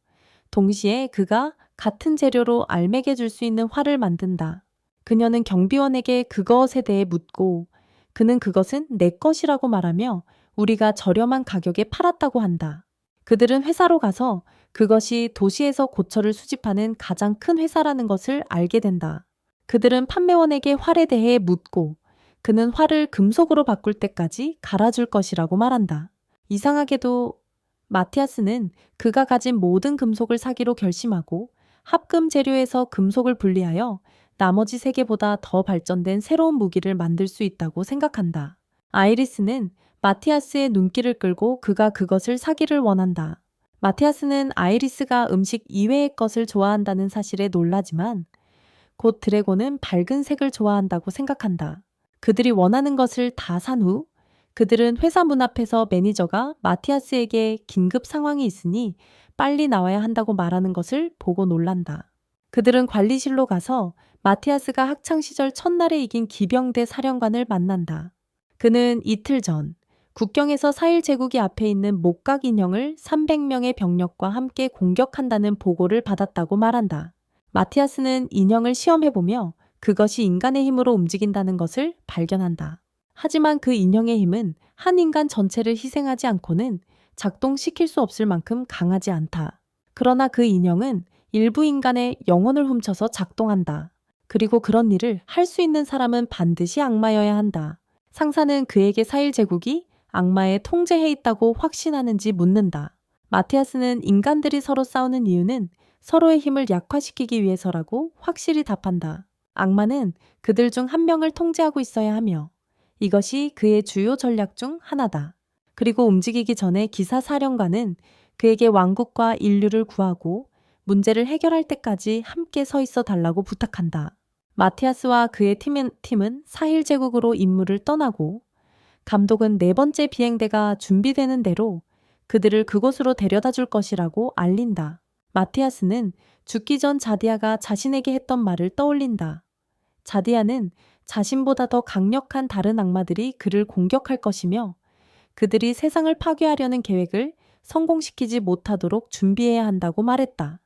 동시에 그가 같은 재료로 알맹해 줄 수 있는 활을 만든다. 그녀는 경비원에게 그것에 대해 묻고 그는 그것은 내 것이라고 말하며 우리가 저렴한 가격에 팔았다고 한다. 그들은 회사로 가서 그것이 도시에서 고철을 수집하는 가장 큰 회사라는 것을 알게 된다. 그들은 판매원에게 활에 대해 묻고 그는 활을 금속으로 바꿀 때까지 갈아줄 것이라고 말한다. 이상하게도 마티아스는 그가 가진 모든 금속을 사기로 결심하고 합금 재료에서 금속을 분리하여 나머지 세 개보다 더 발전된 새로운 무기를 만들 수 있다고 생각한다. 아이리스는 마티아스의 눈길을 끌고 그가 그것을 사기를 원한다. 마티아스는 아이리스가 음식 이외의 것을 좋아한다는 사실에 놀라지만 곧 드래곤은 밝은 색을 좋아한다고 생각한다. 그들이 원하는 것을 다 산 후 그들은 회사 문 앞에서 매니저가 마티아스에게 긴급 상황이 있으니 빨리 나와야 한다고 말하는 것을 보고 놀란다. 그들은 관리실로 가서 마티아스가 학창시절 첫날에 이긴 기병대 사령관을 만난다. 그는 이틀 전 국경에서 사일 제국이 앞에 있는 목각 인형을 300명의 병력과 함께 공격한다는 보고를 받았다고 말한다. 마티아스는 인형을 시험해보며 그것이 인간의 힘으로 움직인다는 것을 발견한다. 하지만 그 인형의 힘은 한 인간 전체를 희생하지 않고는 작동시킬 수 없을 만큼 강하지 않다. 그러나 그 인형은 일부 인간의 영혼을 훔쳐서 작동한다. 그리고 그런 일을 할 수 있는 사람은 반드시 악마여야 한다. 상사는 그에게 사일 제국이 악마의 통제해 있다고 확신하는지 묻는다. 마티아스는 인간들이 서로 싸우는 이유는 서로의 힘을 약화시키기 위해서라고 확실히 답한다. 악마는 그들 중 한 명을 통제하고 있어야 하며 이것이 그의 주요 전략 중 하나다. 그리고 움직이기 전에 기사 사령관은 그에게 왕국과 인류를 구하고 문제를 해결할 때까지 함께 서 있어 달라고 부탁한다. 마티아스와 그의 팀은 사일 제국으로 임무를 떠나고 감독은 네 번째 비행대가 준비되는 대로 그들을 그곳으로 데려다 줄 것이라고 알린다. 마티아스는 죽기 전 자디아가 자신에게 했던 말을 떠올린다. 자디아는 자신보다 더 강력한 다른 악마들이 그를 공격할 것이며 그들이 세상을 파괴하려는 계획을 성공시키지 못하도록 준비해야 한다고 말했다.